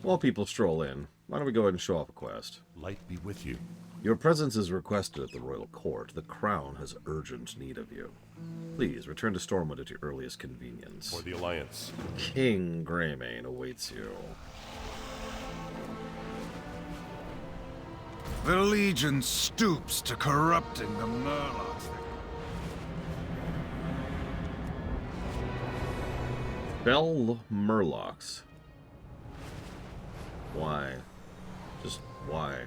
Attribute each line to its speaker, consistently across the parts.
Speaker 1: While people stroll in, why don't we go ahead and show off a quest?
Speaker 2: Light be with you.
Speaker 1: Your presence is requested at the royal court. The crown has urgent need of you. Please, return to Stormwind at your earliest convenience.
Speaker 2: For the Alliance.
Speaker 1: King Greymane awaits you.
Speaker 3: The Legion stoops to corrupting the Murlocs.
Speaker 1: Bell Murlocs. Why? Just why?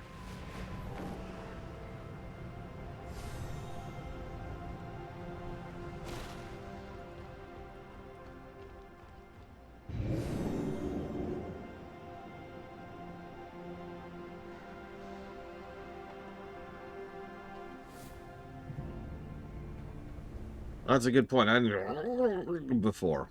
Speaker 1: That's a good point. I didn't before.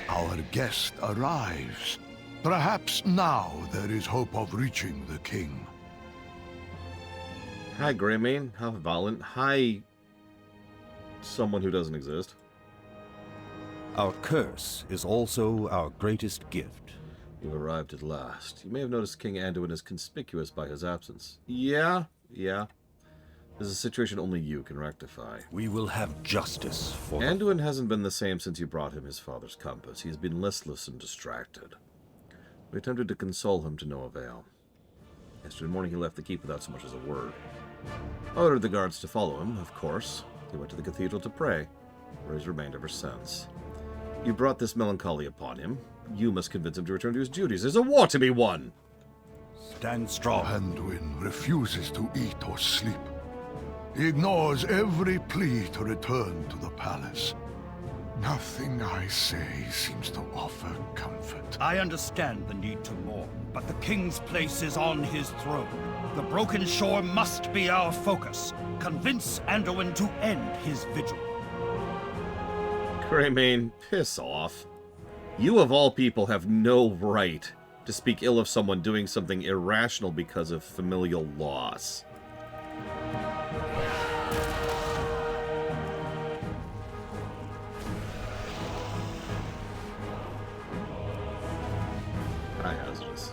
Speaker 4: Our guest arrives. Perhaps now there is hope of reaching the king.
Speaker 1: Hi, Greymane. How violent. Hi, someone who doesn't exist.
Speaker 5: Our curse is also our greatest gift.
Speaker 1: You've arrived at last. You may have noticed King Anduin is conspicuous by his absence. Yeah. This is a situation only you can rectify.
Speaker 5: We will have justice for
Speaker 1: Anduin hasn't been the same since you brought him his father's compass. He has been listless and distracted. We attempted to console him to no avail. Yesterday morning he left the keep without so much as a word. I ordered the guards to follow him, of course. He went to the cathedral to pray, where he's remained ever since. You brought this melancholy upon him. You must convince him to return to his duties. There's a war to be won!
Speaker 5: Stand strong.
Speaker 4: Anduin refuses to eat or sleep. He ignores every plea to return to the palace. Nothing I say seems to offer comfort.
Speaker 6: I understand the need to mourn, but the king's place is on his throne. The broken shore must be our focus. Convince Anduin to end his vigil.
Speaker 1: Greymane, piss off. You of all people have no right to speak ill of someone doing something irrational because of familial loss. High hazardous.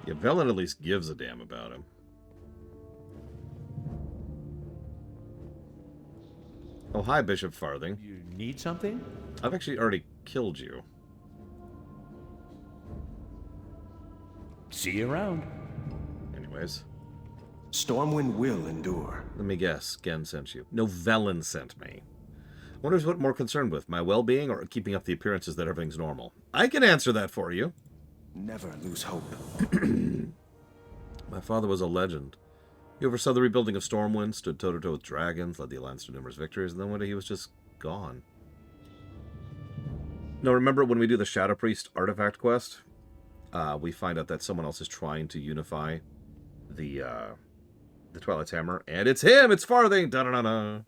Speaker 1: Yeah, Velen at least gives a damn about him. Oh, hi, Bishop Farthing.
Speaker 7: You need something?
Speaker 1: I've actually already killed you.
Speaker 7: See you around.
Speaker 1: Anyways,
Speaker 8: Stormwind will endure.
Speaker 1: let me guess. Gen sent you. No, Velen sent me. Wonders what more concerned with, my well-being or keeping up the appearances that everything's normal? I can answer that for you.
Speaker 8: Never lose hope.
Speaker 1: My father was a legend. He oversaw the rebuilding of Stormwind, stood toe-to-toe with dragons, led the Alliance to numerous victories, and then one day he was just gone. No, remember when we do the Shadow Priest artifact quest? We find out that someone else is trying to unify the Twilight's Hammer, and it's him! It's Farthing! Da-da-da-da!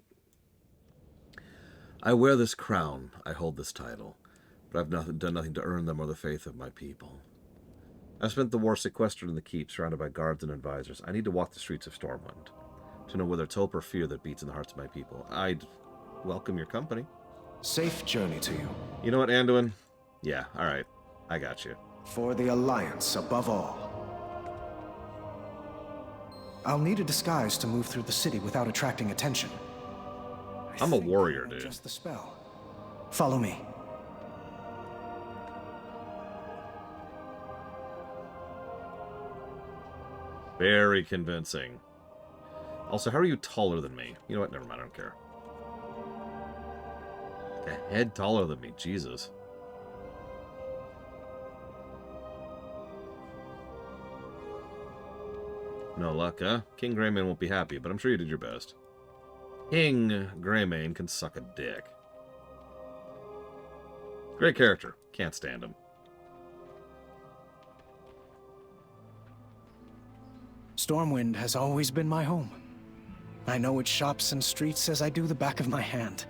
Speaker 1: I wear this crown, I hold this title, but I've done nothing to earn them or the faith of my people. I've spent the war sequestered in the keep, surrounded by guards and advisors. I need to walk the streets of Stormwind, to know whether it's hope or fear that beats in the hearts of my people. I'd welcome your company.
Speaker 8: Safe journey to you.
Speaker 1: You know what, Anduin? Yeah, alright. I got you.
Speaker 8: For the Alliance, above all. I'll need a disguise to move through the city without attracting attention.
Speaker 1: I'm a warrior, dude.
Speaker 8: Just the spell. Follow me.
Speaker 1: Very convincing. Also, how are you taller than me? You know what? Never mind, I don't care. Like a head taller than me, Jesus. No luck, huh? King Greymane won't be happy, but I'm sure you did your best. King Greymane can suck a dick. Great character. Can't stand him.
Speaker 8: Stormwind has always been my home. I know its shops and streets as I do the back of my hand.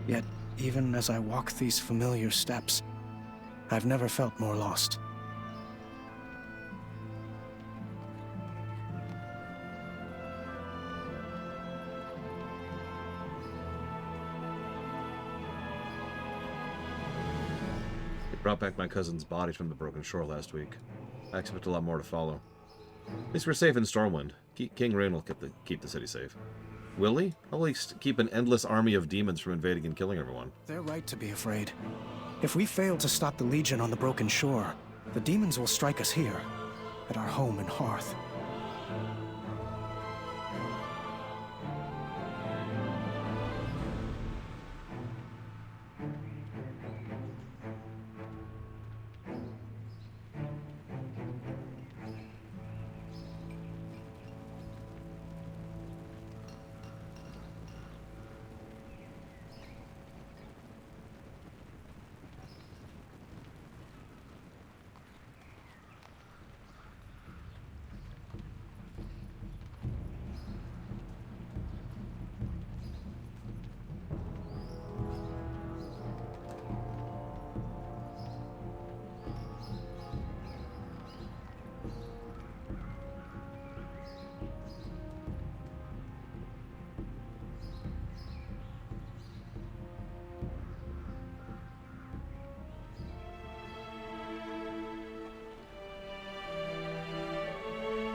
Speaker 8: Yet, even as I walk these familiar steps, I've never felt more lost.
Speaker 1: They brought back my cousin's body from the broken shore last week. I expect a lot more to follow. At least we're safe in Stormwind. King Rain will keep the city safe. Will he? I'll at least keep an endless army of demons from invading and killing everyone.
Speaker 8: They're right to be afraid. If we fail to stop the Legion on the broken shore, the demons will strike us here, at our home and hearth.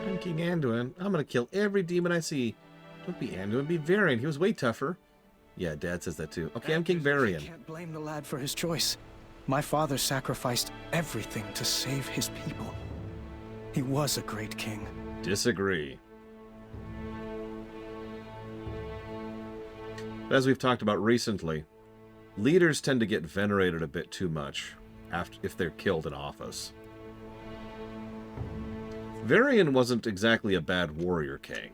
Speaker 1: I'm King Anduin. I'm gonna kill every demon I see. Don't be Anduin, be Varian. He was way tougher. Yeah, Dad says that too. Okay, I'm King Varian.
Speaker 8: I can't blame the lad for his choice. My father sacrificed everything to save his people. He was a great king.
Speaker 1: Disagree. As we've talked about recently, leaders tend to get venerated a bit too much if they're killed in office. Varian wasn't exactly a bad warrior king.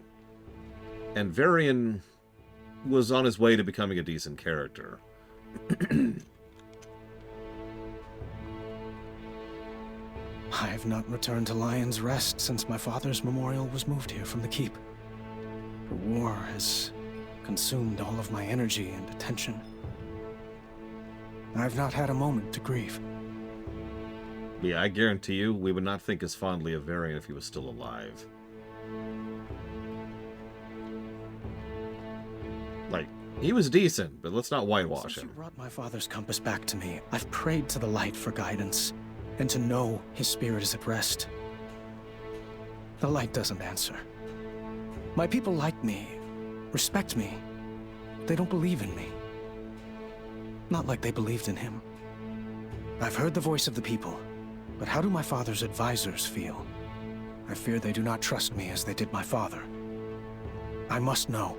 Speaker 1: And Varian was on his way to becoming a decent character.
Speaker 8: I have not returned to Lion's Rest since my father's memorial was moved here from the keep. The war has consumed all of my energy and attention. I've not had a moment to grieve.
Speaker 1: Yeah, I guarantee you, we would not think as fondly of Varian if he was still alive. Like, he was decent, but let's not whitewash
Speaker 8: Since you
Speaker 1: him.
Speaker 8: brought my father's compass back to me, I've prayed to the light for guidance, and to know his spirit is at rest. The light doesn't answer. My people like me, respect me. They don't believe in me. Not like they believed in him. I've heard the voice of the people, but how do my father's advisors feel? I fear they do not trust me as they did my father. I must know.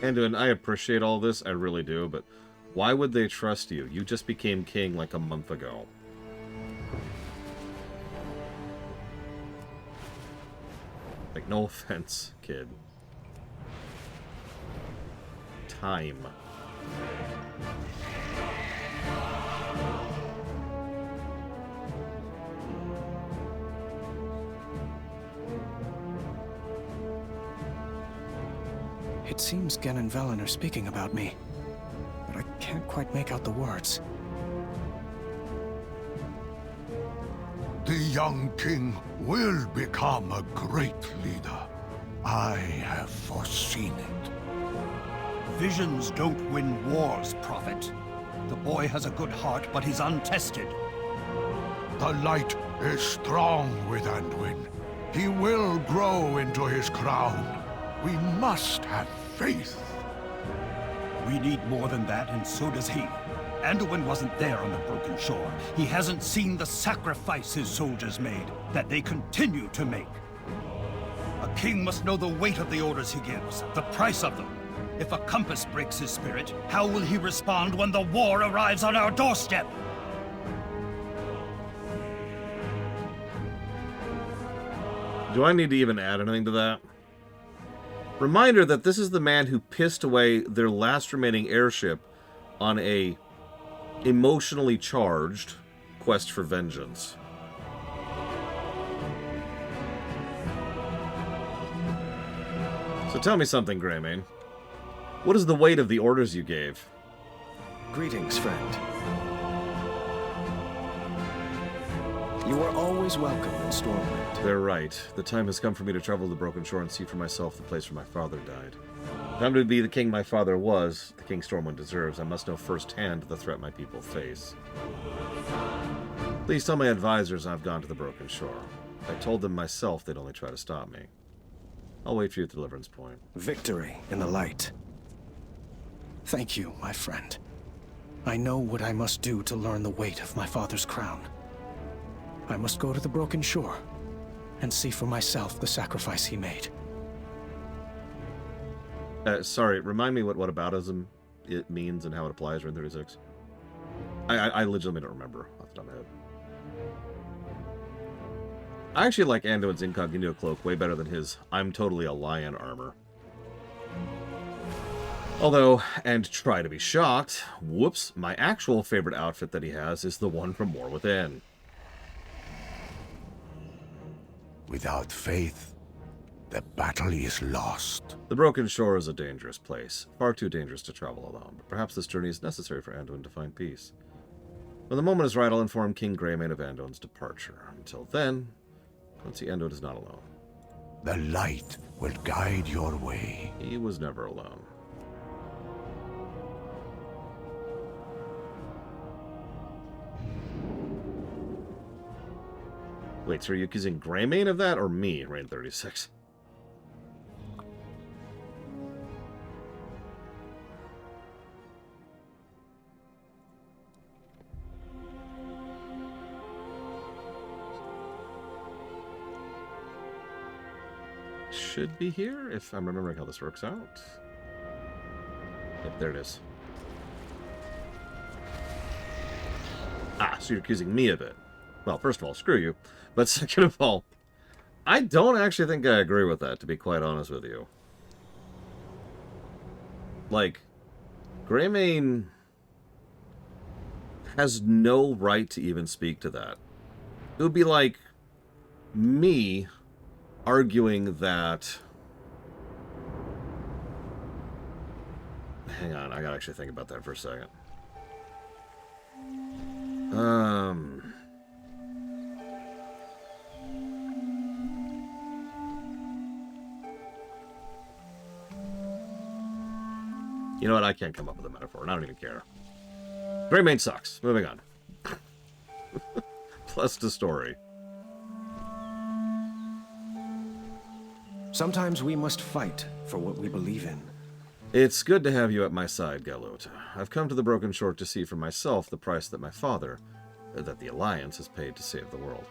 Speaker 1: Anduin, I appreciate all this, I really do, but why would they trust you? You just became king like a month ago. Like, no offense, kid. Time.
Speaker 8: It seems Gen and Velen are speaking about me, but I can't quite make out the words.
Speaker 4: The young king will become a great leader. I have foreseen it.
Speaker 6: Visions don't win wars, Prophet. The boy has a good heart, but he's untested.
Speaker 4: The light is strong with Anduin. He will grow into his crown. We must have faith.
Speaker 6: We need more than that, and so does he. Anduin wasn't there on the broken shore. He hasn't seen the sacrifice his soldiers made, that they continue to make. A king must know the weight of the orders he gives, the price of them. If a compass breaks his spirit, how will he respond when the war arrives on our doorstep?
Speaker 1: Do I need to even add anything to that? Reminder that this is the man who pissed away their last remaining airship on a emotionally charged quest for vengeance. So tell me something, Greymane. What is the weight of the orders you gave?
Speaker 8: Greetings, friend. You are always welcome in Stormwind.
Speaker 1: They're right. The time has come for me to travel to the Broken Shore and see for myself the place where my father died. If I'm to be the king my father was, the king Stormwind deserves, I must know firsthand the threat my people face. Please tell my advisors I've gone to the Broken Shore. If I told them myself, they'd only try to stop me. I'll wait for you at the deliverance point.
Speaker 8: Victory in the light. Thank you, my friend. I know what I must do to learn the weight of my father's crown. I must go to the Broken Shore and see for myself the sacrifice he made.
Speaker 1: Sorry, remind me what whataboutism it means and how it applies in 36. I legitimately don't remember off the top of my head. I actually like Anduin's incognito cloak way better than his I'm totally a lion armor. Although, and try to be shocked, whoops, my actual favorite outfit that he has is the one from War Within.
Speaker 4: Without faith, the battle is lost.
Speaker 1: The Broken Shore is a dangerous place, far too dangerous to travel alone, but perhaps this journey is necessary for Anduin to find peace. When the moment is right, I'll inform King Greymane of Anduin's departure. Until then, let's see, Anduin is not alone.
Speaker 4: The light will guide your way.
Speaker 1: He was never alone. Wait, so are you accusing Greymane of that, or me, Reign 36? Should be here, if I'm remembering how this works out. Yep, there it is. Ah, so you're accusing me of it. Well, first of all, screw you. But second of all, I don't actually think I agree with that, to be quite honest with you. Like, Greymane has no right to even speak to that. It would be like me arguing that... Hang on, I gotta actually think about that for a second. You know what? I can't come up with a metaphor, and I don't even care. Greymane sucks. Moving on. Plus the story.
Speaker 8: Sometimes we must fight for what we believe in.
Speaker 1: It's good to have you at my side, Galut. I've come to the Broken Shore to see for myself the price that my father, that the Alliance, has paid to save the world.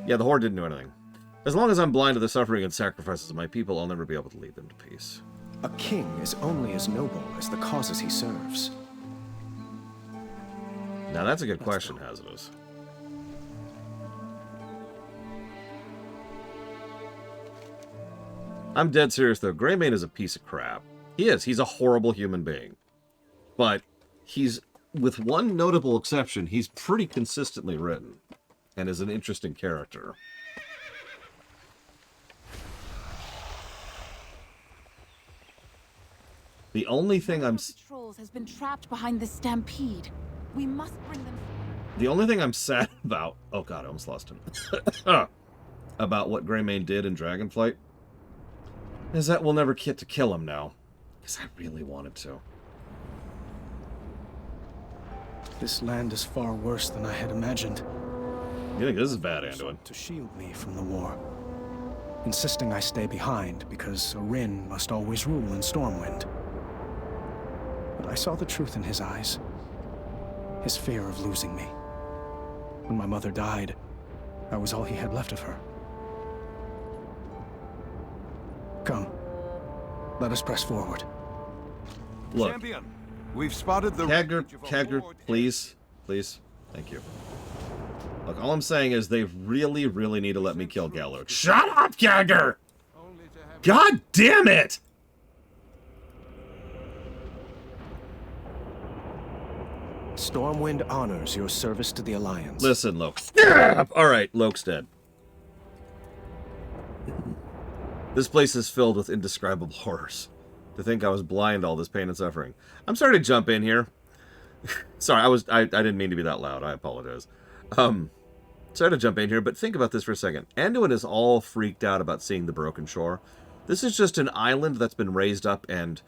Speaker 1: Yeah, the Horde didn't do anything. As long as I'm blind to the suffering and sacrifices of my people, I'll never be able to lead them to peace.
Speaker 8: A king is only as noble as the causes he serves.
Speaker 1: Now that's a good question, Hazardous. I'm dead serious, though. Greymane is a piece of crap. He is. He's a horrible human being. But he's, with one notable exception, he's pretty consistently written and is an interesting character. The only thing I'm...
Speaker 2: Patrols has been trapped behind the stampede. We must bring them...
Speaker 1: The only thing I'm sad about... Oh god, I almost lost him. About what Greymane did in Dragonflight is that we'll never get to kill him now. Because I really wanted to.
Speaker 8: This land is far worse than I had imagined.
Speaker 1: You think this is bad, Anduin?
Speaker 8: To shield me from the war. Insisting I stay behind because Rin must always rule in Stormwind. But I saw the truth in his eyes. His fear of losing me. When my mother died, I was all he had left of her. Come. Let us press forward.
Speaker 1: Look,
Speaker 3: Champion, we've spotted the
Speaker 1: Kagger, please. Please. Thank you. Look, all I'm saying is they really, really need to let me kill Gallo. Shut up, Kagger! God damn it!
Speaker 8: Stormwind honors your service to the Alliance.
Speaker 1: Listen, Loke. Alright, Loke's dead. This place is filled with indescribable horrors. To think I was blind to all this pain and suffering. I'm sorry to jump in here. Sorry, I didn't mean to be that loud. I apologize. Sorry to jump in here, but think about this for a second. Anduin is all freaked out about seeing the broken shore. This is just an island that's been raised up and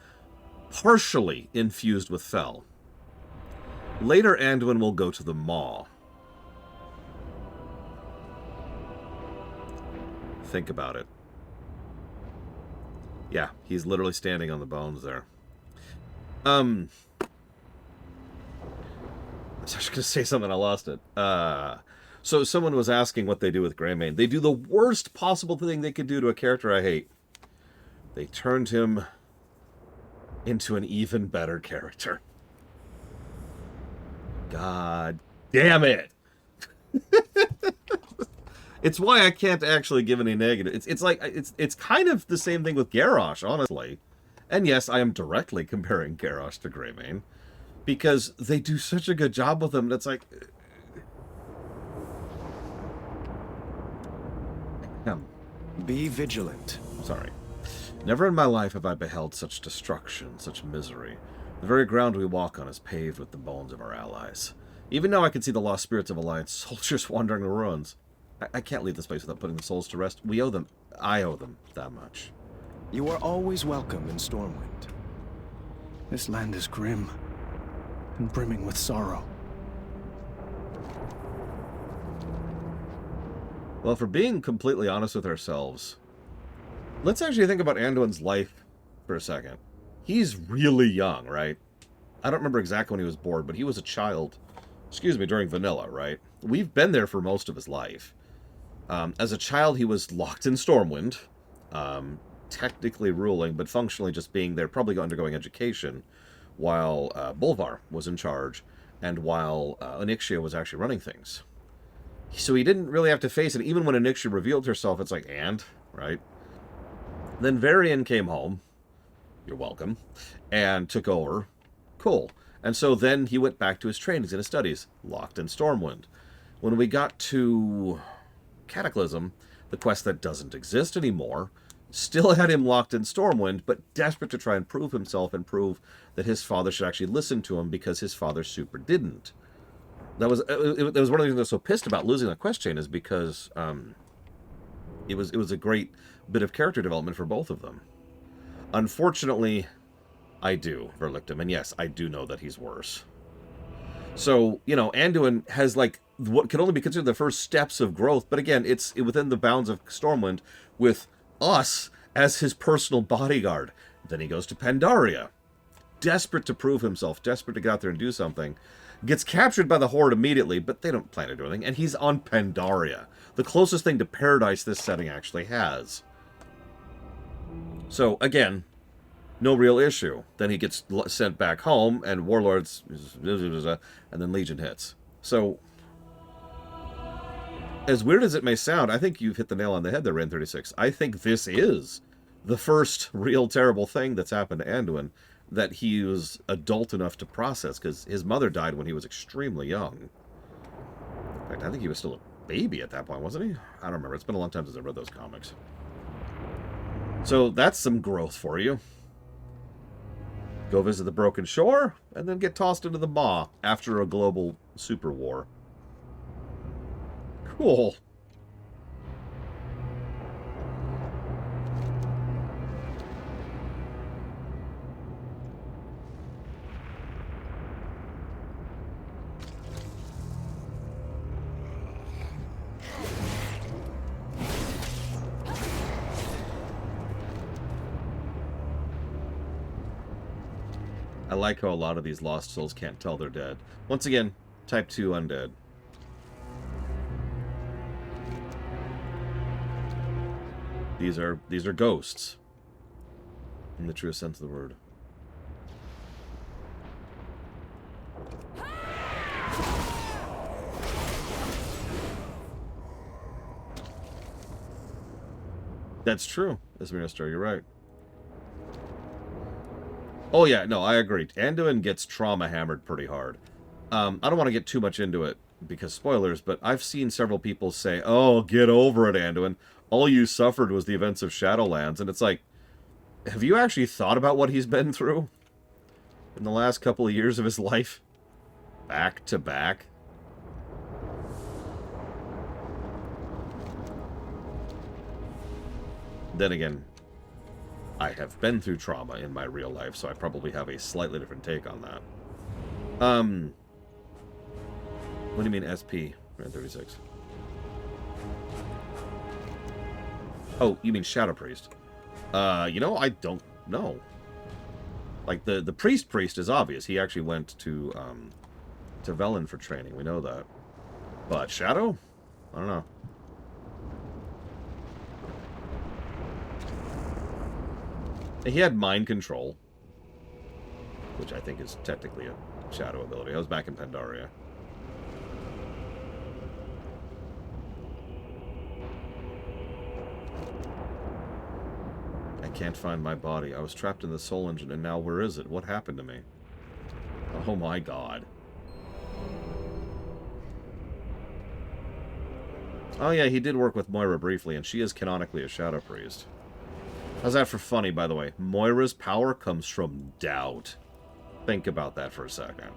Speaker 1: partially infused with fel. Later, Anduin will go to the Maw. Think about it. Yeah, he's literally standing on the bones there. I was just going to say something, I lost it. So someone was asking what they do with Greymane. They do the worst possible thing they could do to a character I hate. They turned him into an even better character. God damn it! It's why I can't actually give any negative. It's kind of the same thing with Garrosh, honestly. And yes, I am directly comparing Garrosh to Greymane, because they do such a good job with him. That's like,
Speaker 8: Be vigilant.
Speaker 1: sorry. Never in my life have I beheld such destruction, such misery. The very ground we walk on is paved with the bones of our allies. Even now I can see the lost spirits of Alliance soldiers wandering the ruins. I can't leave this place without putting the souls to rest. We owe them. I owe them that much.
Speaker 8: You are always welcome in Stormwind. This land is grim and brimming with sorrow.
Speaker 1: Well, for being completely honest with ourselves, let's actually think about Anduin's life for a second. He's really young, right? I don't remember exactly when he was born, but he was a child, during Vanilla, right? We've been there for most of his life. As a child, he was locked in Stormwind, technically ruling, but functionally just being there, probably undergoing education, while Bolvar was in charge, and while Onyxia was actually running things. So he didn't really have to face it. Even when Onyxia revealed herself, it's like, right? Then Varian came home. You're welcome. And took over. Cool. And so then he went back to his trainings and his studies, locked in Stormwind. When we got to Cataclysm, the quest that doesn't exist anymore, still had him locked in Stormwind, but desperate to try and prove himself and prove that his father should actually listen to him because his father super didn't. That was one of the things I was so pissed about losing that quest chain, is because it was a great bit of character development for both of them. Unfortunately, I do Verlictum, and yes, I do know that he's worse. So, you know, Anduin has, like, what can only be considered the first steps of growth, but again, it's within the bounds of Stormwind, with us as his personal bodyguard. Then he goes to Pandaria, desperate to prove himself, desperate to get out there and do something. Gets captured by the Horde immediately, but they don't plan to do anything, and he's on Pandaria, the closest thing to paradise this setting actually has. So, again, no real issue. Then he gets sent back home, and Warlords, and then Legion hits. So, as weird as it may sound, I think you've hit the nail on the head there, Ren36. I think this is the first real terrible thing that's happened to Anduin that he was adult enough to process, because his mother died when he was extremely young. In fact, I think he was still a baby at that point, wasn't he? I don't remember. It's been a long time since I read those comics. So that's some growth for you. Go visit the Broken Shore, and then get tossed into the Maw after a global super war. Cool. I like how a lot of these lost souls can't tell they're dead. Once again, type 2 undead. These are ghosts. In the truest sense of the word. That's true, Esmeralda, you're right. Oh yeah, no, I agree. Anduin gets trauma hammered pretty hard. I don't want to get too much into it because spoilers, but I've seen several people say, "Oh, get over it, Anduin. All you suffered was the events of Shadowlands," and it's like, have you actually thought about what he's been through in the last couple of years of his life, back to back? Then again, I have been through trauma in my real life, so I probably have a slightly different take on that. What do you mean SP? Ran 36. Oh, you mean Shadow Priest? You know, I don't know. Like, the priest is obvious. He actually went to Velen for training. We know that. But Shadow? I don't know. He had mind control, which I think is technically a shadow ability. I was back in Pandaria. I can't find my body. I was trapped in the soul engine, and now where is it? What happened to me? Oh my god. Oh yeah, he did work with Moira briefly, and she is canonically a shadow priest. How's that for funny, by the way? Moira's power comes from doubt. Think about that for a second.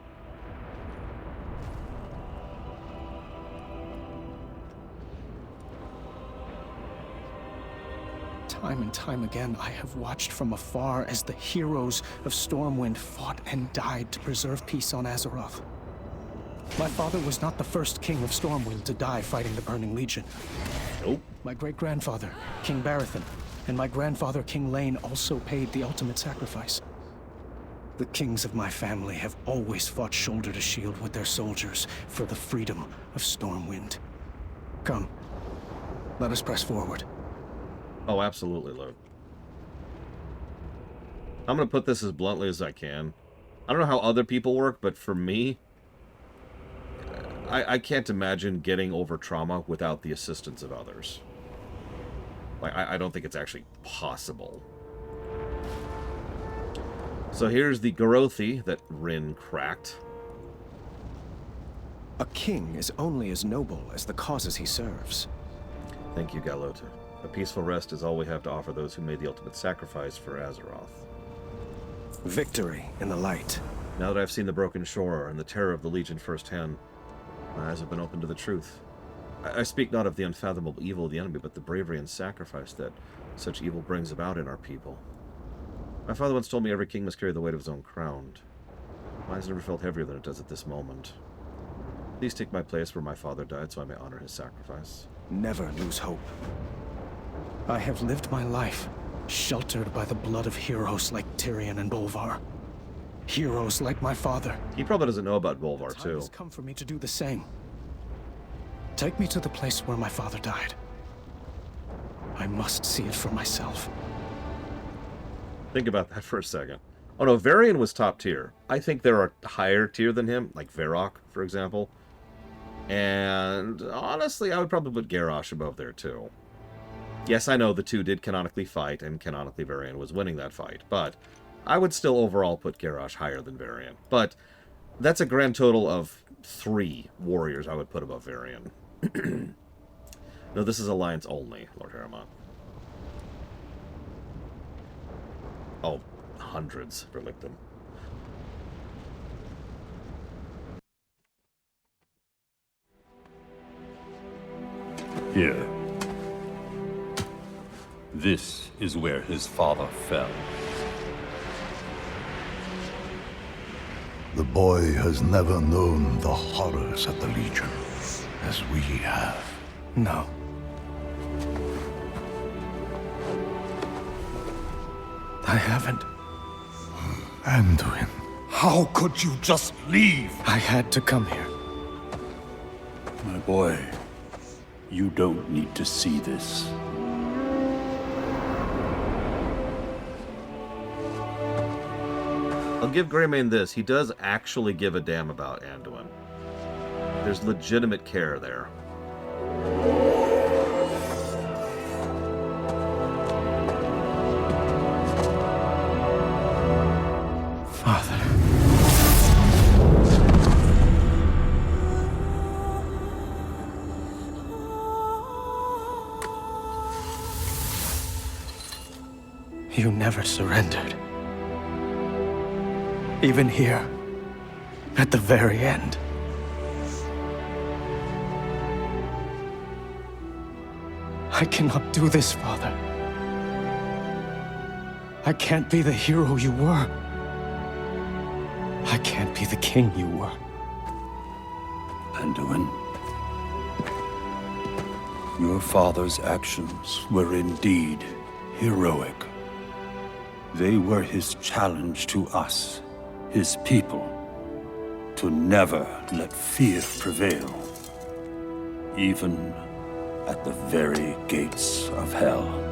Speaker 8: Time and time again, I have watched from afar as the heroes of Stormwind fought and died to preserve peace on Azeroth. My father was not the first king of Stormwind to die fighting the Burning Legion.
Speaker 1: Nope.
Speaker 8: My great-grandfather, King Barathon, and my grandfather, King Lane, also paid the ultimate sacrifice. The kings of my family have always fought shoulder to shield with their soldiers for the freedom of Stormwind. Come, let us press forward.
Speaker 1: Oh, absolutely, Luke. I'm going to put this as bluntly as I can. I don't know how other people work, but for me, I can't imagine getting over trauma without the assistance of others. Like, I don't think it's actually possible. So here's the Garothi that Rin cracked.
Speaker 8: A king is only as noble as the causes he serves.
Speaker 1: Thank you, Galota. A peaceful rest is all we have to offer those who made the ultimate sacrifice for Azeroth.
Speaker 8: Victory in the light.
Speaker 1: Now that I've seen the broken shore and the terror of the Legion firsthand, my eyes have been opened to the truth. I speak not of the unfathomable evil of the enemy, but the bravery and sacrifice that such evil brings about in our people. My father once told me every king must carry the weight of his own crown. Mine has never felt heavier than it does at this moment. Please take my place where my father died so I may honor his sacrifice.
Speaker 8: Never lose hope. I have lived my life sheltered by the blood of heroes like Tyrion and Bolvar. Heroes like my father.
Speaker 1: He probably doesn't know about Bolvar,
Speaker 8: The time
Speaker 1: too.
Speaker 8: has come for me to do the same. Take me to the place where my father died. I must see it for myself.
Speaker 1: Think about that for a second. Oh no, Varian was top tier. I think there are higher tier than him, like Varrock, for example. And honestly, I would probably put Garrosh above there too. Yes, I know the two did canonically fight, and canonically Varian was winning that fight, but I would still overall put Garrosh higher than Varian. But that's a grand total of 3 warriors I would put above Varian. No, this is Alliance only, Lord Harriman. Oh, hundreds for Licton.
Speaker 7: Here. This is where his father fell.
Speaker 4: The boy has never known the horrors of the Legion, as we have.
Speaker 8: No. I haven't.
Speaker 4: Anduin.
Speaker 6: How could you just leave?
Speaker 8: I had to come here.
Speaker 7: My boy, you don't need to see this.
Speaker 1: I'll give Greymane this. He does actually give a damn about Anduin. There's legitimate care there.
Speaker 8: Father. You never surrendered. Even here, at the very end. I cannot do this, Father. I can't be the hero you were. I can't be the king you were.
Speaker 7: Anduin, your father's actions were indeed heroic. They were his challenge to us, his people, to never let fear prevail, even at the very gates of hell.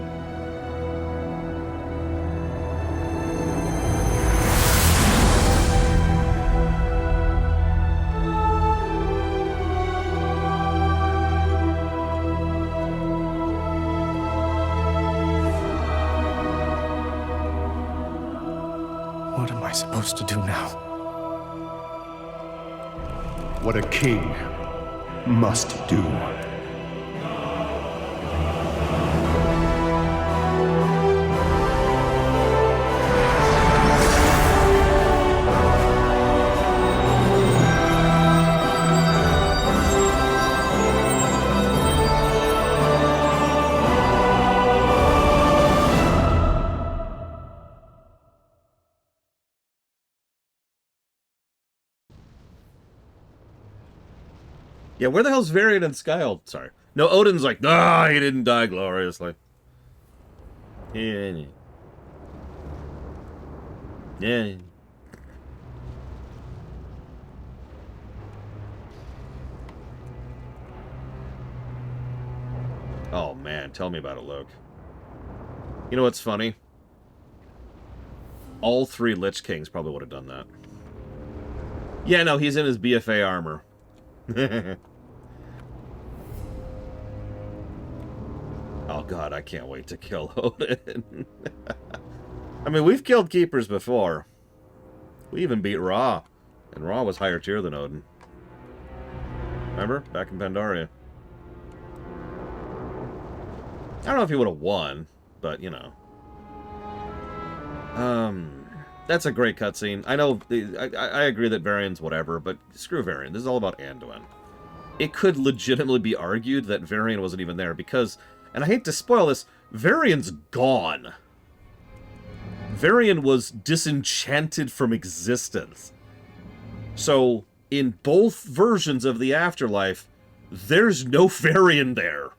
Speaker 8: What am I supposed to do now?
Speaker 9: What a king must do.
Speaker 1: Yeah, where the hell's Varian and Skyld? Sorry. No, Odin's like, ah, he didn't die gloriously. Yeah. Yeah. Oh, man, tell me about it, Luke. You know what's funny? All three Lich Kings probably would have done that. Yeah, no, he's in his BFA armor. Oh god, I can't wait to kill Odin. I mean, we've killed Keepers before. We even beat Ra. And Ra was higher tier than Odin. Remember? Back in Pandaria. I don't know if he would have won, but, you know. That's a great cutscene. I know, I agree that Varian's whatever, but screw Varian. This is all about Anduin. It could legitimately be argued that Varian wasn't even there because, and I hate to spoil this, Varian's gone. Varian was disenchanted from existence. So, in both versions of the Afterlife, there's no Varian there.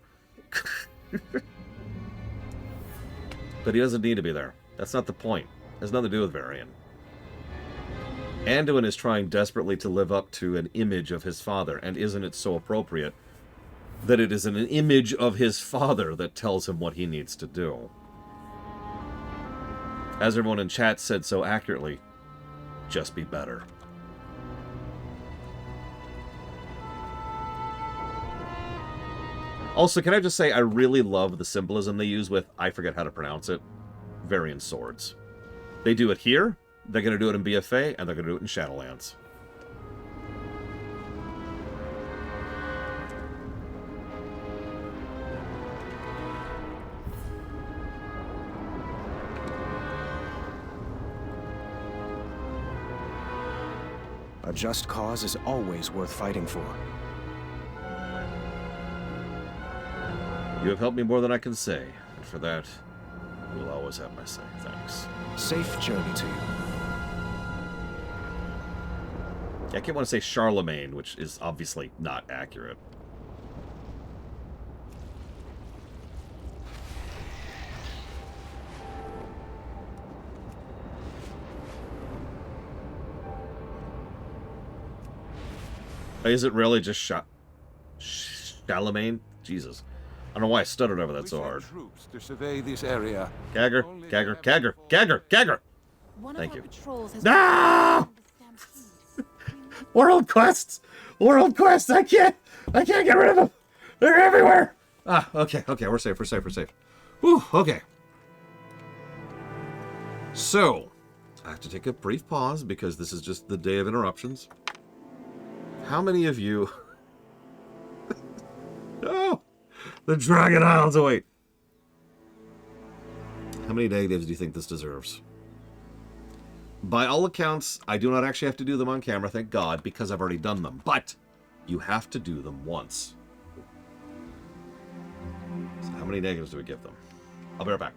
Speaker 1: But he doesn't need to be there. That's not the point. It has nothing to do with Varian. Anduin is trying desperately to live up to an image of his father, and isn't it so appropriate that it is an image of his father that tells him what he needs to do? As everyone in chat said so accurately, just be better. Also, can I just say, I really love the symbolism they use with, I forget how to pronounce it, Varian swords. They do it here, they're going to do it in BFA, and they're going to do it in Shadowlands.
Speaker 8: A just cause is always worth fighting for.
Speaker 1: You have helped me more than I can say, and for that, you will always have my say. Thanks.
Speaker 8: Safe journey to you.
Speaker 1: I can't want to say Charlemagne, which is obviously not accurate. Is it really just Charlemagne? Jesus. I don't know why I stuttered over that so hard.
Speaker 3: Troops to survey this area.
Speaker 1: Gagger, Gagger, Gagger, Gagger, Gagger!
Speaker 2: One
Speaker 1: Thank
Speaker 2: of
Speaker 1: you.
Speaker 2: our patrols has
Speaker 1: No!
Speaker 2: the stampede.
Speaker 1: World quests! World quests! I can't get rid of them! They're everywhere! Ah, okay, we're safe. Whew, okay. So, I have to take a brief pause because this is just the day of interruptions. How many of you... Oh! The Dragon Isles await! How many negatives do you think this deserves? By all accounts, I do not actually have to do them on camera, thank God, because I've already done them. But you have to do them once. So how many negatives do we give them? I'll be right back.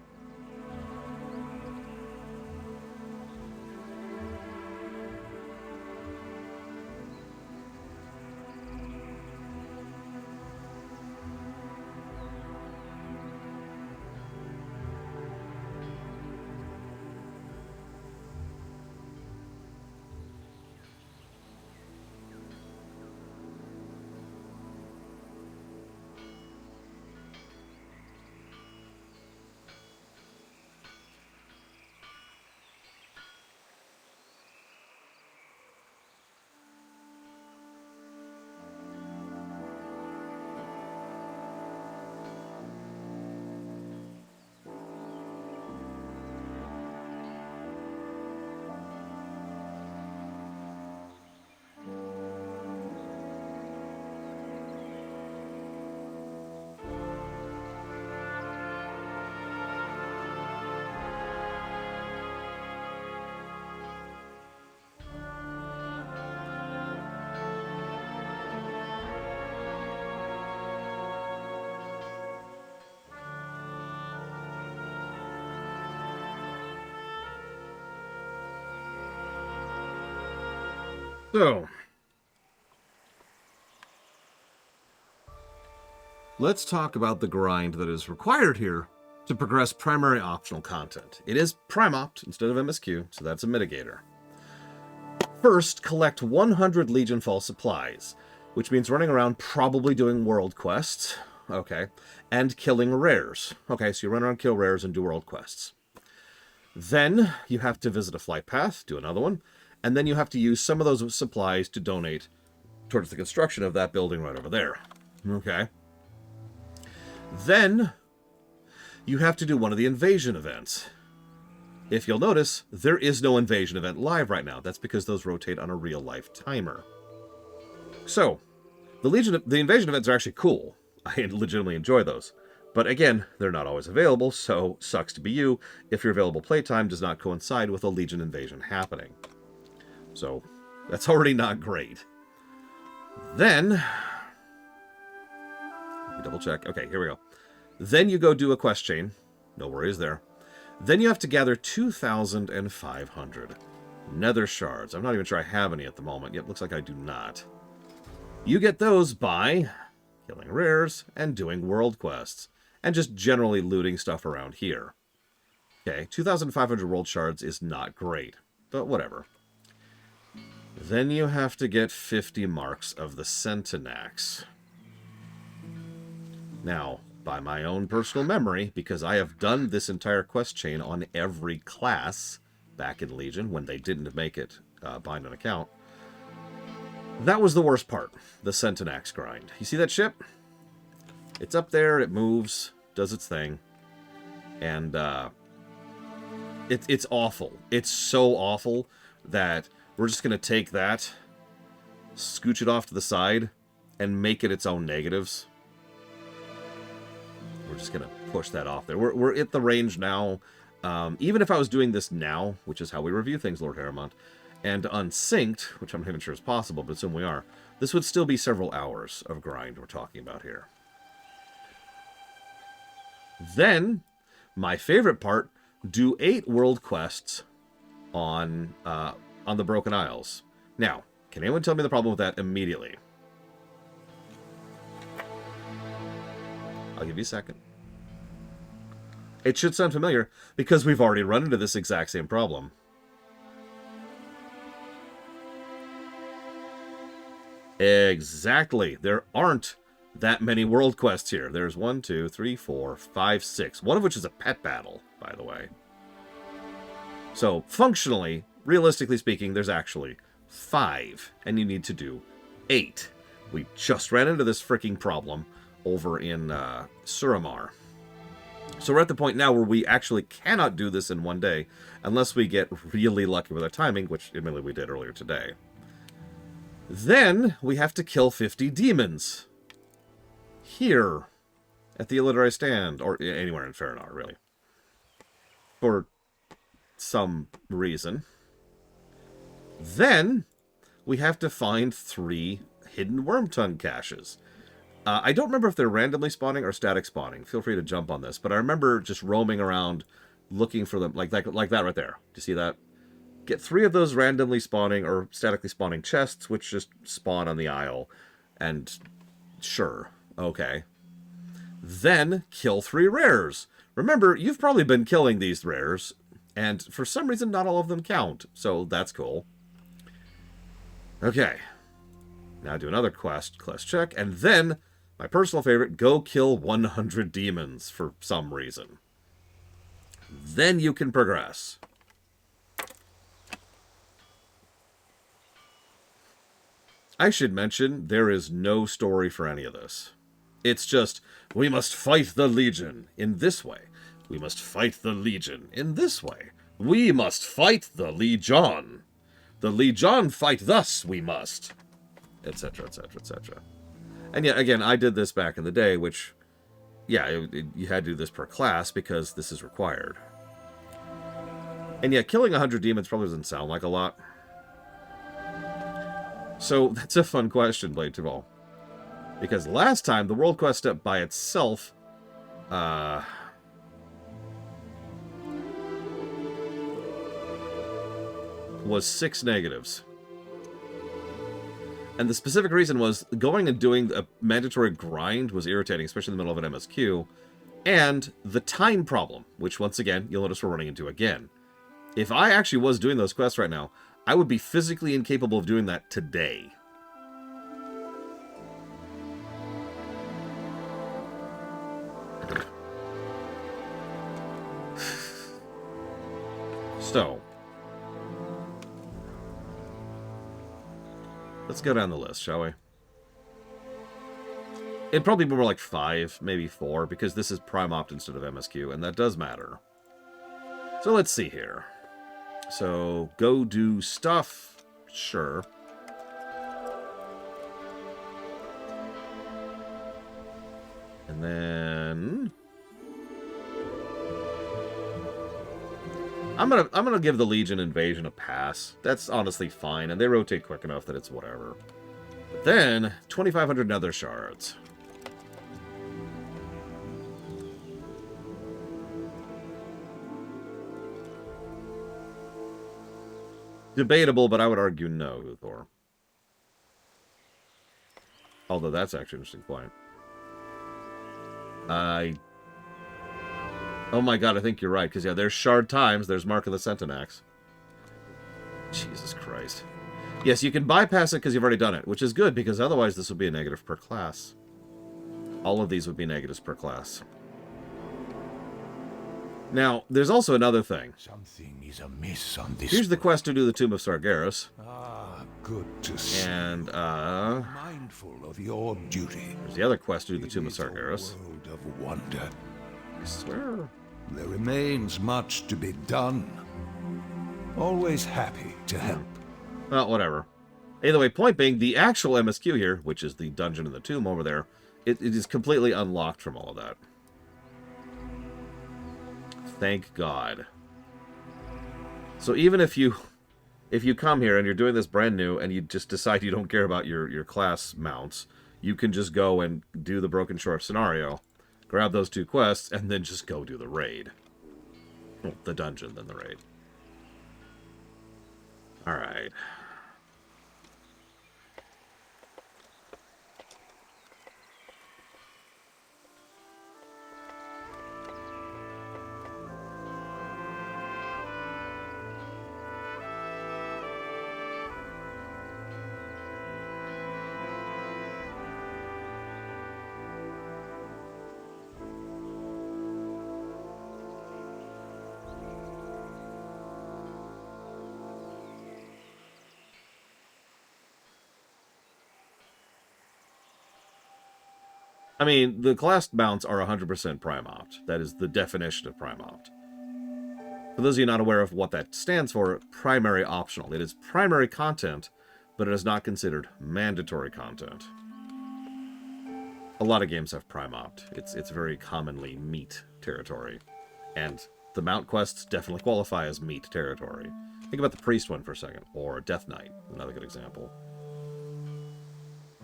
Speaker 1: So, let's talk about the grind that is required here to progress primary optional content. It is Prime Opt instead of MSQ, so that's a mitigator. First, collect 100 Legion Fall supplies, which means running around probably doing world quests, okay, and killing rares. Okay, so you run around, kill rares, and do world quests. Then you have to visit a flight path, do another one, and then you have to use some of those supplies to donate towards the construction of that building right over there. Okay. Then you have to do one of the invasion events. If you'll notice, there is no invasion event live right now. That's because those rotate on a real-life timer. So, the invasion events are actually cool. I legitimately enjoy those. But again, they're not always available, so sucks to be you if your available playtime does not coincide with a Legion invasion happening. So, that's already not great. Then, let me double check. Okay, here we go. Then you go do a quest chain. No worries there. Then you have to gather 2,500 nether shards. I'm not even sure I have any at the moment. Yep, looks like I do not. You get those by killing rares and doing world quests. And just generally looting stuff around here. Okay, 2,500 world shards is not great. But whatever. Then you have to get 50 marks of the Centinax. Now, by my own personal memory, because I have done this entire quest chain on every class back in Legion when they didn't make it bind an account, that was the worst part, the Centinax grind. You see that ship? It's up there, it moves, does its thing, and it's awful. It's so awful that we're just going to take that, scooch it off to the side, and make it its own negatives. We're just going to push that off there. We're at the range now. Even if I was doing this now, which is how we review things, Lord Harrimont, and unsynced, which I'm not even sure is possible, but assume we are, this would still be several hours of grind we're talking about here. Then, my favorite part, do 8 world quests on the Broken Isles. Now, can anyone tell me the problem with that immediately? I'll give you a second. It should sound familiar, because we've already run into this exact same problem. Exactly. There aren't that many world quests here. There's 1, 2, 3, 4, 5, 6. One of which is a pet battle, by the way. So, functionally, realistically speaking, there's actually 5, and you need to do 8. We just ran into this freaking problem over in Suramar. So we're at the point now where we actually cannot do this in one day unless we get really lucky with our timing, which admittedly we did earlier today. Then we have to kill 50 demons. Here, at the Illiterate Stand, or anywhere in Faranar, really. For some reason. Then we have to find 3 hidden Wormtongue caches. I don't remember if they're randomly spawning or static spawning. Feel free to jump on this. But I remember just roaming around looking for them, like that right there. Do you see that? Get 3 of those randomly spawning or statically spawning chests, which just spawn on the isle. And sure, okay. Then kill 3 rares. Remember, you've probably been killing these rares, and for some reason not all of them count. So that's cool. Okay. Now do another quest check, and then, my personal favorite, go kill 100 demons for some reason. Then you can progress. I should mention, there is no story for any of this. It's just, we must fight the Legion in this way. We must fight the Legion in this way. We must fight the Legion. The Legion fight thus, we must. Etc., etc., etc. And yet, again, I did this back in the day, which, yeah, you had to do this per class because this is required. And yet, killing 100 demons probably doesn't sound like a lot. So, that's a fun question, Blade to Ball. Because last time, the World Quest step by itself, was 6 negatives. And the specific reason was going and doing a mandatory grind was irritating, especially in the middle of an MSQ, and the time problem, which once again, you'll notice we're running into again. If I actually was doing those quests right now, I would be physically incapable of doing that today. So, let's go down the list, shall we? It'd probably be more like 5, maybe 4, because this is Prime Opt instead of MSQ, and that does matter. So let's see here. So, go do stuff. Sure. And then I'm gonna give the Legion Invasion a pass. That's honestly fine, and they rotate quick enough that it's whatever. But then 2,500 nether shards. Debatable, but I would argue no, Thor. Although that's actually an interesting point. Oh my god, I think you're right, because yeah, there's Shard Times, there's Mark of the Centenax. Jesus Christ. Yes, you can bypass it because you've already done it, which is good, because otherwise this would be a negative per class. All of these would be negatives per class. Now, there's also another thing.
Speaker 3: Something is amiss on this.
Speaker 1: Here's the quest to do the Tomb of Sargeras.
Speaker 3: Ah, good to see.
Speaker 1: And,
Speaker 3: Mindful of your duty.
Speaker 1: there's the other quest to do the Tomb of Sargeras.
Speaker 3: World of wonder.
Speaker 1: I swear.
Speaker 3: There remains much to be done. Always happy to help.
Speaker 1: Well, whatever. Either way, point being, the actual MSQ here, which is the dungeon in the tomb over there, it is completely unlocked from all of that. Thank God. So even if you come here and you're doing this brand new and you just decide you don't care about your class mounts, you can just go and do the Broken Shore scenario, grab those 2 quests, and then just go do the raid. Well, the dungeon, then the raid. Alright. I mean, the class mounts are 100% Prime Opt. That is the definition of Prime Opt. For those of you not aware of what that stands for, primary optional. It is primary content, but it is not considered mandatory content. A lot of games have Prime Opt. It's very commonly meat territory. And the mount quests definitely qualify as meat territory. Think about the Priest one for a second, or Death Knight, another good example.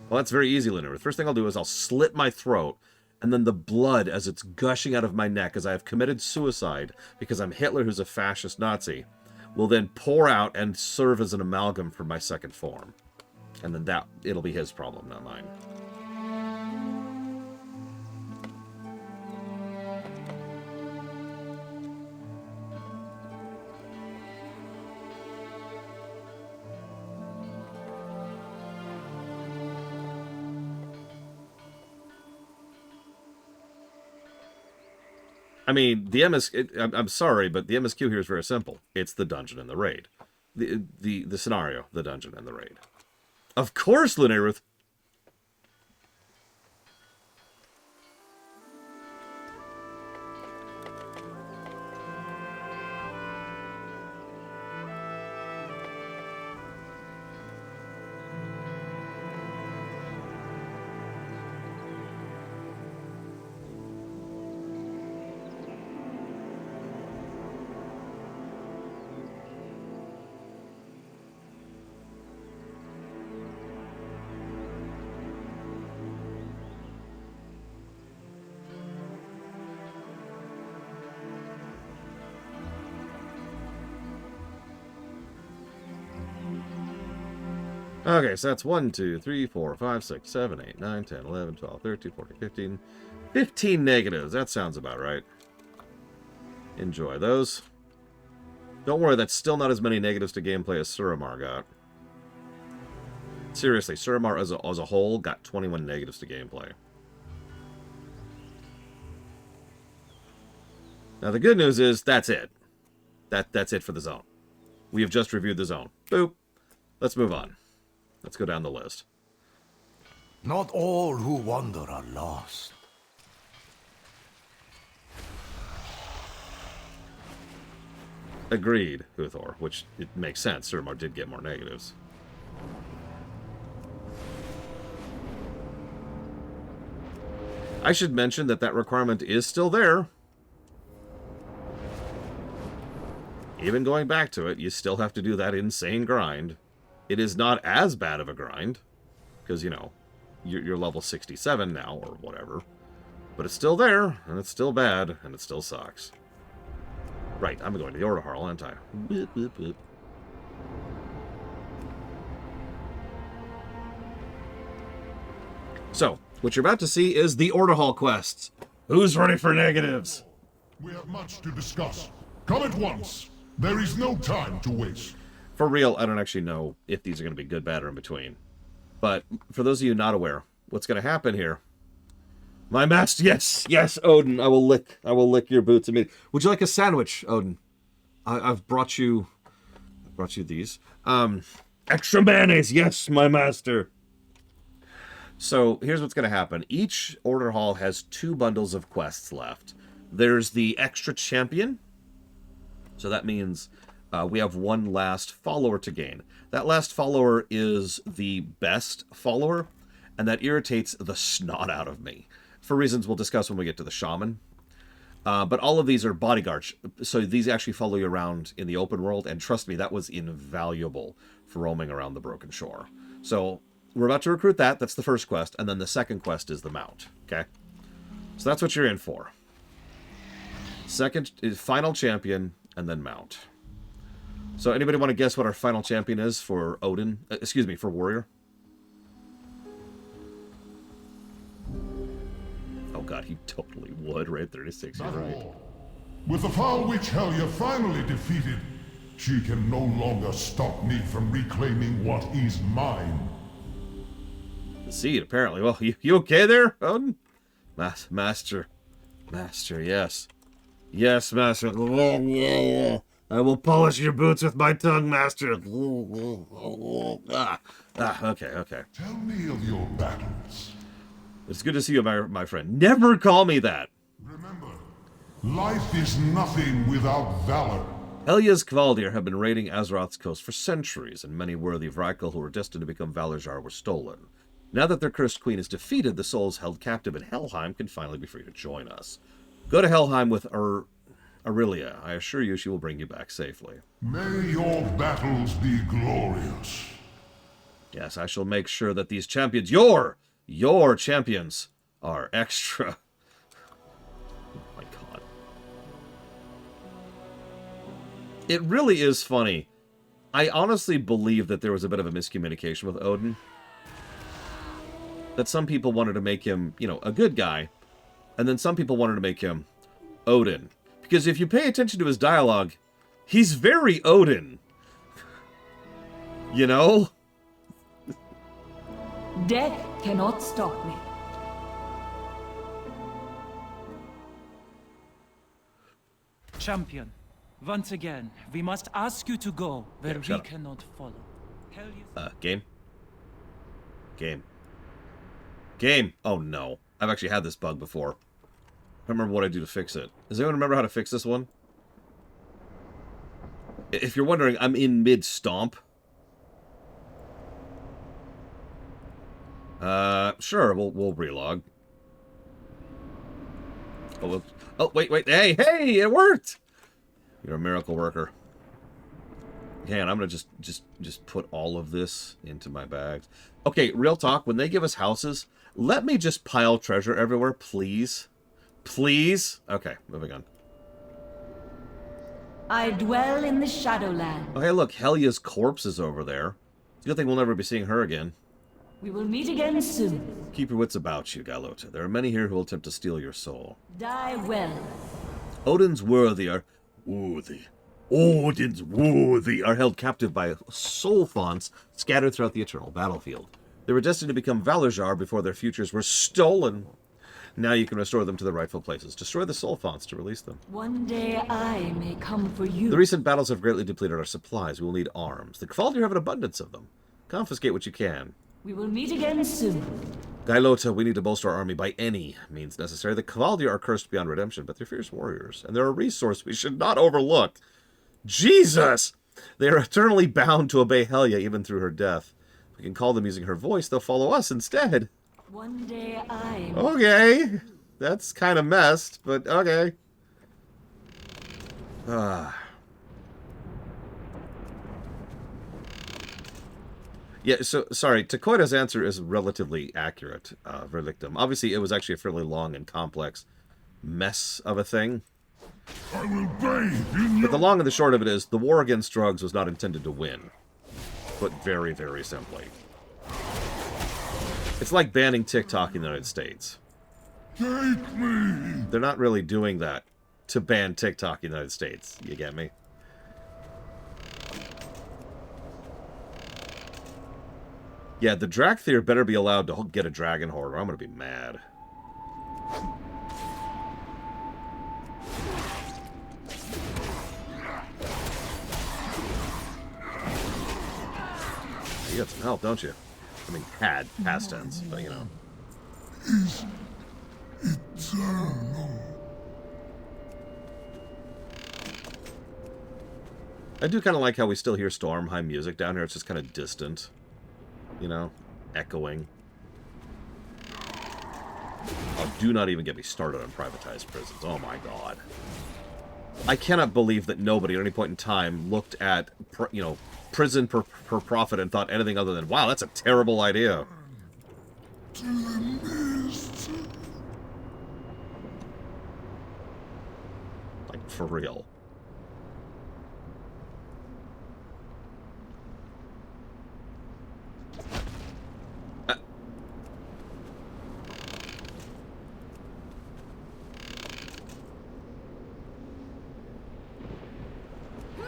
Speaker 1: Well, that's very easy, Linear. The first thing I'll do is I'll slit my throat, and then the blood, as it's gushing out of my neck as I have committed suicide because I'm Hitler who's a fascist Nazi, will then pour out and serve as an amalgam for my second form. And then it'll be his problem, not mine. I mean, I'm sorry, but the MSQ here is very simple. It's the dungeon and the raid. The scenario, the dungeon and the raid. Of course, Linearith. Okay, so that's 1, 2, 3, 4, 5, 6, 7, 8, 9, 10, 11, 12, 13, 14, 15. 15 negatives. That sounds about right. Enjoy those. Don't worry, that's still not as many negatives to gameplay as Suramar got. Seriously, Suramar as a whole got 21 negatives to gameplay. Now, the good news is that's it. That's it for the zone. We have just reviewed the zone. Boop. Let's move on. Let's go down the list.
Speaker 4: Not all who wander are lost.
Speaker 1: Agreed, Huthor, which it makes sense. Suramar did get more negatives. I should mention that requirement is still there. Even going back to it, you still have to do that insane grind. It is not as bad of a grind, because, you know, you're level 67 now, or whatever. But it's still there, and it's still bad, and it still sucks. Right, I'm going to the Order Hall, aren't I? Boop, boop, boop. So, what you're about to see is the Order Hall quests. Who's ready for negatives?
Speaker 10: We have much to discuss. Come at once. There is no time to waste.
Speaker 1: For real, I don't actually know if these are going to be good, bad, or in between. But for those of you not aware, what's going to happen here? My master, yes, Odin, I will lick your boots immediately. Would you like a sandwich, Odin? I've brought you these. Extra mayonnaise, yes, my master. So here's what's going to happen. Each Order Hall has 2 bundles of quests left. There's the extra champion. So that means we have one last follower to gain. That last follower is the best follower, and that irritates the snot out of me, for reasons we'll discuss when we get to the shaman. But all of these are bodyguards, so these actually follow you around in the open world, and trust me, that was invaluable for roaming around the Broken Shore. So we're about to recruit that. That's the first quest, and then the second quest is the mount, okay? So that's what you're in for. Second is final champion, and then mount. So anybody want to guess what our final champion is for Odin? Excuse me, for Warrior? Oh god, he totally would, right? 36, you're right.
Speaker 10: With the foul witch Helya finally defeated, she can no longer stop me from reclaiming what is mine.
Speaker 1: The seed, apparently. Well, you okay there, Odin? Master, yes. Yes, master. I will polish your boots with my tongue, master. Okay.
Speaker 10: Tell me of your battles.
Speaker 1: It's good to see you, my friend. Never call me that.
Speaker 10: Remember, life is nothing without valor.
Speaker 1: Helya's Kvaldir have been raiding Azeroth's coast for centuries, and many worthy Vrakel who were destined to become Valarjar were stolen. Now that their cursed queen is defeated, the souls held captive in Helheim can finally be free to join us. Go to Helheim with Aurelia. I assure you she will bring you back safely.
Speaker 10: May your battles be glorious.
Speaker 1: Yes, I shall make sure that these champions, your champions, are extra. Oh my god. It really is funny. I honestly believe that there was a bit of a miscommunication with Odin. That some people wanted to make him, you know, a good guy, and then some people wanted to make him Odin. Because if you pay attention to his dialogue, he's very Odin. You know?
Speaker 11: Death cannot stop me.
Speaker 12: Champion, once again, we must ask you to go where we
Speaker 1: up.
Speaker 12: cannot follow.
Speaker 1: Game? Game! Oh no. I've actually had this bug before. I don't remember what I do to fix it. Does anyone remember how to fix this one? If you're wondering, I'm in mid-stomp. Sure, we'll relog. Oh, wait, hey, it worked! You're a miracle worker. Okay, and I'm gonna just put all of this into my bags. Okay, real talk, when they give us houses, let me just pile treasure everywhere, please. Please? Okay, moving on.
Speaker 11: I dwell in the Shadowland.
Speaker 1: Oh, hey, look, Helya's corpse is over there. It's a good thing we'll never be seeing her again.
Speaker 11: We will meet again soon.
Speaker 1: Keep your wits about you, Galota. There are many here who will attempt to steal your soul.
Speaker 11: Die well.
Speaker 1: Odin's worthy are held captive by soul fonts scattered throughout the eternal battlefield. They were destined to become Valarjar before their futures were stolen. Now you can restore them to their rightful places. Destroy the soul fonts to release them.
Speaker 11: One day I may come for you.
Speaker 1: The recent battles have greatly depleted our supplies. We will need arms. The Kvaldir have an abundance of them. Confiscate what you can.
Speaker 11: We will meet again soon.
Speaker 1: Gailota, we need to bolster our army by any means necessary. The Kvaldir are cursed beyond redemption, but they're fierce warriors, and they're a resource we should not overlook. Jesus! They are eternally bound to obey Helya even through her death. If we can call them using her voice, they'll follow us instead.
Speaker 11: One day I...
Speaker 1: Okay. That's kind of messed, but okay. Yeah, so, sorry, Takoida's answer is relatively accurate, Verlictum. Obviously, it was actually a fairly long and complex mess of a thing.
Speaker 10: I will bathe in
Speaker 1: But the long and the short of it is, the war against drugs was not intended to win. Put very, very simply. It's like banning TikTok in the United States.
Speaker 10: Take me!
Speaker 1: They're not really doing that to ban TikTok in the United States. You get me? Yeah, the Drakthir better be allowed to get a Dragon Horde, or I'm gonna be mad. You got some help, don't you? I mean, had, past tense, but you know.
Speaker 10: Is eternal.
Speaker 1: I do kind of like how we still hear Stormheim music down here. It's just kind of distant. You know? Echoing. Oh, do not even get me started on privatized prisons. Oh my god. I cannot believe that nobody at any point in time looked at, you know, prison per profit and thought anything other than, wow, that's a terrible idea.
Speaker 10: To the mist.
Speaker 1: Like, for real.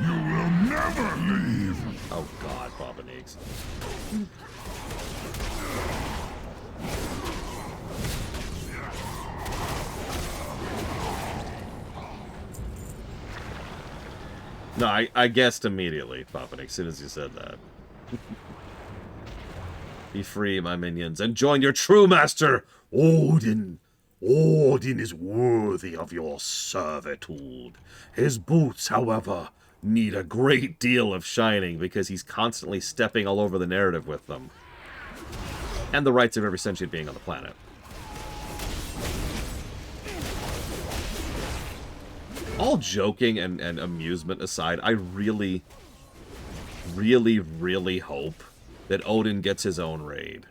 Speaker 10: You will never leave.
Speaker 1: Oh god, Papa Neeks. No, I guessed immediately, Papa, as soon as you said that. Be free, my minions, and join your true master, Odin is worthy of your servitude. His boots, however, need a great deal of shining because he's constantly stepping all over the narrative with them. And the rights of every sentient being on the planet. All joking and amusement aside, I really, really, really hope that Odin gets his own raid.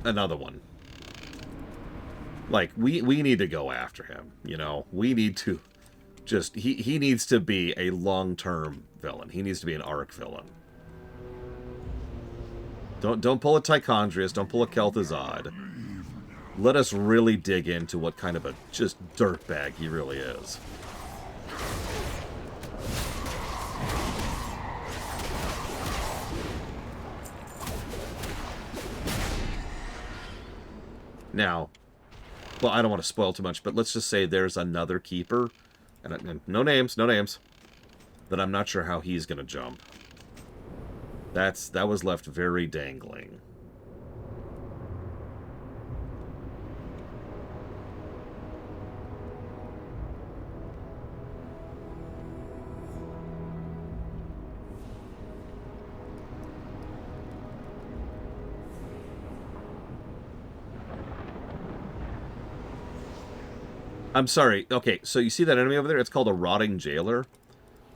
Speaker 1: Another one. Like, we need to go after him, you know? We need to just... He needs to be a long-term villain. He needs to be an arc villain. Don't pull a Tichondrius, don't pull a Kel'Thuzad. Let us really dig into what kind of a just dirtbag he really is. Now, well, I don't want to spoil too much, but let's just say there's another keeper, and no names, that I'm not sure how he's going to jump. That was left very dangling. I'm sorry. Okay, so you see that enemy over there? It's called a rotting jailer.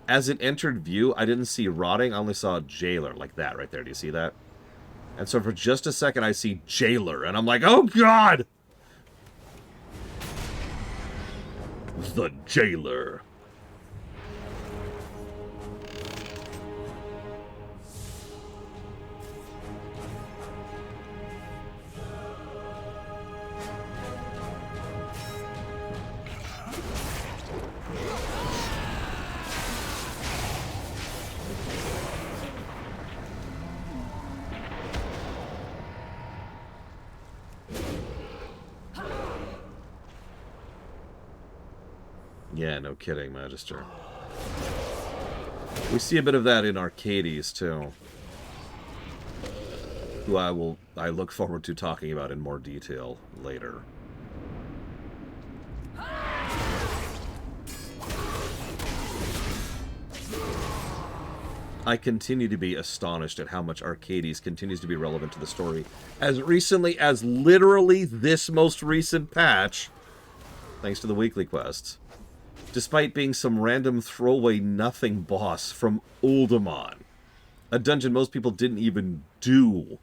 Speaker 1: As it entered view, I didn't see rotting. I only saw jailer, like that right there. Do you see that? And so for just a second, I see jailer, and I'm like, oh god! The jailer. Yeah, no kidding, Magister. We see a bit of that in Arcades, too. Who I look forward to talking about in more detail later. I continue to be astonished at how much Arcades continues to be relevant to the story. As recently as literally this most recent patch, thanks to the weekly quests. Despite being some random throwaway nothing boss from Uldaman. A dungeon most people didn't even do.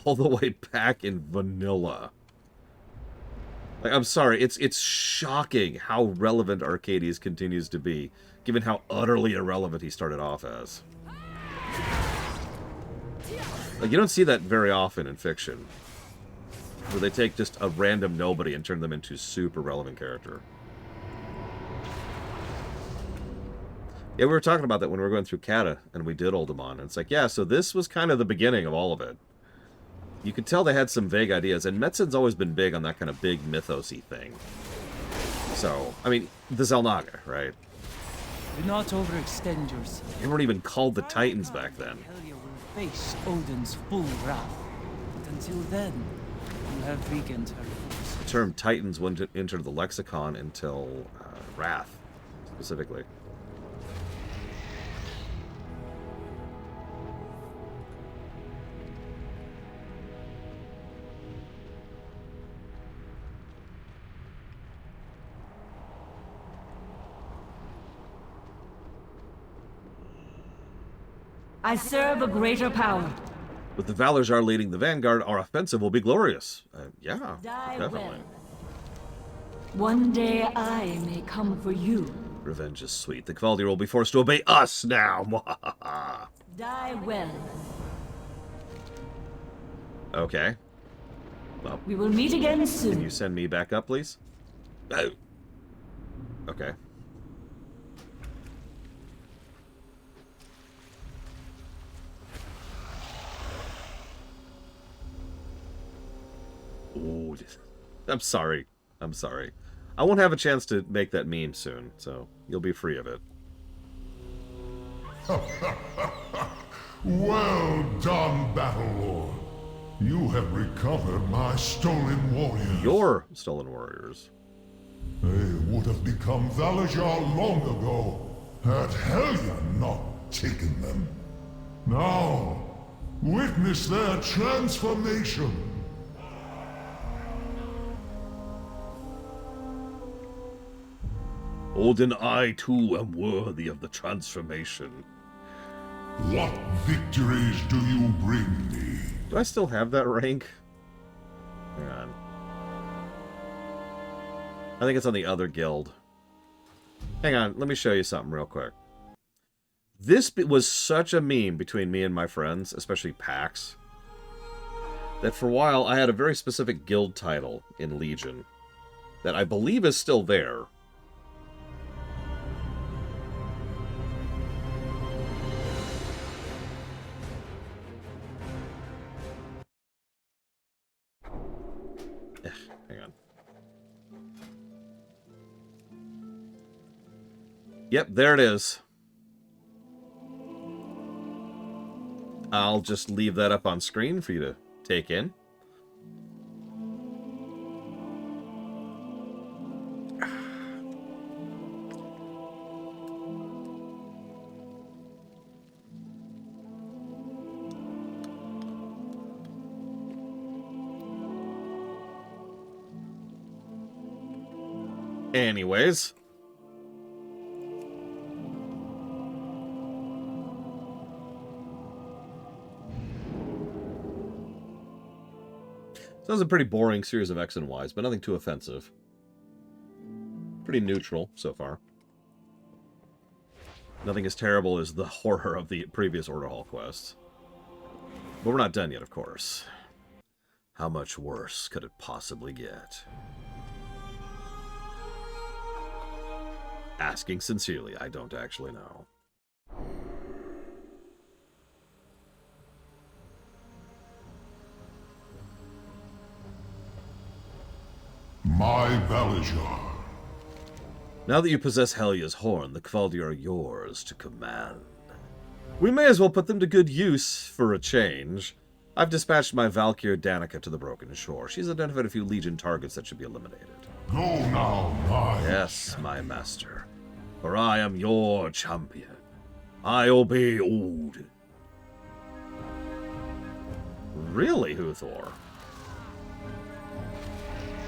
Speaker 1: All the way back in vanilla. Like, I'm sorry, it's shocking how relevant Arcades continues to be, given how utterly irrelevant he started off as. Like, you don't see that very often in fiction. Where they take just a random nobody and turn them into a super relevant character. Yeah, we were talking about that when we were going through Kata, and we did Uldaman. And it's like, yeah, so this was kind of the beginning of all of it. You could tell they had some vague ideas, and Metzin's always been big on that kind of big mythos-y thing. So, I mean, the Xel'Naga, right?
Speaker 12: Do not overextend yourself.
Speaker 1: They weren't even called the Titans back then.
Speaker 12: Helya will face Odin's full wrath. But until then, you have weakened her force.
Speaker 1: The term Titans wouldn't enter the lexicon until Wrath, specifically.
Speaker 11: I serve a greater power.
Speaker 1: With the Valorjar leading the vanguard, our offensive will be glorious. Yeah,
Speaker 11: Die
Speaker 1: definitely.
Speaker 11: well. One day I may come for you.
Speaker 1: Revenge is sweet. The Kvaldir will be forced to obey us now.
Speaker 11: Die well.
Speaker 1: Okay. Well,
Speaker 11: we will meet again soon.
Speaker 1: Can you send me back up, please? Oh. Okay. Ooh, I'm sorry. I'm sorry. I won't have a chance to make that meme soon, so you'll be free of it.
Speaker 10: Well done, Battlelord. You have recovered my stolen warriors.
Speaker 1: Your stolen warriors.
Speaker 10: They would have become Valajar long ago, had Helya not taken them. Now, witness their transformation.
Speaker 1: Odin, I too am worthy of the transformation.
Speaker 10: What victories do you bring me?
Speaker 1: Do I still have that rank? Hang on. I think it's on the other guild. Hang on, let me show you something real quick. This was such a meme between me and my friends, especially Pax, that for a while I had a very specific guild title in Legion that I believe is still there. Hang on. Yep, there it is. I'll just leave that up on screen for you to take in. Anyways. So that was a pretty boring series of X and Ys, but nothing too offensive. Pretty neutral so far. Nothing as terrible as the horror of the previous Order Hall quests. But we're not done yet, of course. How much worse could it possibly get? Asking sincerely, I don't actually know.
Speaker 10: My Valajar.
Speaker 1: Now that you possess Helya's horn, the Kvaldi are yours to command. We may as well put them to good use for a change. I've dispatched my Valkyr Danica to the Broken Shore. She's identified a few Legion targets that should be eliminated.
Speaker 10: Go now, my...
Speaker 1: Yes, my master. For I am your champion. I obey Odin. Really, Huthor?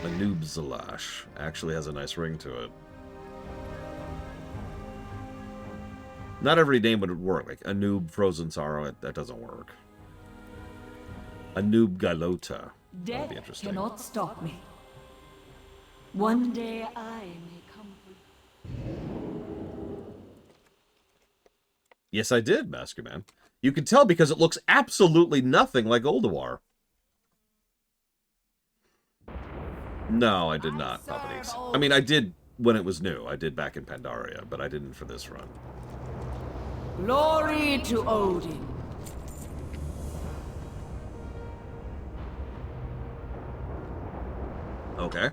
Speaker 1: Anub Zalash actually has a nice ring to it. Not every name would work. Like Anub Frozen Sorrow, that doesn't work. Anub Galota. That'd be
Speaker 11: Death
Speaker 1: interesting.
Speaker 11: cannot stop me. One day I may come for...
Speaker 1: Yes, I did, Masker Man. You can tell because it looks absolutely nothing like Ulduar. No, I did not, Puppies. I mean, I did when it was new. I did back in Pandaria, but I didn't for this run.
Speaker 11: Glory to Odin.
Speaker 1: Okay.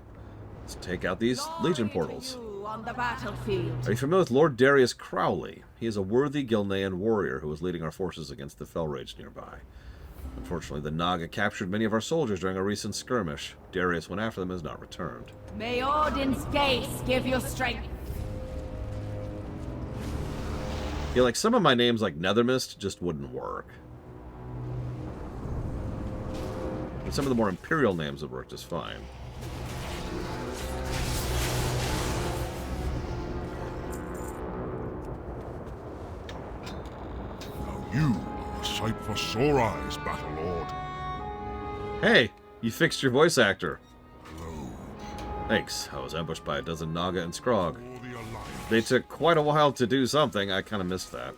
Speaker 1: Let's take out these Legion portals.
Speaker 11: On the battlefield.
Speaker 1: Are you familiar with Lord Darius Crowley? He is a worthy Gilnean warrior who was leading our forces against the Felrage nearby. Unfortunately, the Naga captured many of our soldiers during a recent skirmish. Darius went after them and has not returned.
Speaker 11: May Odin's gaze give you strength.
Speaker 1: Yeah, like some of my names like Nethermist just wouldn't work. But some of the more Imperial names would work just fine.
Speaker 10: Now you are a sight for sore eyes, Battlelord.
Speaker 1: Hey, you fixed your voice actor. Thanks. I was ambushed by a dozen Naga and Skrog. They took quite a while to do something. I kind of missed that.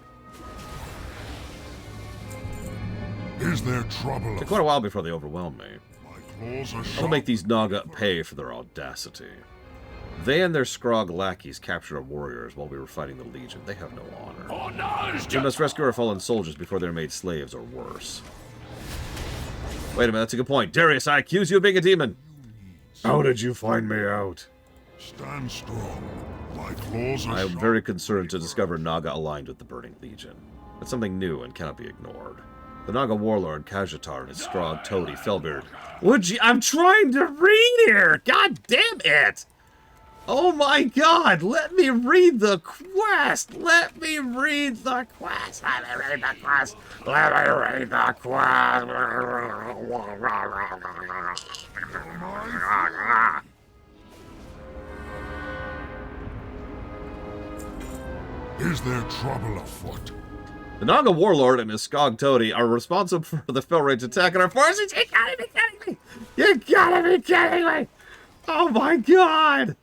Speaker 10: Is there trouble?
Speaker 1: It took quite a while before they overwhelmed me.
Speaker 10: My claws are
Speaker 1: I'll
Speaker 10: sharp.
Speaker 1: make these Naga pay for their audacity. They and their Skrog lackeys captured our warriors while we were fighting the Legion. They have no honor. We must rescue our fallen soldiers before they're made slaves or worse. Wait a minute, that's a good point. Darius, I accuse you of being a demon.
Speaker 10: How did you find me out? Stand strong. My claws are
Speaker 1: I am
Speaker 10: sharp.
Speaker 1: very concerned to discover Naga aligned with the Burning Legion. It's something new and cannot be ignored. The Naga warlord, Kajatar, and his Strog toady, Felbeard. Would you? I'm trying to read here! God damn it! Oh my god! Let me read the quest! Let me read the quest! Let me read the quest! Let me read the quest!
Speaker 10: Is there trouble afoot?
Speaker 1: The Naga warlord and his Skog toady are responsible for the Felrage attack and are forcing. You gotta be kidding me! You gotta be kidding me! Oh my god!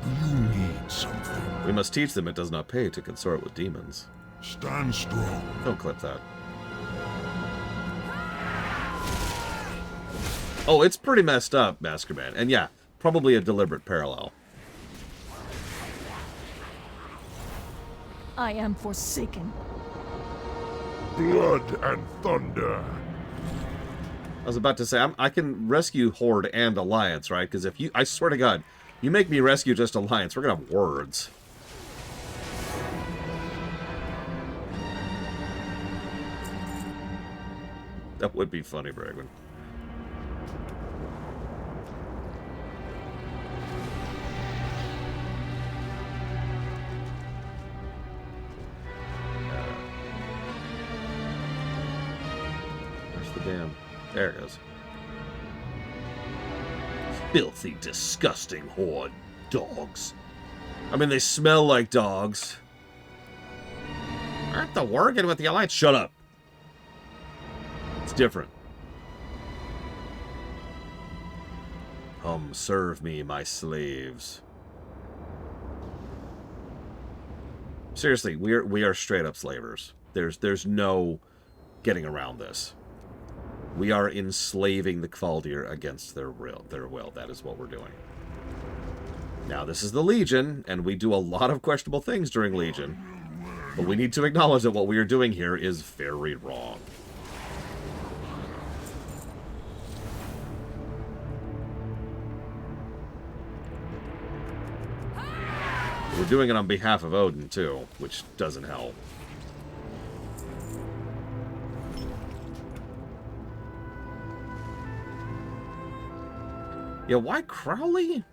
Speaker 10: You need something.
Speaker 1: We must teach them it does not pay to consort with demons.
Speaker 10: Stand strong.
Speaker 1: Don't clip that. Oh, it's pretty messed up, Maskerman. And yeah, probably a deliberate parallel.
Speaker 11: I am forsaken.
Speaker 10: Blood and thunder.
Speaker 1: I was about to say, I can rescue Horde and Alliance, right? Because if you, I swear to God, you make me rescue just Alliance, we're gonna have words. That would be funny, Bragman. Where's the damn... There it goes. Filthy, disgusting Horde dogs. I mean, they smell like dogs. Aren't the working with the Alliance? Shut up. It's different. Come, serve me, my slaves. Seriously, we are straight up slavers. There's no getting around this. We are enslaving the Kvaldir against their will. That is what we're doing. Now, this is the Legion, and we do a lot of questionable things during Legion. But we need to acknowledge that what we are doing here is very wrong. We're doing it on behalf of Odin, too, which doesn't help. Yeah, why Crowley?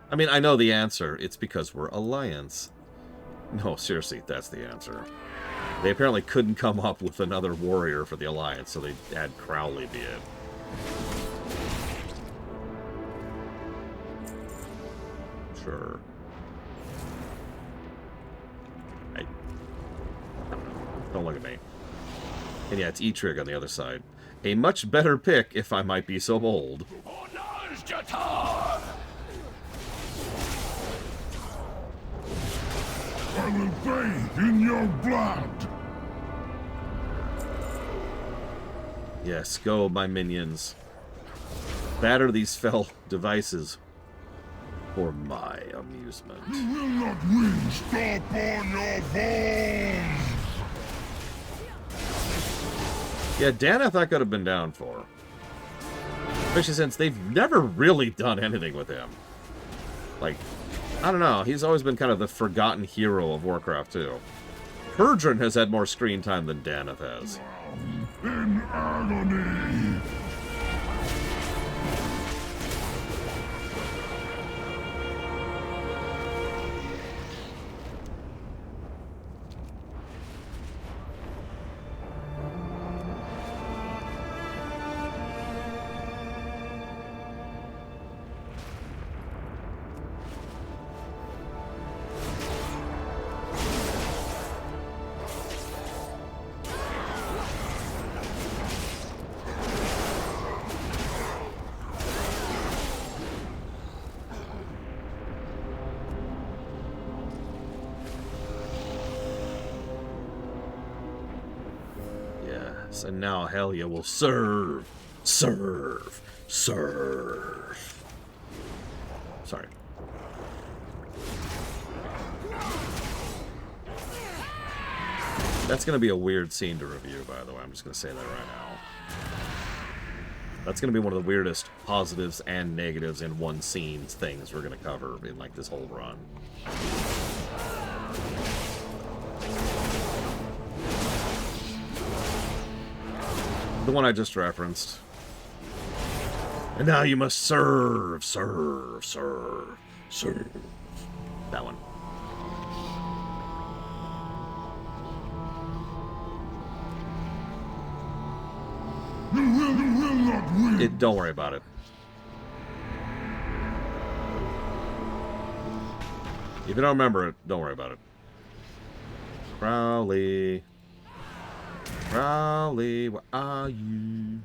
Speaker 1: I mean, I know the answer. It's because we're Alliance. No, seriously, that's the answer. They apparently couldn't come up with another warrior for the Alliance, so they had Crowley be it. Sure. Don't look at me. And yeah, it's E-Trig on the other side. A much better pick, if I might be so bold.
Speaker 10: I will bathe in your blood.
Speaker 1: Yes, go, my minions. Batter these fell devices for my amusement.
Speaker 10: You will not win. Stop on your bones.
Speaker 1: Yeah, Daneth I could have been down for. Especially since they've never really done anything with him. Like, I don't know. He's always been kind of the forgotten hero of Warcraft 2. Perdrin has had more screen time than Daneth has.
Speaker 10: In agony.
Speaker 1: And now Helya will serve. Serve. Serve. Sorry. That's going to be a weird scene to review, by the way. I'm just going to say that right now. That's going to be one of the weirdest positives and negatives in one scene things we're going to cover in, like, this whole run. The one I just referenced. And now you must serve, serve, serve, serve. That one.
Speaker 10: You will not win.
Speaker 1: Don't worry about it. If you don't remember it, don't worry about it. Crowley. Crowley, where are you?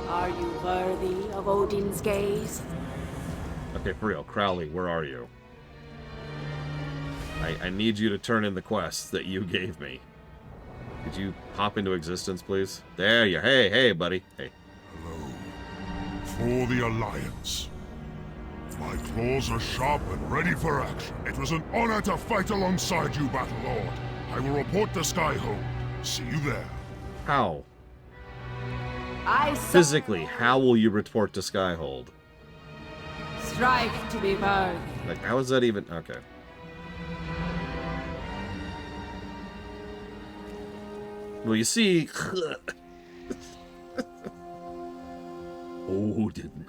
Speaker 11: Are you worthy of Odin's gaze?
Speaker 1: Okay, for real. Crowley, where are you? I need you to turn in the quests that you gave me. Could you pop into existence, please? There you... Hey, buddy. Hey.
Speaker 10: Hello. For the Alliance. My claws are sharp and ready for action. It was an honor to fight alongside you, Battle Lord. I will report to Skyhold. See you there.
Speaker 1: How?
Speaker 11: I
Speaker 1: Physically, how will you report to Skyhold?
Speaker 11: strive to be worthy.
Speaker 1: Like, how is that even... Okay. Well, you see... Odin.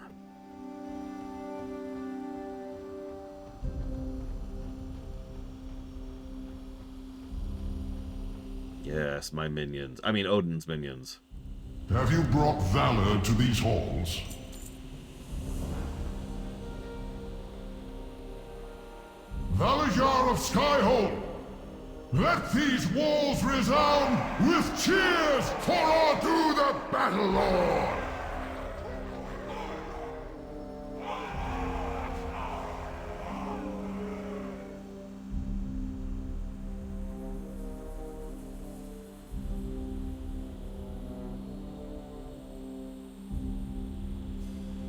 Speaker 1: Yes, my minions. I mean, Odin's minions.
Speaker 10: Have you brought valor to these halls? Valajar of Skyhold! Let these walls resound with cheers for Ardu the Battle Lord!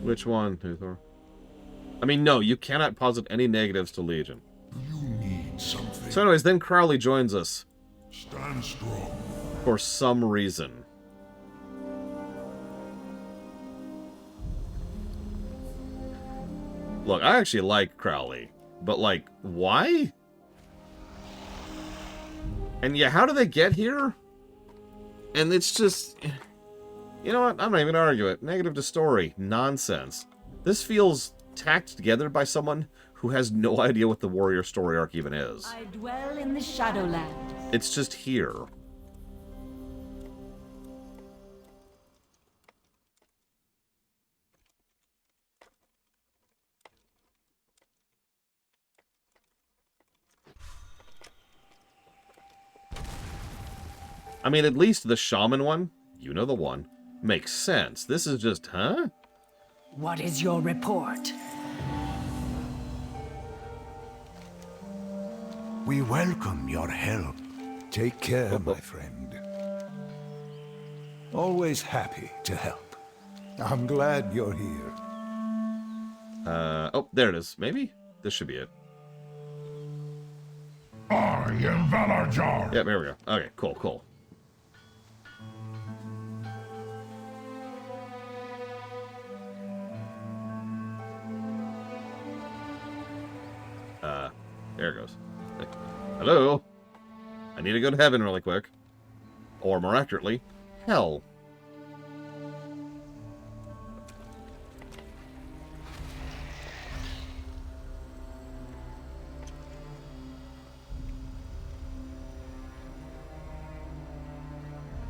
Speaker 1: Which one, Uthor? I mean, no, you cannot posit any negatives to Legion.
Speaker 10: You need something.
Speaker 1: So anyways, then Crowley joins us.
Speaker 10: Stand strong.
Speaker 1: For some reason. Look, I actually like Crowley. But, like, why? And yeah, how do they get here? And it's just... You know what? I'm not even gonna argue it. Negative to story. Nonsense. This feels tacked together by someone who has no idea what the warrior story arc even is.
Speaker 11: I dwell in the Shadowland.
Speaker 1: It's just here. I mean, at least the shaman one, you know the one, makes sense. This is just, huh?
Speaker 11: What is your report?
Speaker 3: We welcome your help. Take care, my friend. Always happy to help. I'm glad you're here.
Speaker 1: Oh, there it is. Maybe? This should be it.
Speaker 10: I am Valajar.
Speaker 1: Yeah, there we go. Okay, cool. There it goes. Hello? I need to go to heaven really quick. Or, more accurately, hell.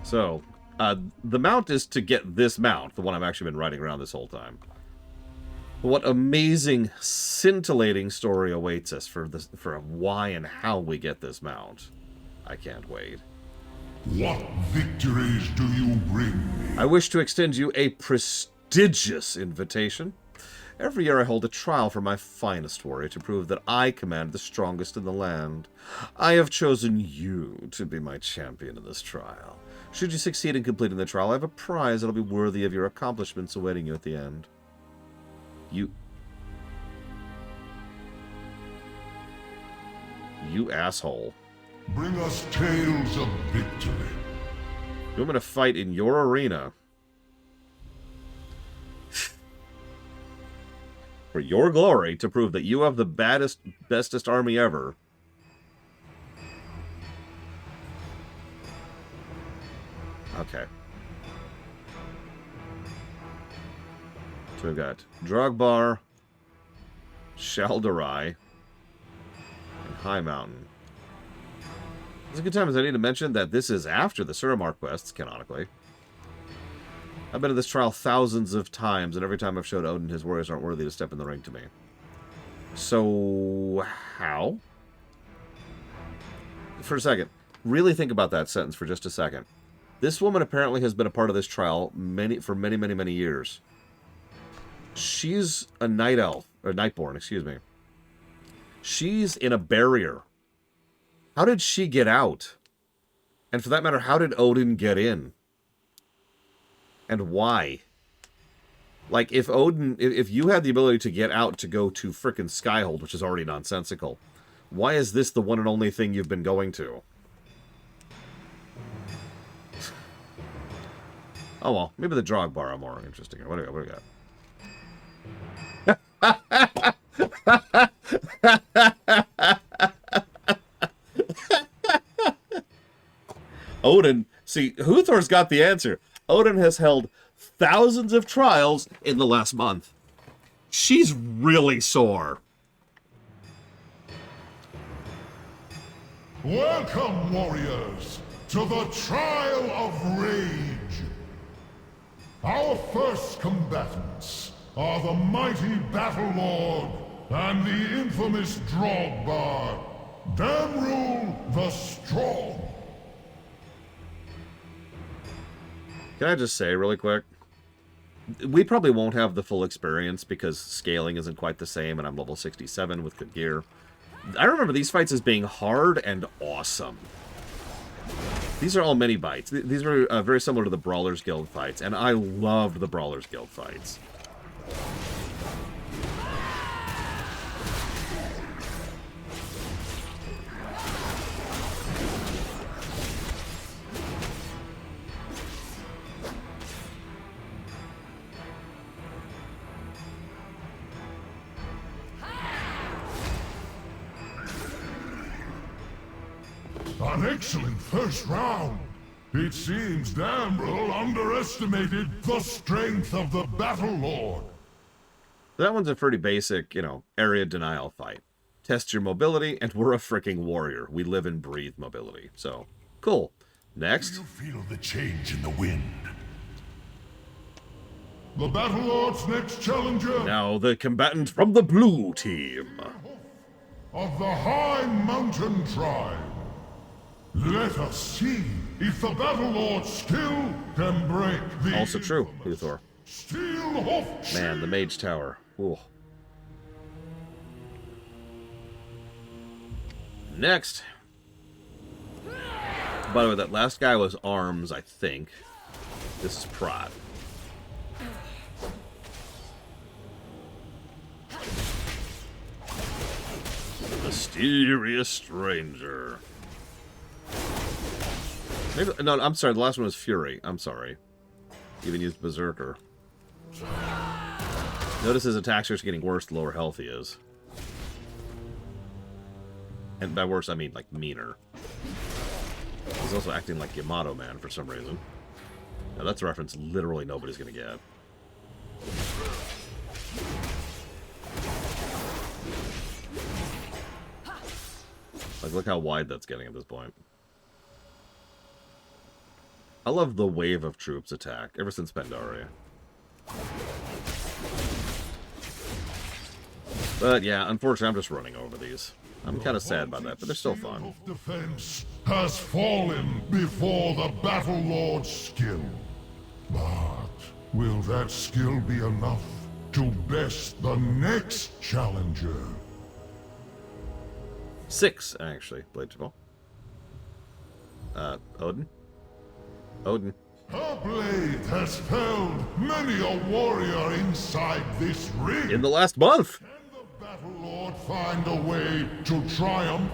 Speaker 1: So, the mount is to get this mount, the one I've actually been riding around this whole time. What amazing, scintillating story awaits us for why and how we get this mount. I can't wait.
Speaker 10: What victories do you bring me?
Speaker 1: I wish to extend you a prestigious invitation. Every year I hold a trial for my finest warrior to prove that I command the strongest in the land. I have chosen you to be my champion in this trial. Should you succeed in completing the trial, I have a prize that'll be worthy of your accomplishments awaiting you at the end. You asshole.
Speaker 10: Bring us tales of victory.
Speaker 1: You want me to fight in your arena? for your glory, to prove that you have the bestest army ever. Okay. So we've got Drogbar, Shaldarai, and High Mountain. It's a good time as I need to mention that this is after the Suramar quests, canonically. I've been in this trial thousands of times, and every time I've showed Odin his warriors aren't worthy to step in the ring to me. So, how? For a second, really think about that sentence for just a second. This woman apparently has been a part of this trial for many, many, many years. She's a night elf, or nightborn, excuse me. She's in a barrier. How did she get out? And for that matter, how did Odin get in? And why? Like, if you had the ability to get out to go to frickin' Skyhold, which is already nonsensical, why is this the one and only thing you've been going to? Oh well, maybe the Drogbar are more interesting. What do we got? Odin, see, Huthor's got the answer. Odin has held thousands of trials in the last month. She's really sore.
Speaker 10: Welcome, warriors, to the Trial of Rage. Our first combatants are the mighty Battle Lord and the infamous Drogbar, Damrul the Strong.
Speaker 1: Can I just say really quick? We probably won't have the full experience because scaling isn't quite the same, and I'm level 67 with good gear. I remember these fights as being hard and awesome. These are all mini bites. These are very similar to the Brawlers Guild fights, and I loved the Brawlers Guild fights.
Speaker 10: An excellent first round. It seems Damrul underestimated the strength of the Battle Lord.
Speaker 1: That one's a pretty basic, area denial fight. Test your mobility, and we're a freaking warrior. We live and breathe mobility. So, cool. Next.
Speaker 10: Do you feel the change in the wind? The Battle Lord's next challenger.
Speaker 1: Now the combatant from the blue team.
Speaker 10: Of the High Mountain Tribe. Let us see if the Battle Lord still can break the...
Speaker 1: Also true, Luthor. Man, the Mage Tower. Ooh. Next. By the way, that last guy was Arms, I think. This is Prot. Mysterious stranger. Maybe, no, I'm sorry. The last one was Fury. I'm sorry. Even used Berserker. Notice his attacks are getting worse the lower health he is. And by worse, I mean, like, meaner. He's also acting like Yamato Man for some reason. Now, that's a reference literally nobody's gonna get. Like, look how wide that's getting at this point. I love the wave of troops attack, ever since Pandaria. But yeah, unfortunately, I'm just running over these. I'm kind of sad by that, but they're still fun.
Speaker 10: Defense has fallen before the Battle Lord's skill. But will that skill be enough to best the next challenger?
Speaker 1: 6, actually, Blade to Fall. Odin? Odin.
Speaker 10: Her blade has felled many a warrior inside this ring.
Speaker 1: In the last month.
Speaker 10: Can the Battle Lord find a way to triumph?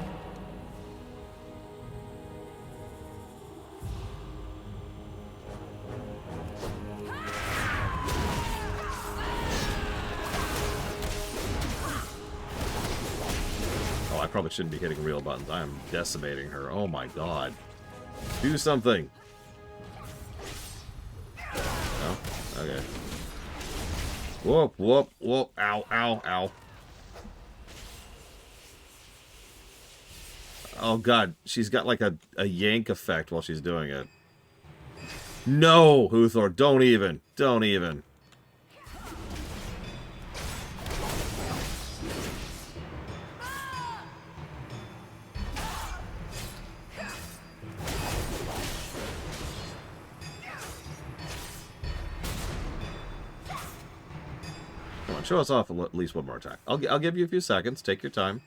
Speaker 1: probably shouldn't be hitting real buttons. I am decimating her. Oh my god. Do something. No? Okay. Whoop, whoop, whoop. Ow, ow, ow. Oh god, she's got like a yank effect while she's doing it. No, Huthor, don't even. Don't even. Come on, show us off at least one more time. I'll give you a few seconds. Take your time.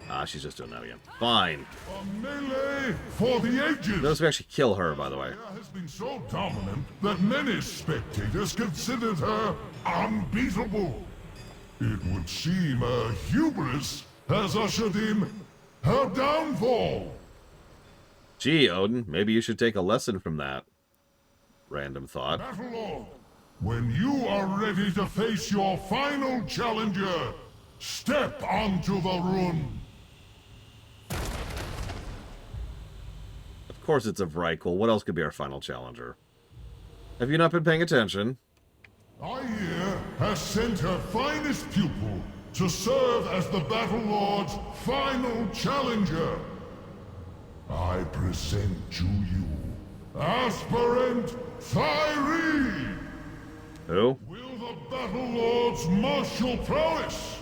Speaker 1: Ah, she's just doing that again. Fine.
Speaker 10: A melee for the ages.
Speaker 1: Notice we actually kill her, by the way.
Speaker 10: Has been so dominant that many spectators considered her unbeatable. It would seem her hubris has ushered in her downfall.
Speaker 1: Gee, Odin, maybe you should take a lesson from that. Random thought.
Speaker 10: Battlelord, when you are ready to face your final challenger, step onto the rune.
Speaker 1: Of course it's a Vrykul. What else could be our final challenger? Have you not been paying attention?
Speaker 10: Aegir has sent her finest pupil to serve as the Battlelord's final challenger. I present to you Aspirant Thyri.
Speaker 1: Who?
Speaker 10: Will the Battlelord's martial prowess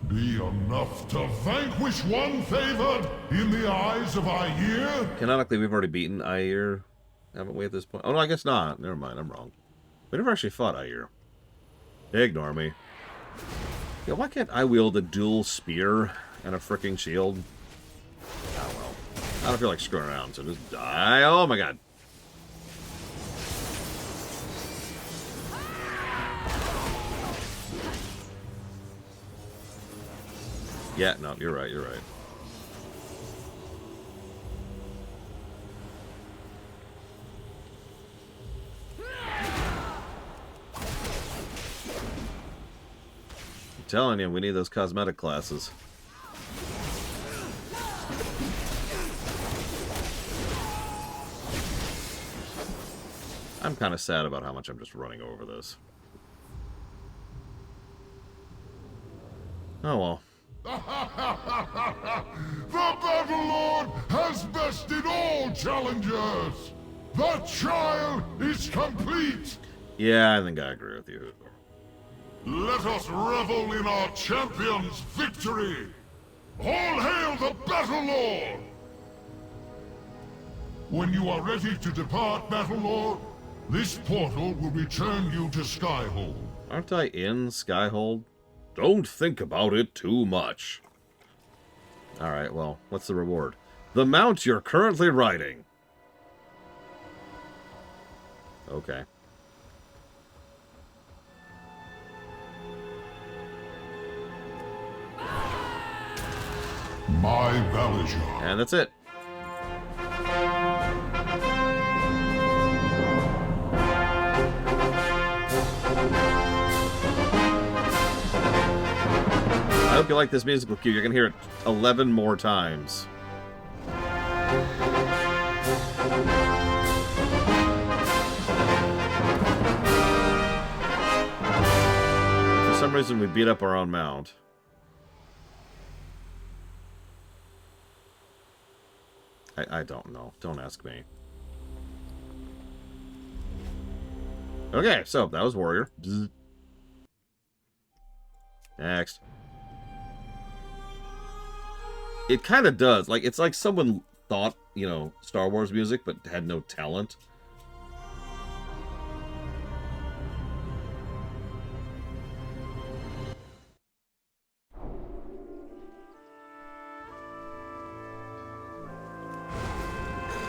Speaker 10: be enough to vanquish one favored in the eyes of Aegir?
Speaker 1: Canonically, we've already beaten Aegir, haven't we, at this point? Oh, no, I guess not. Never mind, I'm wrong. We never actually fought Aegir. Ignore me. Yeah, why can't I wield a dual spear and a fricking shield? Oh, well. I don't feel like screwing around, so just die. Oh, my god. Yeah, no, you're right, you're right. I'm telling you, we need those cosmetic classes. I'm kind of sad about how much I'm just running over this. Oh well.
Speaker 10: The Battlelord has bested all challengers! The trial is complete!
Speaker 1: Yeah, I think I agree with you.
Speaker 10: Let us revel in our champion's victory! All hail the Battlelord! When you are ready to depart, Battlelord, this portal will return you to Skyhold.
Speaker 1: Aren't I in Skyhold? Don't think about it too much. Alright, well, what's the reward? The mount you're currently riding. Okay.
Speaker 10: My Valijor.
Speaker 1: And that's it. I hope you like this musical cue. You're going to hear it 11 more times. For some reason, we beat up our own mount. I don't know. Don't ask me. Okay, so that was Warrior. Bzz. Next. It kind of does. Like, it's like someone thought, you know, Star Wars music, but had no talent.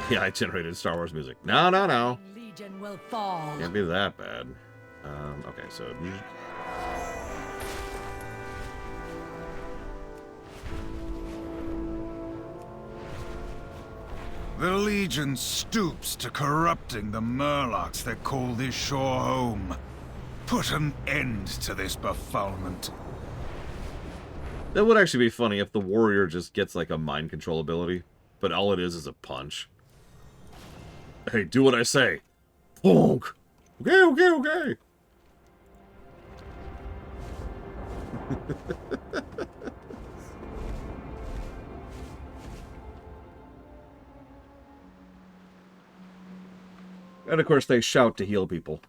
Speaker 1: Yeah, I generated Star Wars music. No, no, no.
Speaker 11: Legion will fall.
Speaker 1: Can't be that bad. Okay, so...
Speaker 3: The Legion stoops to corrupting the Murlocs that call this shore home. Put an end to this befoulment.
Speaker 1: That would actually be funny if the warrior just gets like a mind control ability, but all it is a punch. Hey, do what I say. Bonk. Okay, okay, okay. And of course they shout to heal people.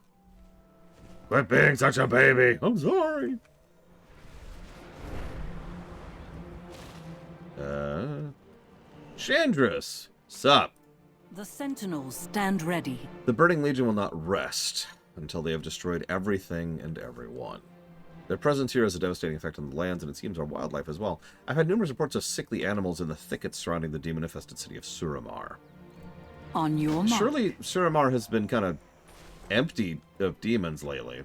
Speaker 1: Quit being such a baby. I'm sorry. Chandris. Sup?
Speaker 11: The Sentinels stand ready.
Speaker 1: The Burning Legion will not rest until they have destroyed everything and everyone. Their presence here has a devastating effect on the lands, and it seems our wildlife as well. I've had numerous reports of sickly animals in the thickets surrounding the demon-infested city of Suramar.
Speaker 11: On your mark.
Speaker 1: Surely Suramar has been kind of empty of demons lately.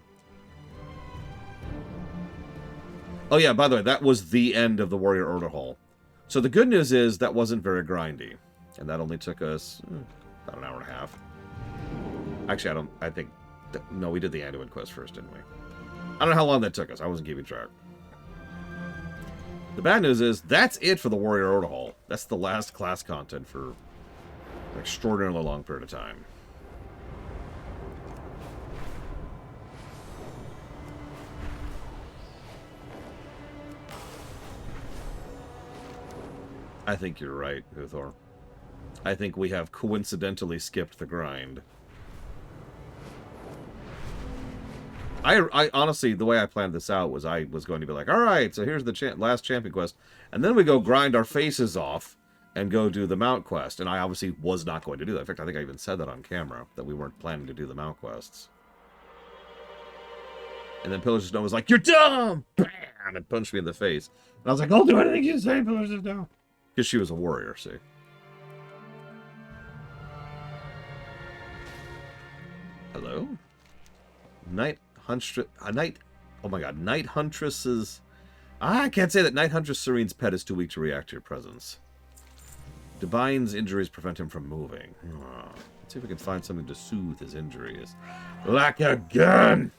Speaker 1: Oh yeah, by the way, that was the end of the Warrior Order Hall. So the good news is that wasn't very grindy. And that only took us about an hour and a half. Actually, no, we did the Anduin quest first, didn't we? I don't know how long that took us. I wasn't keeping track. The bad news is, that's it for the Warrior Order Hall. That's the last class content for an extraordinarily long period of time. I think you're right, Uthor. I think we have coincidentally skipped the grind. I honestly, the way I planned this out was I was going to be like, alright, so here's the last champion quest, and then we go grind our faces off and go do the mount quest, and I obviously was not going to do that. In fact, I think I even said that on camera, that we weren't planning to do the mount quests. And then Pillars of Snow was like, you're dumb! Bam! And punched me in the face. And I was like, I'll do anything you say, Pillars of Snow. Because she was a warrior, see. Hello? Night Huntress's... I can't say that Night Huntress Serene's pet is too weak to react to your presence. Divine's injuries prevent him from moving. Let's see if we can find something to soothe his injuries. Like a gun!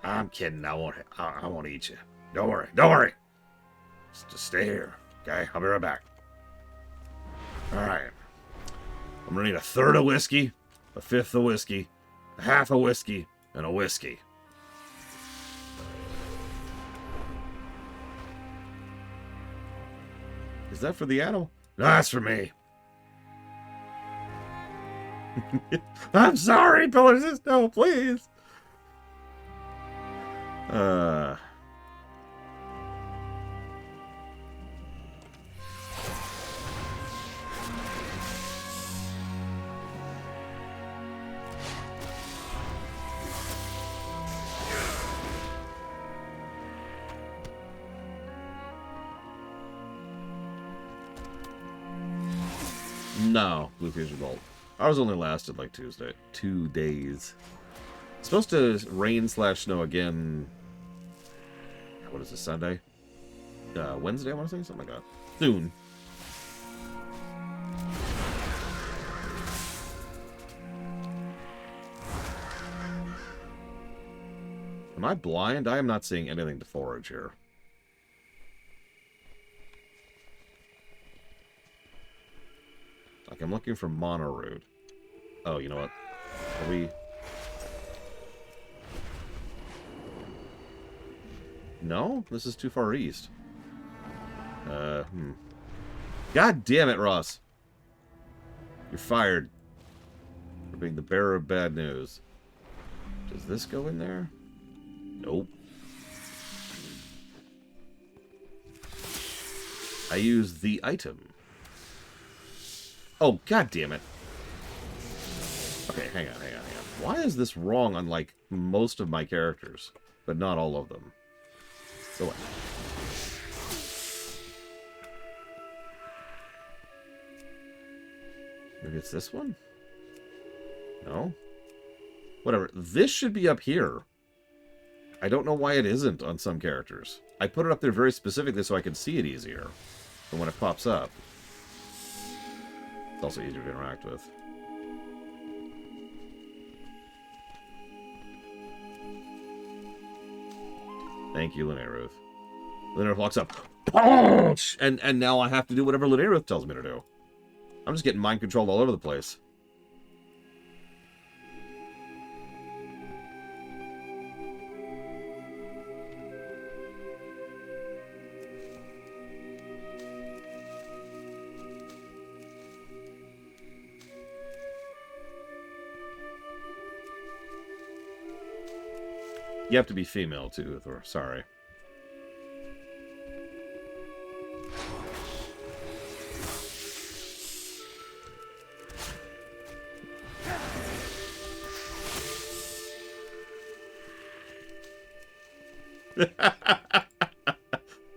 Speaker 1: I'm kidding. I won't eat you. Don't worry. Don't worry. Just stay here. Okay? I'll be right back. Alright. I'm gonna need a third of whiskey, a fifth of whiskey, a half a whiskey, and a whiskey. Is that for the animal? No, that's for me. I'm sorry, Pillars of Snow, please. No, Blue Fusion Bolt. Ours only lasted like 2 days. It's supposed to rain/snow again. What is this, Sunday? Wednesday, I want to say? Something like that. Soon. Am I blind? I am not seeing anything to forage here. Like, I'm looking for Mono-Root. Oh, you know what? Are we... No? This is too far east. God damn it, Ross. You're fired. For being the bearer of bad news. Does this go in there? Nope. I use the item. Oh, god damn it. Okay, hang on. Why is this wrong on, like, most of my characters, but not all of them? Go away. Maybe it's this one? No? Whatever. This should be up here. I don't know why it isn't on some characters. I put it up there very specifically so I can see it easier than when it pops up. It's also easier to interact with. Thank you, Linnea Ruth. Lynnarith walks up. Punch! And now I have to do whatever Lynnarith tells me to do. I'm just getting mind controlled all over the place. You have to be female, too, Thor. Sorry.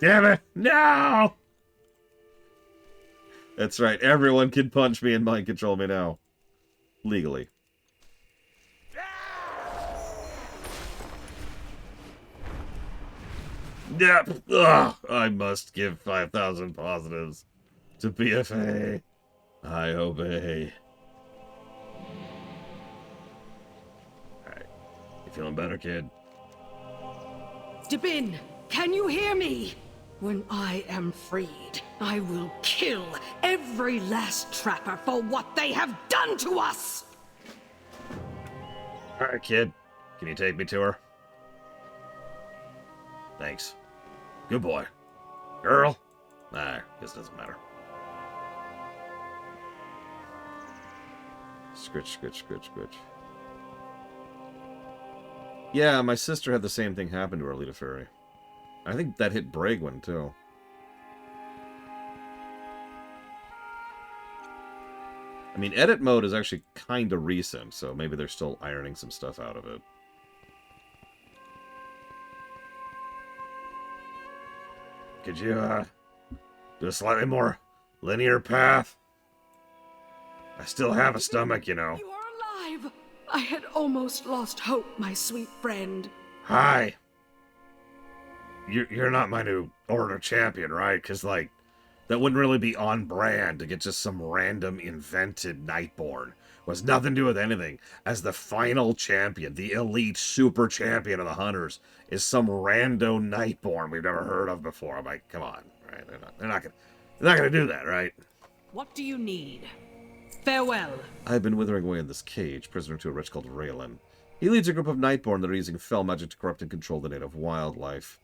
Speaker 1: Damn it! No! That's right. Everyone can punch me and mind control me now. Legally. Yep. Ugh, I must give 5,000 positives to BFA. I obey. Alright. You feeling better, kid?
Speaker 11: Dibin, can you hear me? When I am freed, I will kill every last trapper for what they have done to us!
Speaker 1: Alright, kid. Can you take me to her? Thanks. Good boy. Girl? Nah, guess it doesn't matter. Scritch, scritch, scritch, scritch. Yeah, my sister had the same thing happen to her, Lita Fairy. I think that hit Bragwin, too. I mean, edit mode is actually kind of recent, so maybe they're still ironing some stuff out of it. Could you, do a slightly more linear path? I still have a stomach, you know.
Speaker 11: You are alive! I had almost lost hope, my sweet friend.
Speaker 1: Hi. You're not my new Order champion, right? Because, like, that wouldn't really be on brand to get just some random invented Nightborn. Was nothing to do with anything. As the final champion, the elite super champion of the Hunters, is some rando Nightborn we've never heard of before. I'm like, come on, right? They're not gonna do that, right?
Speaker 11: What do you need? Farewell.
Speaker 1: I've been withering away in this cage, prisoner to a wretch called Raylan. He leads a group of Nightborn that are using fell magic to corrupt and control the native wildlife.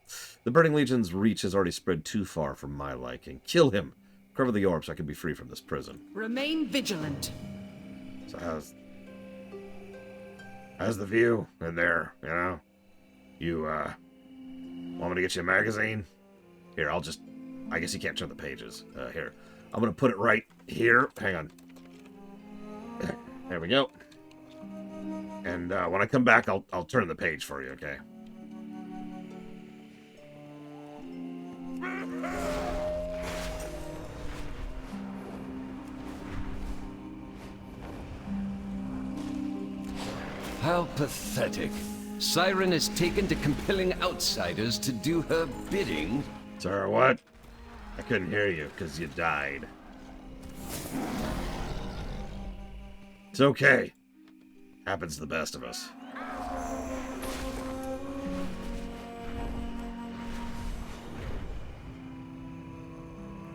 Speaker 1: The Burning Legion's reach has already spread too far for my liking. Kill him! Cover the orb so I can be free from this prison.
Speaker 11: Remain vigilant.
Speaker 1: So how's the view in there, you know? You, want me to get you a magazine? Here, I guess you can't turn the pages. Here. I'm gonna put it right here. Hang on. There we go. And, when I come back, I'll turn the page for you, okay?
Speaker 13: How pathetic. Siren is taken to compelling outsiders to do her bidding.
Speaker 1: Sir, what? I couldn't hear you, because you died. It's okay. Happens to the best of us.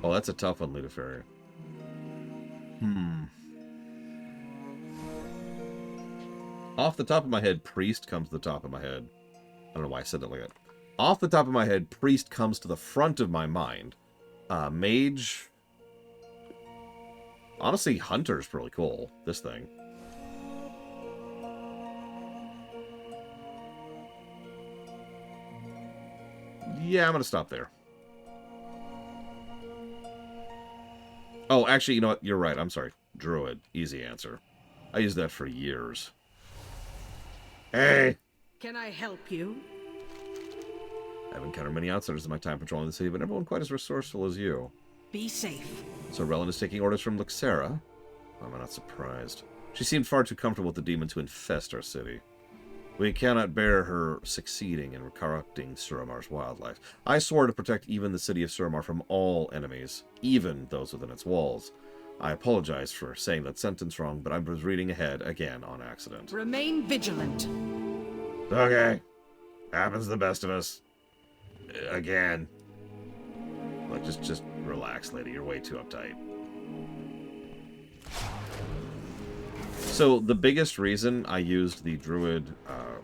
Speaker 1: Oh, that's a tough one, Lita Fairy. Off the top of my head, Priest comes to the top of my head. I don't know why I said that like that. Off the top of my head, Priest comes to the front of my mind. Mage... Honestly, Hunter's really cool, this thing. Yeah, I'm gonna stop there. Oh, actually, you know what? You're right. I'm sorry. Druid. Easy answer. I used that for years. Hey!
Speaker 11: Can I help you?
Speaker 1: I've encountered many outsiders in my time patrolling the city, but never one quite as resourceful as you.
Speaker 11: Be safe.
Speaker 1: So Rellin is taking orders from Luxera? I'm not surprised. She seemed far too comfortable with the demon to infest our city. We cannot bear her succeeding in corrupting Suramar's wildlife. I swore to protect even the city of Suramar from all enemies, even those within its walls. I apologize for saying that sentence wrong, but I was reading ahead again on accident.
Speaker 11: Remain vigilant.
Speaker 1: Okay. Happens to the best of us. Again. Like, just relax, lady. You're way too uptight. So, the biggest reason I used the Druid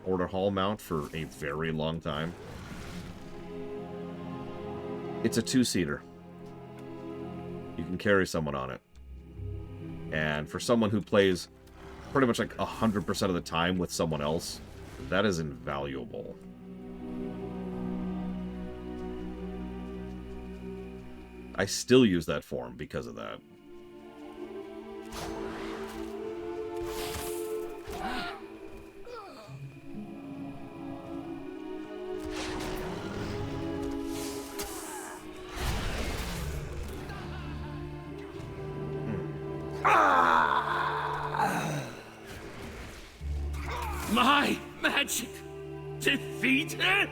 Speaker 1: Order Hall mount for a very long time, it's a 2-seater. You can carry someone on it. And for someone who plays pretty much like 100% of the time with someone else, that is invaluable. I still use that form because of that.
Speaker 6: My magic defeated?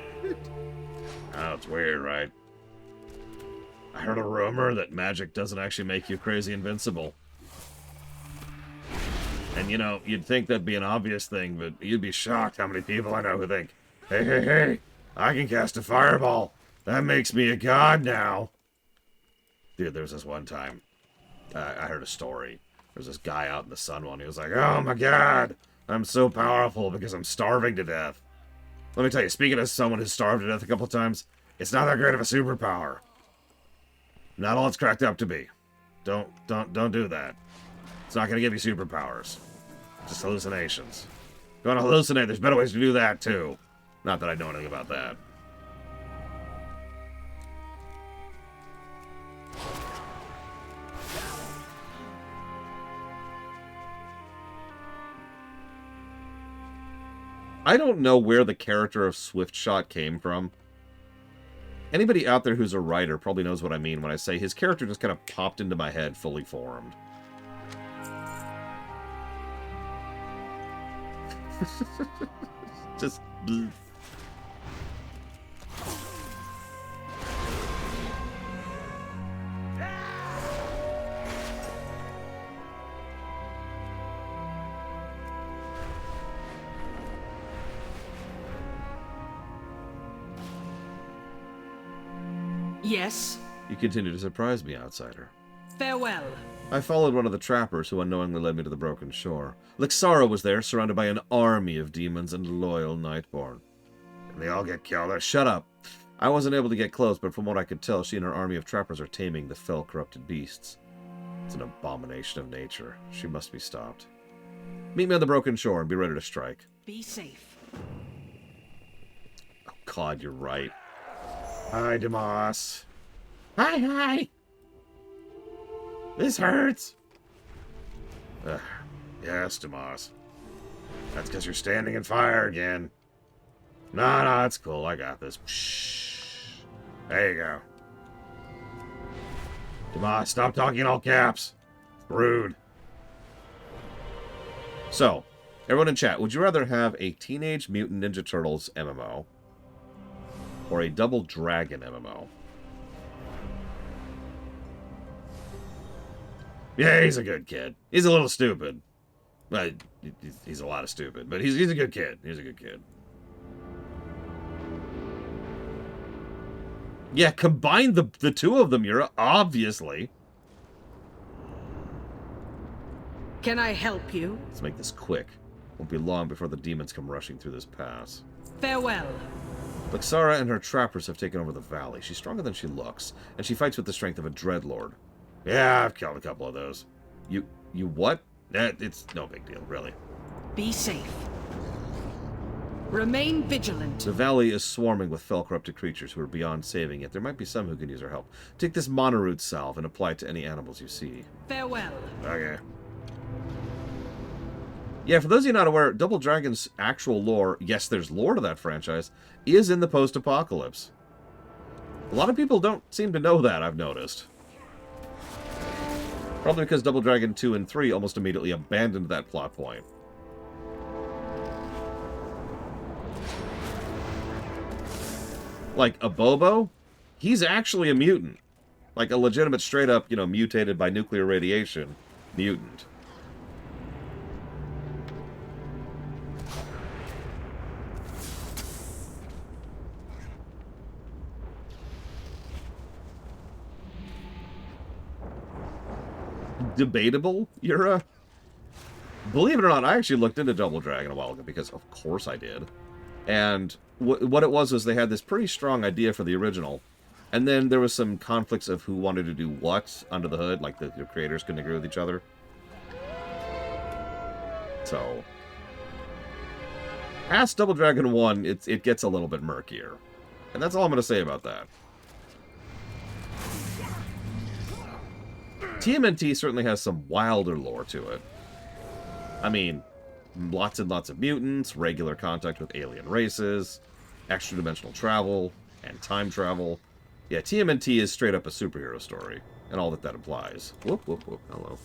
Speaker 1: Oh, it's weird, right? I heard a rumor that magic doesn't actually make you crazy invincible. And, you know, you'd think that'd be an obvious thing, but you'd be shocked how many people I know who think, hey, I can cast a fireball. That makes me a god now. Dude, there was this one time, I heard a story. There was this guy out in the sun one. He was like, oh my god, I'm so powerful because I'm starving to death. Let me tell you, speaking as someone who's starved to death a couple times, it's not that great of a superpower. Not all it's cracked up to be. Don't do that. It's not going to give you superpowers. Just hallucinations. If you want to hallucinate, there's better ways to do that, too. Not that I know anything about that. I don't know where the character of Swiftshot came from. Anybody out there who's a writer probably knows what I mean when I say his character just kind of popped into my head fully formed. Just... bleh.
Speaker 11: Yes?
Speaker 1: You continue to surprise me, outsider.
Speaker 11: Farewell.
Speaker 1: I followed one of the trappers who unknowingly led me to the broken shore. Lixara was there, surrounded by an army of demons and loyal Nightborn. And they all get killed. Shut up! I wasn't able to get close, but from what I could tell, she and her army of trappers are taming the fell, corrupted beasts. It's an abomination of nature. She must be stopped. Meet me on the broken shore and be ready to strike.
Speaker 11: Be safe.
Speaker 1: Oh god, you're right. Hi, Demas. Hi. This hurts. Yes, Demas. That's because you're standing in fire again. No, it's cool. I got this. Shh. There you go. Demas, stop talking in all caps. It's rude. So, everyone in chat, would you rather have a Teenage Mutant Ninja Turtles MMO or a Double Dragon MMO? Yeah, he's a good kid. He's a little stupid. Well, he's a lot of stupid, but he's a good kid. He's a good kid. Yeah, combine the two of them, Yura, obviously.
Speaker 11: Can I help you?
Speaker 1: Let's make this quick. Won't be long before the demons come rushing through this pass.
Speaker 11: Farewell.
Speaker 1: Lixara and her trappers have taken over the valley. She's stronger than she looks, and she fights with the strength of a dreadlord. Yeah, I've killed a couple of those. You what? It's no big deal, really.
Speaker 11: Be safe. Remain vigilant.
Speaker 1: The valley is swarming with fell-corrupted creatures who are beyond saving, yet there might be some who can use our help. Take this monaroot salve and apply it to any animals you see.
Speaker 11: Farewell.
Speaker 1: Okay. Yeah, for those of you not aware, Double Dragon's actual lore, yes, there's lore to that franchise, is in the post-apocalypse. A lot of people don't seem to know that, I've noticed. Probably because Double Dragon 2 and 3 almost immediately abandoned that plot point. Like, Abobo, he's actually a mutant. Like, a legitimate, straight-up, you know, mutated by nuclear radiation mutant. debatable era. Believe it or not, I actually looked into Double Dragon a while ago, because of course I did. And what it was they had this pretty strong idea for the original, and then there was some conflicts of who wanted to do what under the hood, like the creators couldn't agree with each other. So, past Double Dragon 1, it gets a little bit murkier. And that's all I'm going to say about that. TMNT certainly has some wilder lore to it. I mean, lots and lots of mutants, regular contact with alien races, extra-dimensional travel, and time travel. Yeah, TMNT is straight up a superhero story, and all that implies. Whoop, whoop, whoop, hello.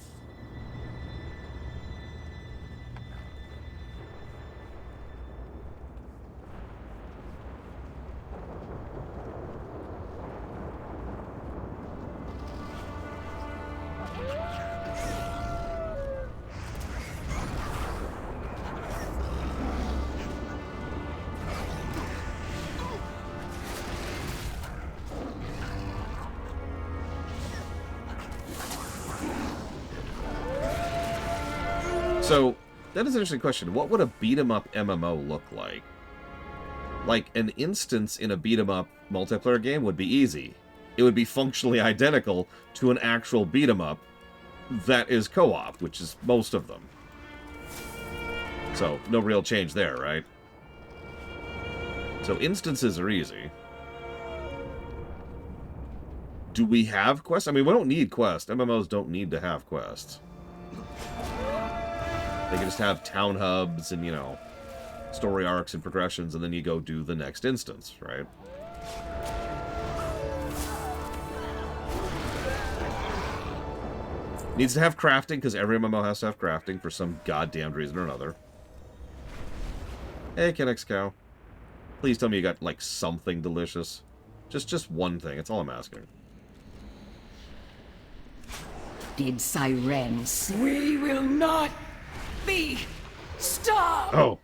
Speaker 1: So, that is an interesting question. What would a beat-em-up MMO look like? Like, an instance in a beat-em-up multiplayer game would be easy. It would be functionally identical to an actual beat-em-up that is co-op, which is most of them. So, no real change there, right? So, instances are easy. Do we have quests? I mean, we don't need quests. MMOs don't need to have quests. They can just have town hubs and, you know, story arcs and progressions, and then you go do the next instance, right? Needs to have crafting, because every MMO has to have crafting for some goddamn reason or another. Hey, Kennex Cow. Please tell me you got, like, something delicious. Just one thing. That's all I'm asking.
Speaker 11: Did Sirens? We will not be stopped!
Speaker 1: Oh.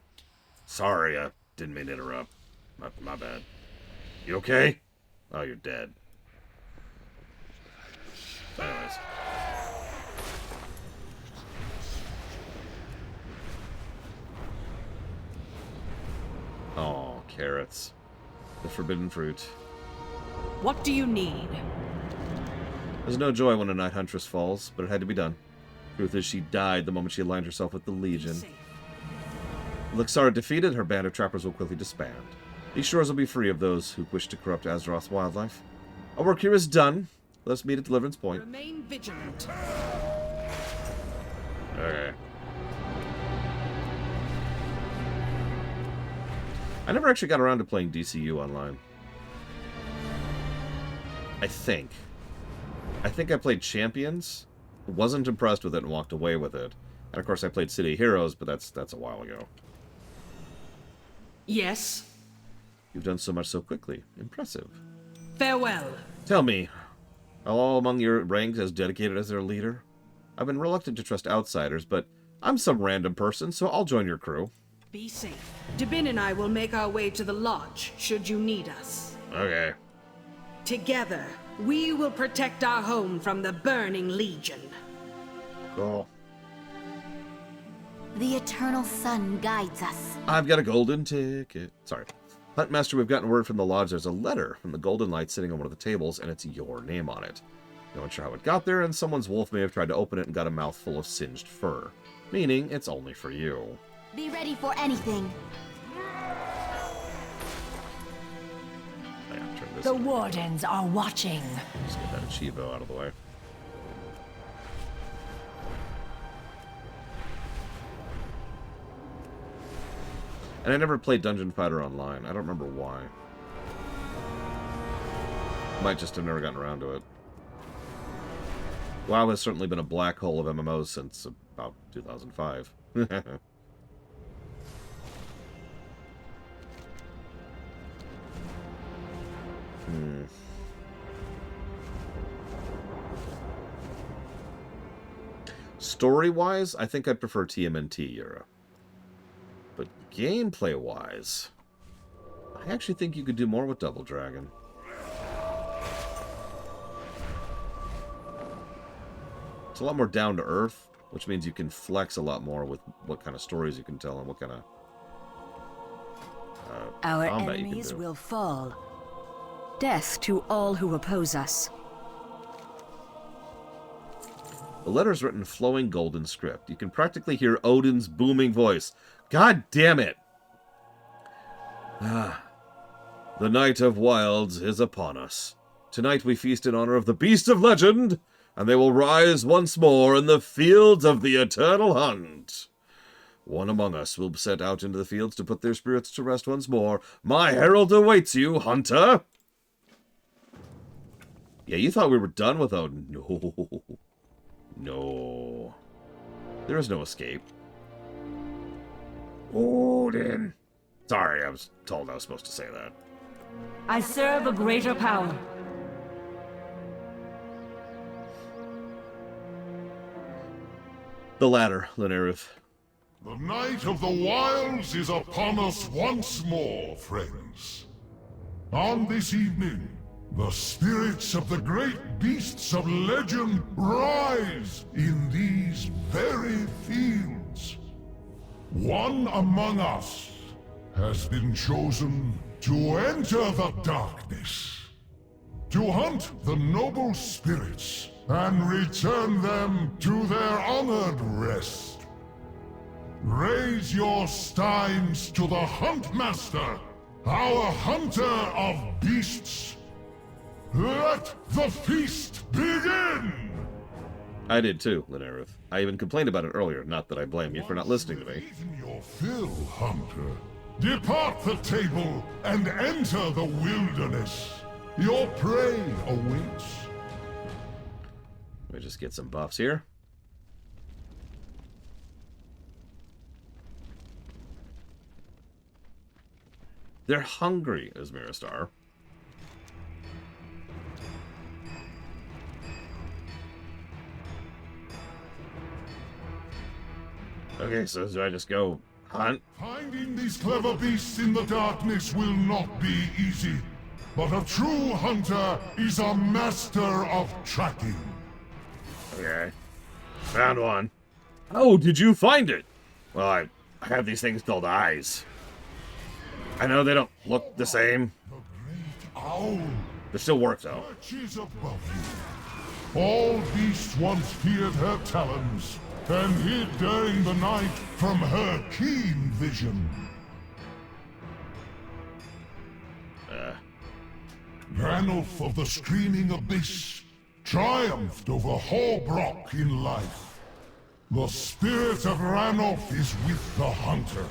Speaker 1: Sorry, I didn't mean to interrupt. My bad. You okay? Oh, you're dead. Anyways. Oh, carrots. The forbidden fruit.
Speaker 11: What do you need?
Speaker 1: There's no joy when a Night Huntress falls, but it had to be done. Truth is, she died the moment she aligned herself with the Legion. Luxara defeated, her band of trappers will quickly disband. These shores will be free of those who wish to corrupt Azeroth's wildlife. Our work here is done. Let us meet at Deliverance Point.
Speaker 11: Remain vigilant.
Speaker 1: Okay. I never actually got around to playing DCU online. I think I played Champions, wasn't impressed with it, and walked away with it. And of course I played City of Heroes, but that's a while ago.
Speaker 11: Yes?
Speaker 1: You've done so much so quickly. Impressive.
Speaker 11: Farewell.
Speaker 1: Tell me, are all among your ranks as dedicated as their leader? I've been reluctant to trust outsiders, but I'm some random person, so I'll join your crew.
Speaker 11: Be safe. Debin and I will make our way to the lodge, should you need us.
Speaker 1: Okay.
Speaker 11: Together, we will protect our home from the Burning Legion.
Speaker 1: Cool.
Speaker 14: The eternal sun guides us.
Speaker 1: I've got a golden ticket. Sorry. Huntmaster, we've gotten word from the lodge there's a letter from the Golden Light sitting on one of the tables, and it's your name on it. No one's sure how it got there, and someone's wolf may have tried to open it and got a mouthful of singed fur. Meaning, it's only for you.
Speaker 14: Be ready for anything.
Speaker 11: The Wardens are watching.
Speaker 1: Just get that Achivo out of the way. And I never played Dungeon Fighter Online. I don't remember why. Might just have never gotten around to it. WoW has certainly been a black hole of MMOs since about 2005. Story-wise, I think I'd prefer TMNT era. But gameplay-wise, I actually think you could do more with Double Dragon. It's a lot more down to earth, which means you can flex a lot more with what kind of stories you can tell and what kind of
Speaker 15: Our
Speaker 1: combat you
Speaker 15: enemies
Speaker 1: can do.
Speaker 15: will fall. Death to all who oppose us.
Speaker 1: The letter's written in flowing golden script. You can practically hear Odin's booming voice. God damn it! Ah. The night of wilds is upon us. Tonight we feast in honor of the beasts of legend, and they will rise once more in the fields of the eternal hunt. One among us will set out into the fields to put their spirits to rest once more. My herald awaits you, hunter! Yeah, you thought we were done with Odin. No. No. There is no escape. Odin. Sorry, I was told I was supposed to say that.
Speaker 11: I serve a greater power.
Speaker 1: The ladder, Linerith.
Speaker 10: The night of the wilds is upon us once more, friends. On this evening, the spirits of the great beasts of legend rise in these very fields. One among us has been chosen to enter the darkness, to hunt the noble spirits and return them to their honored rest. Raise your steins to the Huntmaster, our hunter of beasts. Let the feast begin!
Speaker 1: I did too, Linerith. I even complained about it earlier, not that I blame you for not listening to me.
Speaker 10: Your fill, hunter. Depart the table and enter the wilderness. Your prey awaits.
Speaker 1: Let me just get some buffs here. They're hungry, as Miristar. Okay, so do I just go hunt?
Speaker 10: Finding these clever beasts in the darkness will not be easy. But a true hunter is a master of tracking.
Speaker 1: Okay. Found one. Oh, did you find it? Well, I have these things called eyes. I know they don't look the same.
Speaker 10: The great owl
Speaker 1: They still work, though.
Speaker 10: perches above you. All beasts once feared her talons and hid during the night from her keen vision. Ranulf of the Screaming Abyss triumphed over Horbrock in life. The spirit of Ranulf is with the hunter.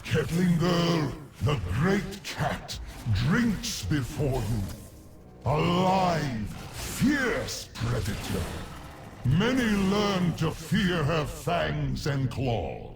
Speaker 10: Kettling Girl, the great cat, drinks before you. A live, fierce predator. Many learn to fear her fangs and claws.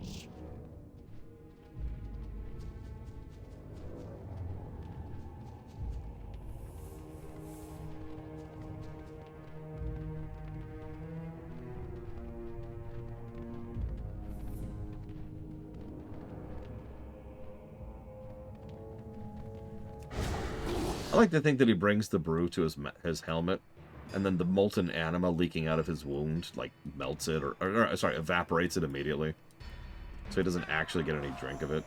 Speaker 1: I like to think that he brings the brew to his helmet, and then the molten anima leaking out of his wound, like, melts it, or sorry, evaporates it immediately. So he doesn't actually get any drink of it.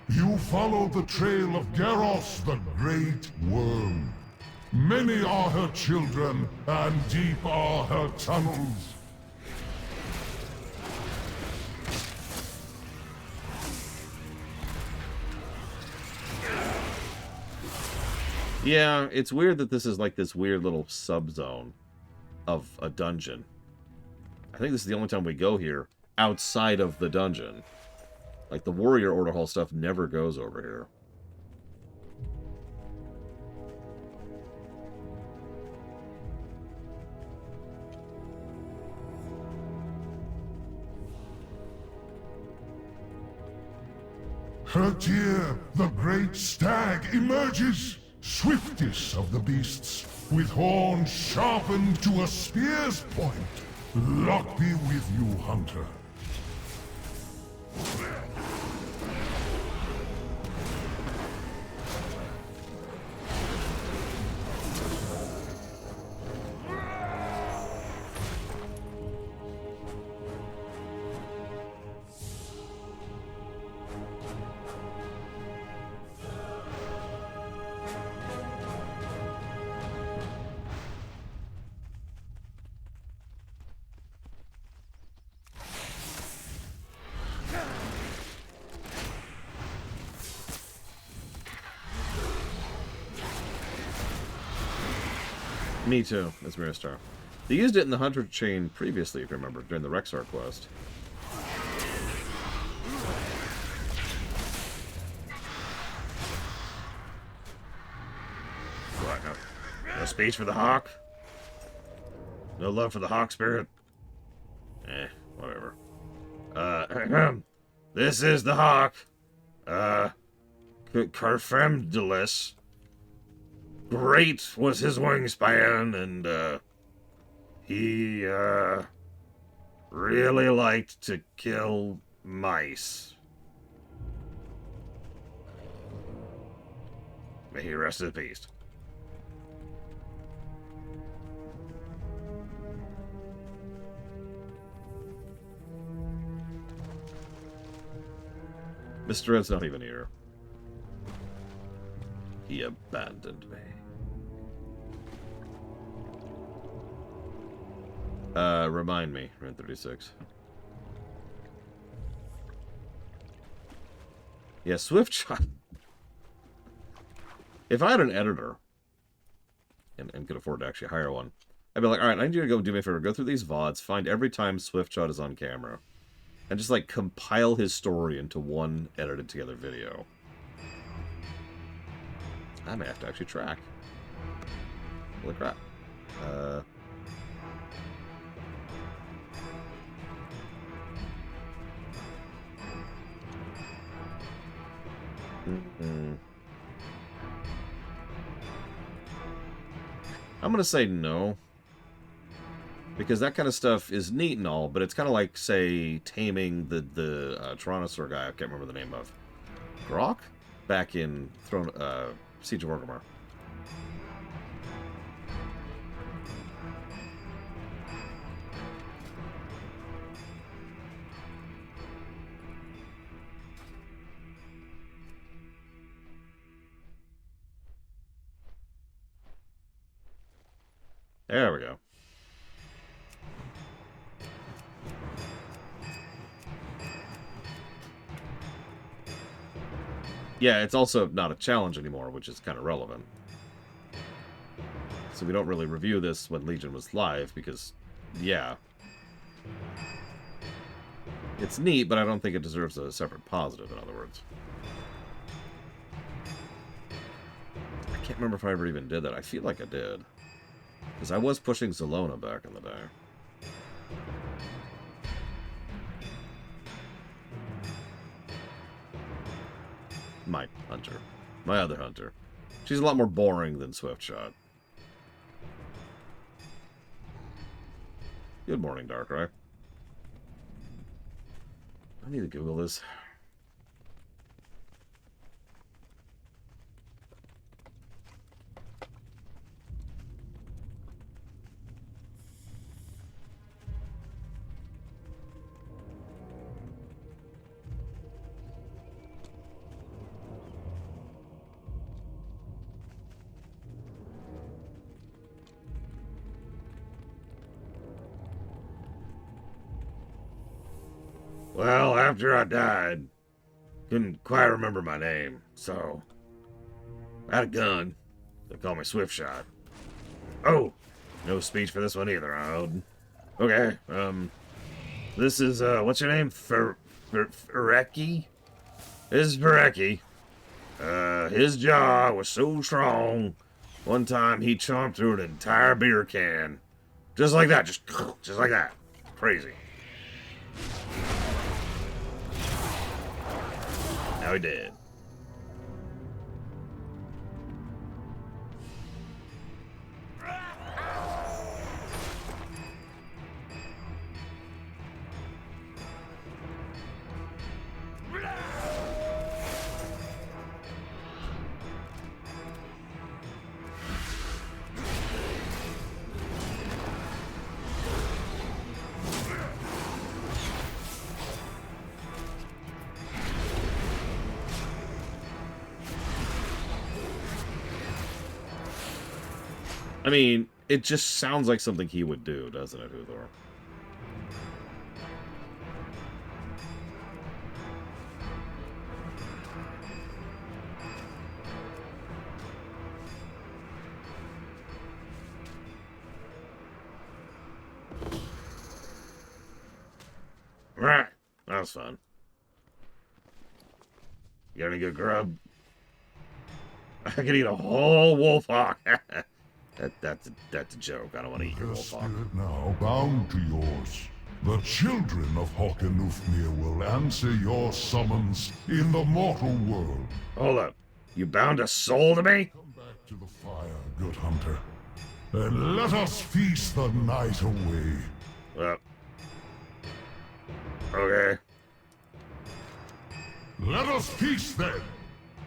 Speaker 10: You follow the trail of Garros, the Great Worm. Many are her children, and deep are her tunnels.
Speaker 1: Yeah, it's weird that this is like this weird little sub-zone of a dungeon. I think this is the only time we go here outside of the dungeon. Like, the Warrior Order Hall stuff never goes over here.
Speaker 10: Hertir, the great stag, emerges, swiftest of the beasts. with horns sharpened to a spear's point. Luck be with you, hunter.
Speaker 1: Me too, as Miristar. They used it in the Hunter chain previously, if you remember, during the Rexar quest. What? No speech for the Hawk? No love for the Hawk spirit? Whatever. This is the Hawk. Carfemdulus. Great was his wingspan, and, he, really liked to kill mice. May he rest in peace. Mr. Ed's not even here. He abandoned me. Remind me, Rent 36. Yeah, Swiftshot. If I had an editor, and could afford to actually hire one, I'd be like, alright, I need you to go do me a favor, go through these VODs, find every time Swiftshot is on camera, and just, like, compile his story into one edited together video. I may have to actually track. Holy crap. I'm gonna say no. Because that kind of stuff is neat and all, but it's kind of like, say, taming the Tyrannosaur guy I can't remember the name of. Grok? Back in Siege of Orgrimmar. There we go. Yeah, it's also not a challenge anymore, which is kind of relevant. So we don't really review this when Legion was live, because, yeah. It's neat, but I don't think it deserves a separate positive, in other words. I can't remember if I ever even did that. I feel like I did. Because I was pushing Zelona back in the day. My hunter. My other hunter. She's a lot more boring than Swiftshot. Good morning, Darkrai. I need to Google this. Well, after I died, couldn't quite remember my name, so I had a gun. They call me Swiftshot. Oh, no speech for this one either, Odin. Okay, this is, what's your name? Fereki? This is Fereki. His jaw was so strong, one time he chomped through an entire beer can. Just like that, just like that. Crazy. Now he did. I mean, it just sounds like something he would do, doesn't it, Uthor? Right. That was fun. You got any good grub? I could eat a whole wolf hawk. That's a joke. I don't want to eat your wolf hawk.
Speaker 10: Spirit now bound to yours. The children of Hawk and Ufnir will answer your summons in the mortal world.
Speaker 1: Hold up. You bound a soul to me?
Speaker 10: Come back to the fire, good hunter. And let us feast the night away.
Speaker 1: Well. Okay.
Speaker 10: Let us feast then,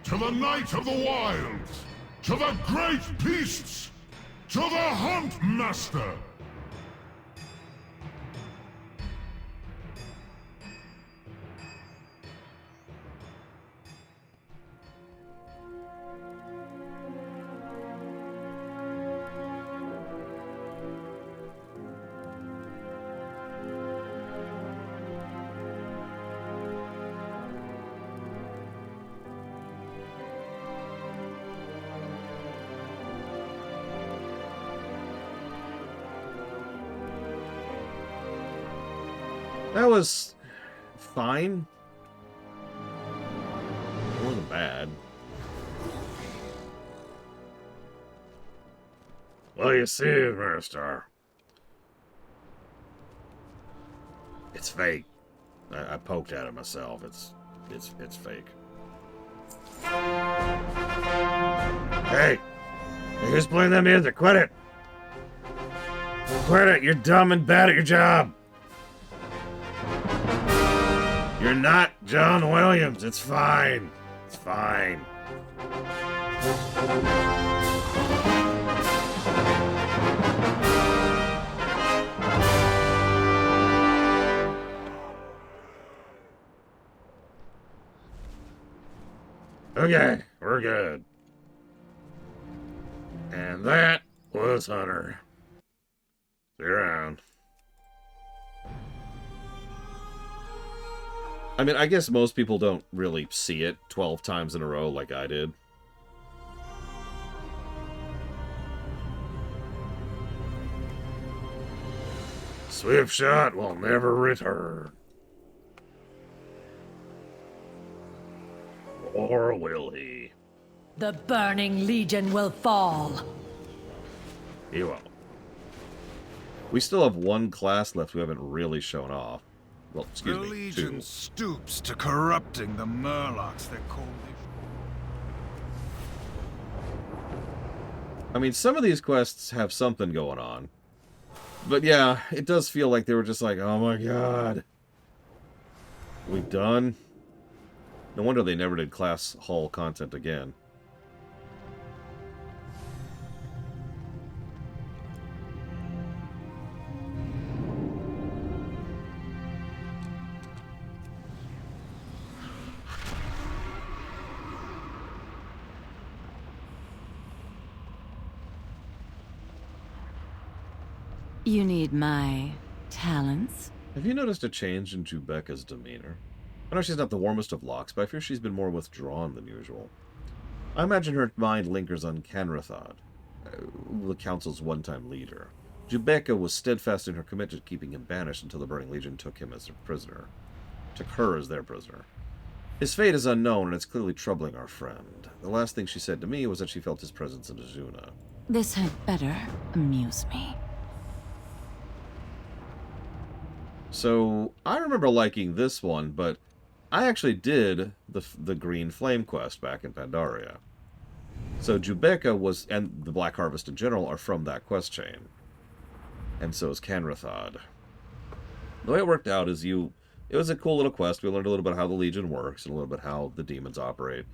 Speaker 10: to the night of the wilds, to the great beasts, to the Hunt Master!
Speaker 1: That was fine. It wasn't bad. Well, you see, Maristar. It's fake. I poked at it myself. It's fake. Hey! Who's playing that music? Quit it! Quit it! You're dumb and bad at your job! You're not John Williams. It's fine. It's fine. Okay, we're good. And that was Hunter. See you around. I mean, I guess most people don't really see it 12 times in a row like I did. Swift shot will never return. Or will he?
Speaker 16: The Burning Legion will fall.
Speaker 1: He won't. We still have one class left we haven't really shown off. Well, excuse
Speaker 3: the
Speaker 1: me,
Speaker 3: Legion
Speaker 1: two.
Speaker 3: stoops to corrupting the Murlocs they call
Speaker 1: I mean, some of these quests have something going on. But yeah, it does feel like they were just like, oh my god. We done? No wonder they never did class hall content again.
Speaker 2: You need my talents?
Speaker 1: Have you noticed a change in Jubecca's demeanor? I know she's not the warmest of locks, but I fear she's been more withdrawn than usual. I imagine her mind lingers on Canrathod, the Council's one-time leader. Jubecca was steadfast in her commitment to keeping him banished until the Burning Legion took him as their prisoner. Took her as their prisoner. His fate is unknown, and it's clearly troubling our friend. The last thing she said to me was that she felt his presence in Azuna.
Speaker 2: This had better amuse me.
Speaker 1: So, I remember liking this one, but I actually did the Green Flame quest back in Pandaria. So Jubecca was, and the Black Harvest in general, are from that quest chain. And so is Canrathod. The way it worked out is it was a cool little quest. We learned a little bit how the Legion works and a little bit how the demons operate.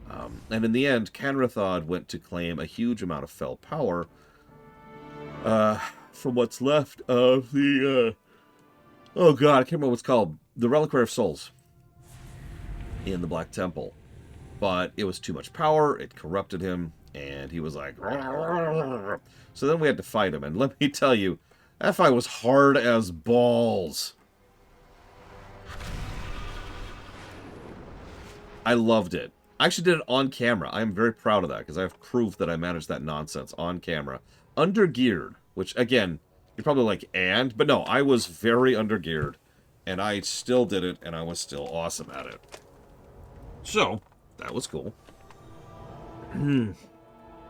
Speaker 1: And in the end, Canrathod went to claim a huge amount of fell power from what's left of the... oh god, I can't remember what it's called. The Reliquary of Souls in the Black Temple. But it was too much power, it corrupted him, And he was like... So then we had to fight him. And let me tell you, that fight was hard as balls. I loved it. I actually did it on camera. I am very proud of that, because I have proof that I managed that nonsense on camera. Undergeared, which, again, you're probably like, and? But no, I was very undergeared. And I still did it, and I was still awesome at it. So, that was cool.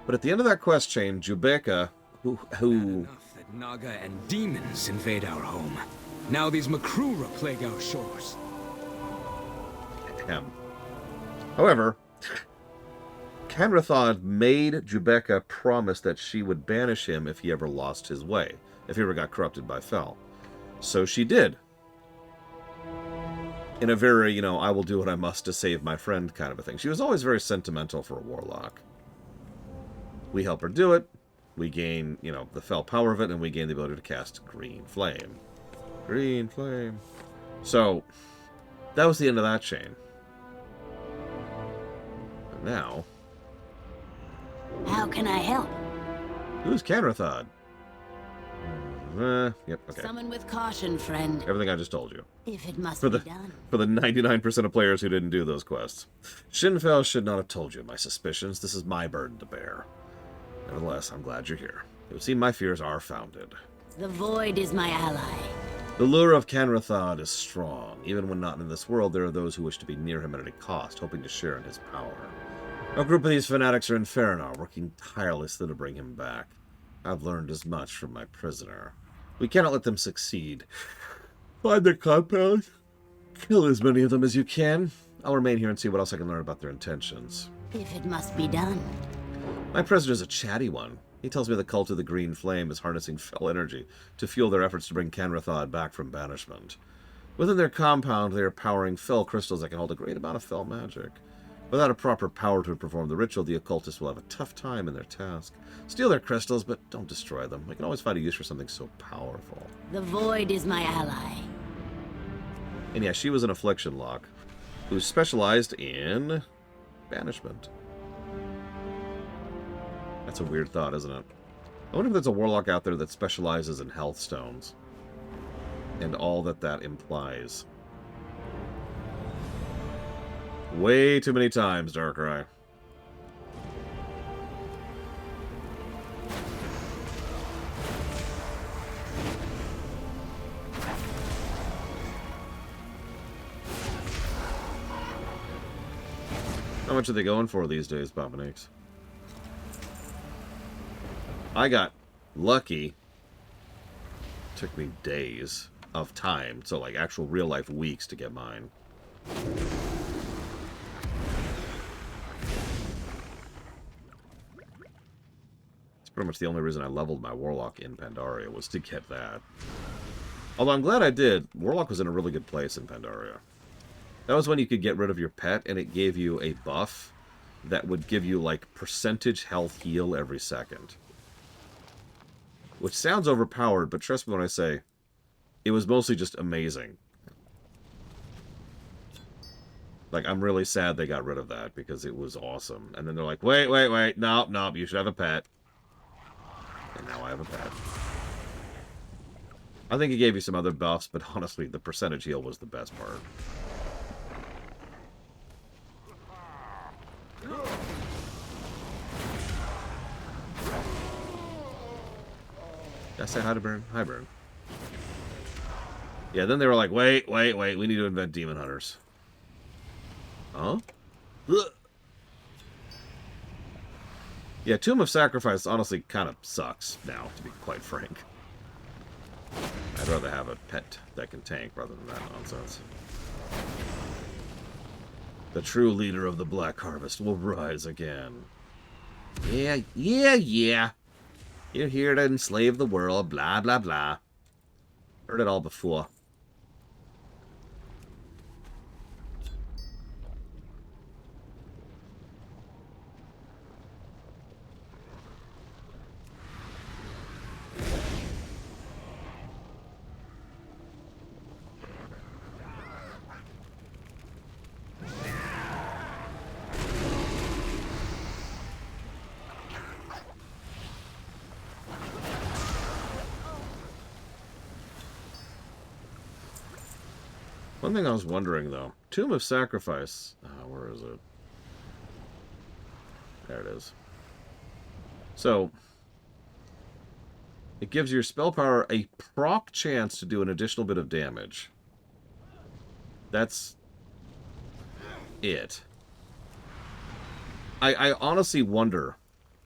Speaker 1: But at the end of that quest chain, Jubeka, who...
Speaker 17: Enough that Naga and demons invade our home. Now these Makrura plague our shores.
Speaker 1: However, Canrathod made Jubeka promise that she would banish him if he ever lost his way, if he ever got corrupted by Fel. So she did. In a very, you know, I will do what I must to save my friend kind of a thing. She was always very sentimental for a warlock. We help her do it. We gain, you know, the Fel power of it, and we gain the ability to cast Green Flame. Green Flame. So, that was the end of that chain. And now...
Speaker 14: How can I help?
Speaker 1: Who's Canrathod? Yep, okay.
Speaker 14: Summon with caution, friend.
Speaker 1: Everything I just told you.
Speaker 14: If it must
Speaker 1: be
Speaker 14: done.
Speaker 1: For the 99% of players who didn't do those quests. Shinfel should not have told you my suspicions. This is my burden to bear. Nevertheless, I'm glad you're here. It would seem my fears are founded.
Speaker 14: The Void is my ally.
Speaker 1: The lure of Canrathod is strong. Even when not in this world, there are those who wish to be near him at any cost, hoping to share in his power. A group of these fanatics are in Faranar, working tirelessly to bring him back. I've learned as much from my prisoner. We cannot let them succeed. Find their compound. Kill as many of them as you can. I'll remain here and see what else I can learn about their intentions.
Speaker 14: If it must be done.
Speaker 1: My prisoner's a chatty one. He tells me the cult of the Green Flame is harnessing Fel energy to fuel their efforts to bring Canrathod back from banishment. Within their compound, they are powering Fel crystals that can hold a great amount of Fel magic. Without a proper power to perform the ritual, the occultists will have a tough time in their task. Steal their crystals, but don't destroy them. We can always find a use for something so powerful.
Speaker 14: The Void is my ally.
Speaker 1: And yeah, she was an Affliction Lock, who specialized in banishment. That's a weird thought, isn't it? I wonder if there's a Warlock out there that specializes in health stones. And all that that implies. Way too many times, Darkrai. How much are they going for these days, Bobanix? I got lucky. Took me days of time, so like actual real life weeks to get mine. Pretty much the only reason I leveled my Warlock in Pandaria was to get that. Although I'm glad I did. Warlock was in a really good place in Pandaria. That was when you could get rid of your pet, and it gave you a buff that would give you, like, percentage health heal every second. Which sounds overpowered, but trust me when I say, it was mostly just amazing. Like, I'm really sad they got rid of that, because it was awesome. And then they're like, wait, nope, you should have a pet. And now I have a pet. I think it gave you some other buffs, but honestly, the percentage heal was the best part. Did I say hi to Burn? Hi, Burn. Yeah, then they were like, wait, we need to invent demon hunters. Huh? Ugh. Yeah, Tomb of Sacrifice honestly kind of sucks now, to be quite frank. I'd rather have a pet that can tank rather than that nonsense. The true leader of the Black Harvest will rise again. Yeah. You're here to enslave the world, blah, blah, blah. Heard it all before. One thing I was wondering, though. Tomb of Sacrifice. Where is it? There it is. So, it gives your spell power a proc chance to do an additional bit of damage. That's it. I honestly wonder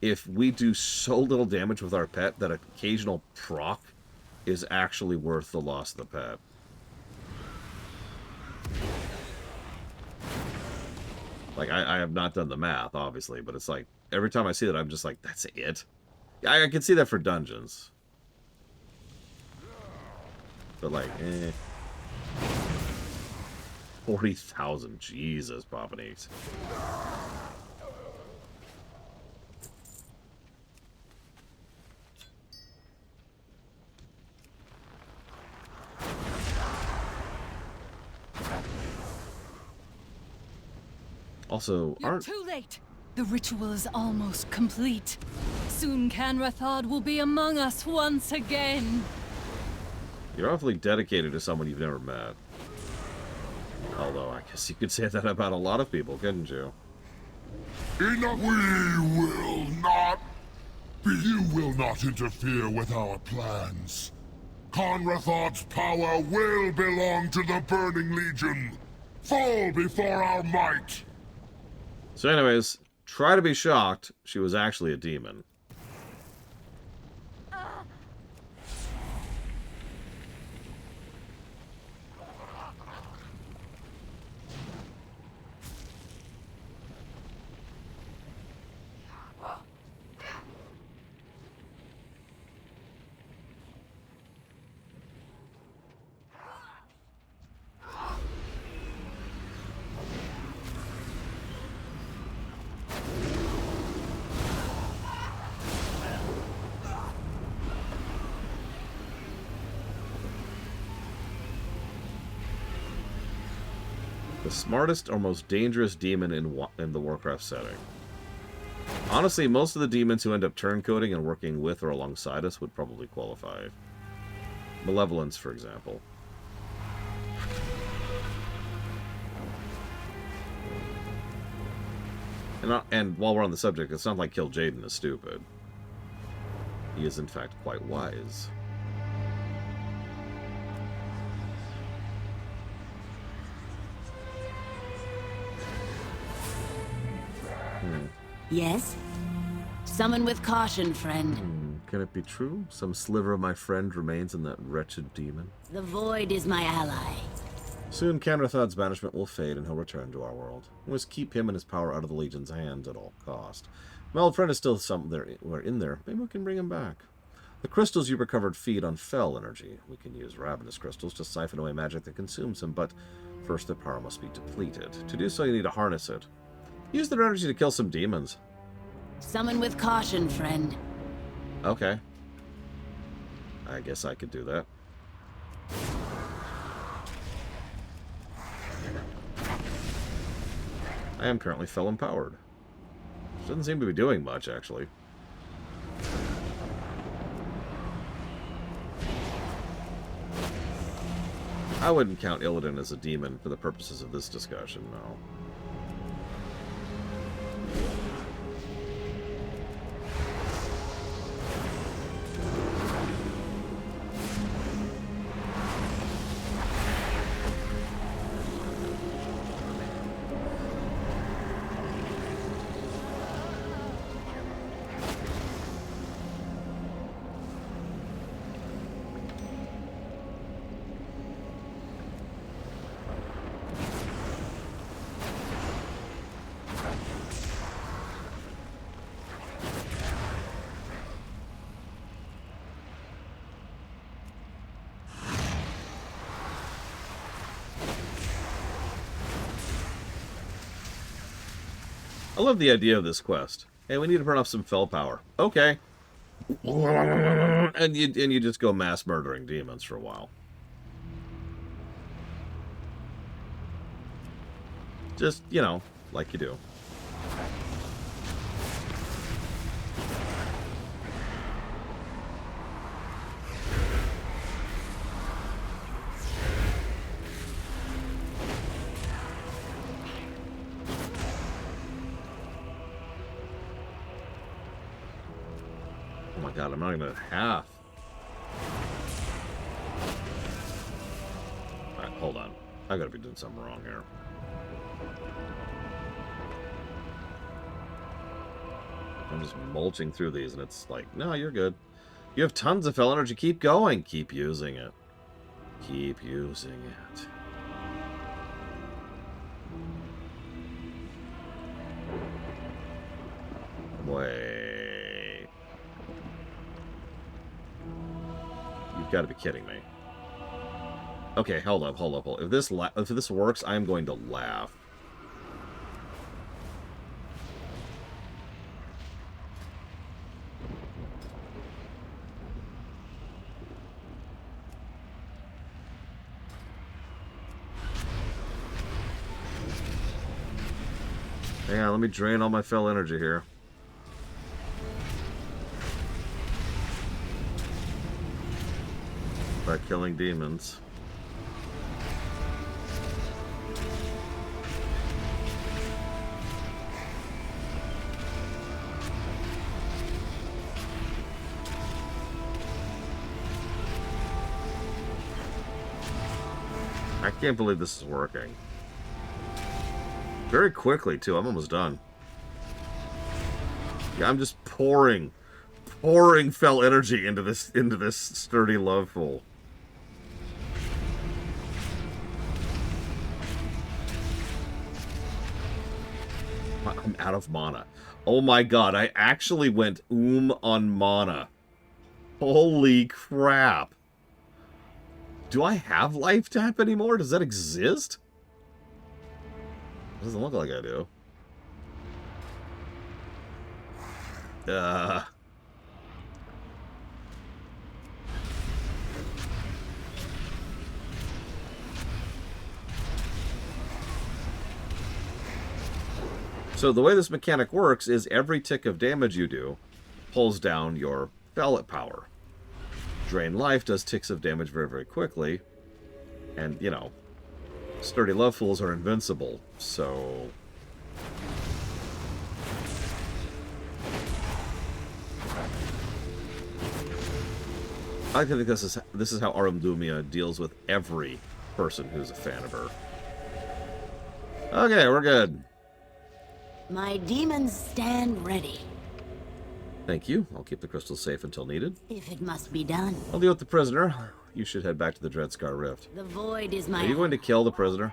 Speaker 1: if we do so little damage with our pet that occasional proc is actually worth the loss of the pet. Like, I have not done the math, obviously, but it's like, every time I see that, I'm just like, that's it? I can see that for dungeons. But, like, 40,000, Jesus, Poppinese. Also,
Speaker 16: You're too late. The ritual is almost complete. Soon Canrathod will be among us once again.
Speaker 1: You're awfully dedicated to someone you've never met. Although, I guess you could say that about a lot of people, couldn't you?
Speaker 10: Enough! We will not! You will not interfere with our plans. Conrathod's power will belong to the Burning Legion. Fall before our might!
Speaker 1: So anyways, try to be shocked. She was actually a demon. The smartest or most dangerous demon in the Warcraft setting. Honestly, most of the demons who end up turncoating and working with or alongside us would probably qualify. Malevolence, for example. And while we're on the subject, it's not like Kill Jaden is stupid. He is, in fact, quite wise.
Speaker 14: Yes? Summon with caution, friend.
Speaker 1: Can it be true? Some sliver of my friend remains in that wretched demon?
Speaker 14: The void is my ally.
Speaker 1: Soon Canrathod's banishment will fade and he'll return to our world. We must keep him and his power out of the Legion's hands at all cost. My old friend is still somewhere in there. Maybe we can bring him back. The crystals you recovered feed on fel energy. We can use ravenous crystals to siphon away magic that consumes him, but first their power must be depleted. To do so, you need to harness it. Use their energy to kill some demons.
Speaker 14: Summon with caution, friend.
Speaker 1: Okay. I guess I could do that. I am currently fel empowered. Which doesn't seem to be doing much, actually. I wouldn't count Illidan as a demon for the purposes of this discussion, no. I love the idea of this quest. Hey, we need to burn off some fel power. Okay. And you just go mass murdering demons for a while. Just, you know, like you do. my god, I'm not even at half. Alright, hold on. I gotta be doing something wrong here. I'm just mulching through these, and it's like, no, you're good. You have tons of fell energy. Keep going. Keep using it. Keep using it. Wait. You've got to be kidding me. Okay, hold up. If this works, I'm going to laugh. Yeah, let me drain all my fell energy here. By killing demons. I can't believe this is working. Very quickly, too. I'm almost done. Yeah, I'm just pouring fell energy into this sturdy love pool. I'm out of mana. Oh my god, I actually went on mana. Holy crap. Do I have life tap anymore? Does that exist? Doesn't look like I do. So the way this mechanic works is every tick of damage you do pulls down your pellet power. Drain life does ticks of damage very, very quickly. And, you know, sturdy love fools are invincible, so... I think this is how Arumdumia deals with every person who's a fan of her. Okay, we're good.
Speaker 14: My demons stand ready.
Speaker 1: Thank you. I'll keep the crystals safe until needed.
Speaker 14: If it must be done.
Speaker 1: I'll deal with the prisoner. You should head back to the Dreadscar Rift.
Speaker 14: The void is my...
Speaker 1: Are you going to kill the prisoner?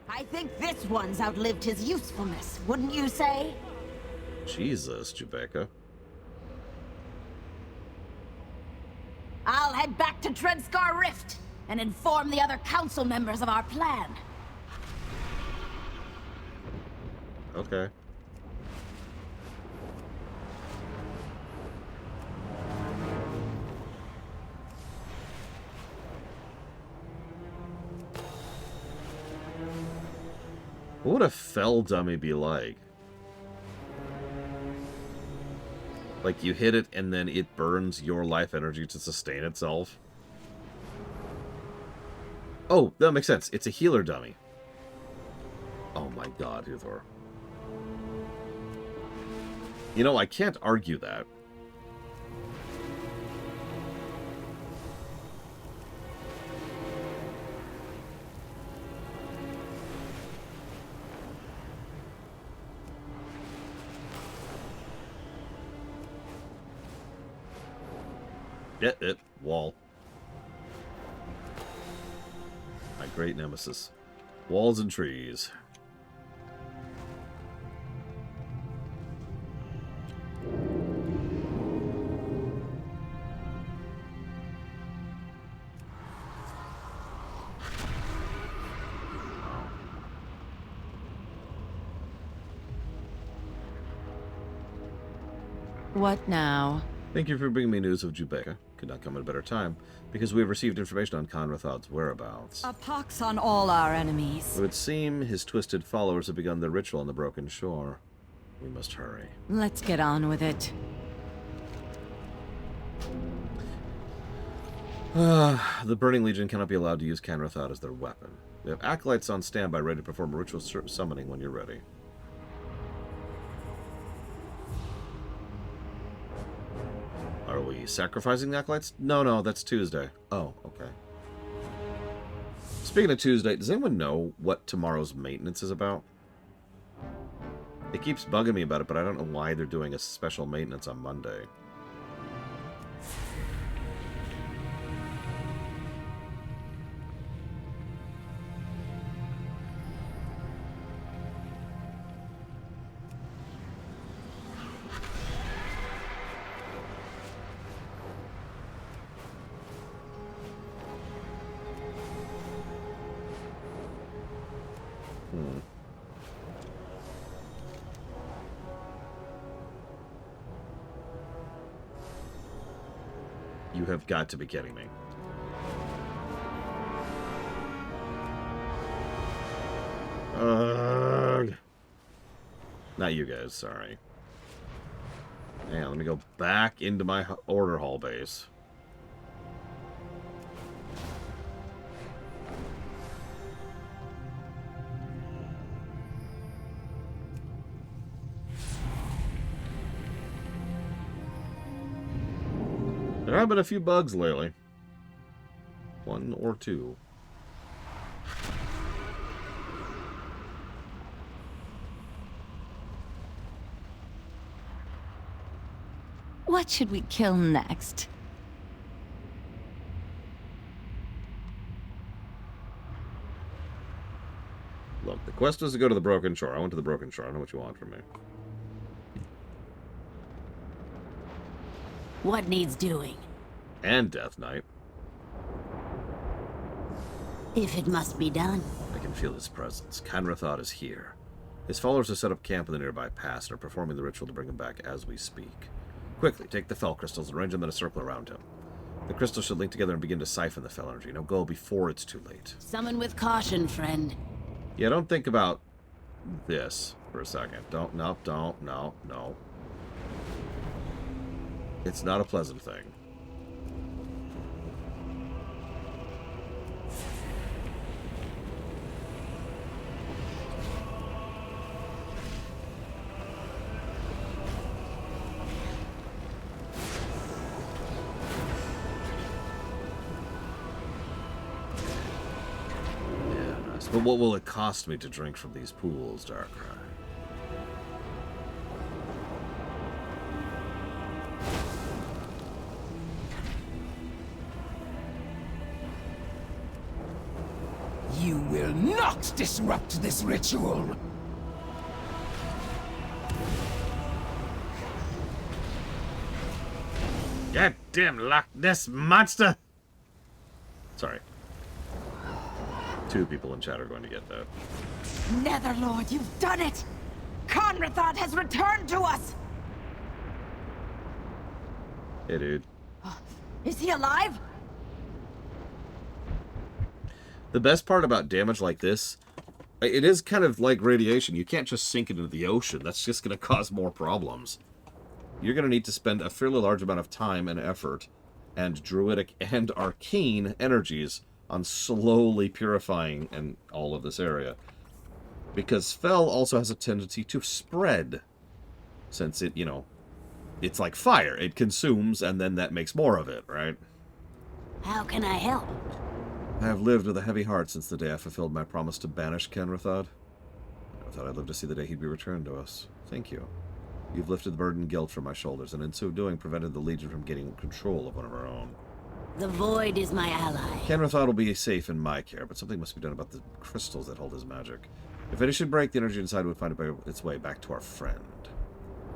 Speaker 2: I think this one's outlived his usefulness, wouldn't you say?
Speaker 1: Jesus, Jubeka.
Speaker 2: I'll head back to Dreadscar Rift and inform the other council members of our plan.
Speaker 1: Okay. What would a fell dummy be like? Like you hit it and then it burns your life energy to sustain itself? Oh, that makes sense. It's a healer dummy. Oh my god, Uthor. You know, I can't argue that. Wall. My great nemesis. Walls and trees.
Speaker 2: What now?
Speaker 1: Thank you for bringing me news of Jubeka. Could not come at a better time, because we have received information on Conrathod's whereabouts.
Speaker 2: A pox on all our enemies.
Speaker 1: It would seem his twisted followers have begun their ritual on the broken shore. We must hurry.
Speaker 2: Let's get on with it.
Speaker 1: The Burning Legion cannot be allowed to use Conrathod as their weapon. We have acolytes on standby ready to perform a ritual summoning when you're ready. Are we sacrificing the acolytes? No, that's Tuesday. Oh, okay. Speaking of Tuesday, does anyone know what tomorrow's maintenance is about? It keeps bugging me about it, but I don't know why they're doing a special maintenance on Monday. You have got to be kidding me. Not you guys, sorry. Yeah, let me go back into my order hall base. There have been a few bugs lately. One or two.
Speaker 18: What should we kill next?
Speaker 1: Look, the quest was to go to the Broken Shore. I went to the Broken Shore. I don't know what you want from me.
Speaker 14: What needs doing?
Speaker 1: And Death Knight.
Speaker 14: If it must be done.
Speaker 1: I can feel his presence. Canrathod is here. His followers have set up camp in the nearby pass and are performing the ritual to bring him back as we speak. Quickly, take the Fel crystals and arrange them in a circle around him. The crystals should link together and begin to siphon the Fel energy. Now go before it's too late.
Speaker 14: Summon with caution, friend.
Speaker 1: Yeah, don't think about this for a second. No. It's not a pleasant thing. But what will it cost me to drink from these pools, Darkrai?
Speaker 19: You will not disrupt this ritual!
Speaker 1: Goddamn Loch Ness monster! Sorry. Two people in chat are going to get that.
Speaker 2: Netherlord, you've done it! Conrathod has returned to us!
Speaker 1: Hey, dude.
Speaker 2: Is he alive?
Speaker 1: The best part about damage like this, it is kind of like radiation. You can't just sink it into the ocean. That's just going to cause more problems. You're going to need to spend a fairly large amount of time and effort and druidic and arcane energies on slowly purifying and all of this area. Because Fel also has a tendency to spread. Since it, it's like fire. It consumes and then that makes more of it, right?
Speaker 14: How can I help?
Speaker 1: I have lived with a heavy heart since the day I fulfilled my promise to banish Canrathod. I thought I'd live to see the day he'd be returned to us. Thank you. You've lifted the burden and guilt from my shoulders, and in so doing prevented the Legion from getting control of one of our own.
Speaker 14: The Void is my ally.
Speaker 1: Canrathod will be safe in my care, but something must be done about the crystals that hold his magic. If any should break, the energy inside would find its way back to our friend.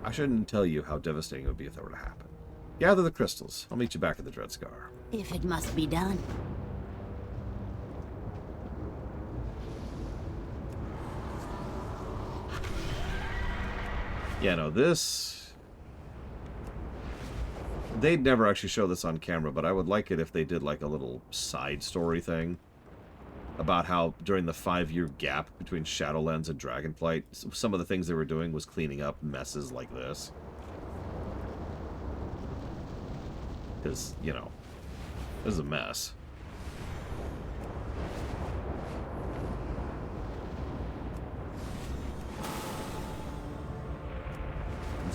Speaker 1: I shouldn't tell you how devastating it would be if that were to happen. Gather the crystals. I'll meet you back at the Dreadscar.
Speaker 14: If it must be done.
Speaker 1: Yeah, no, this... They'd never actually show this on camera, but I would like it if they did like a little side story thing about how during the 5-year gap between Shadowlands and Dragonflight, some of the things they were doing was cleaning up messes like this. Because, this is a mess.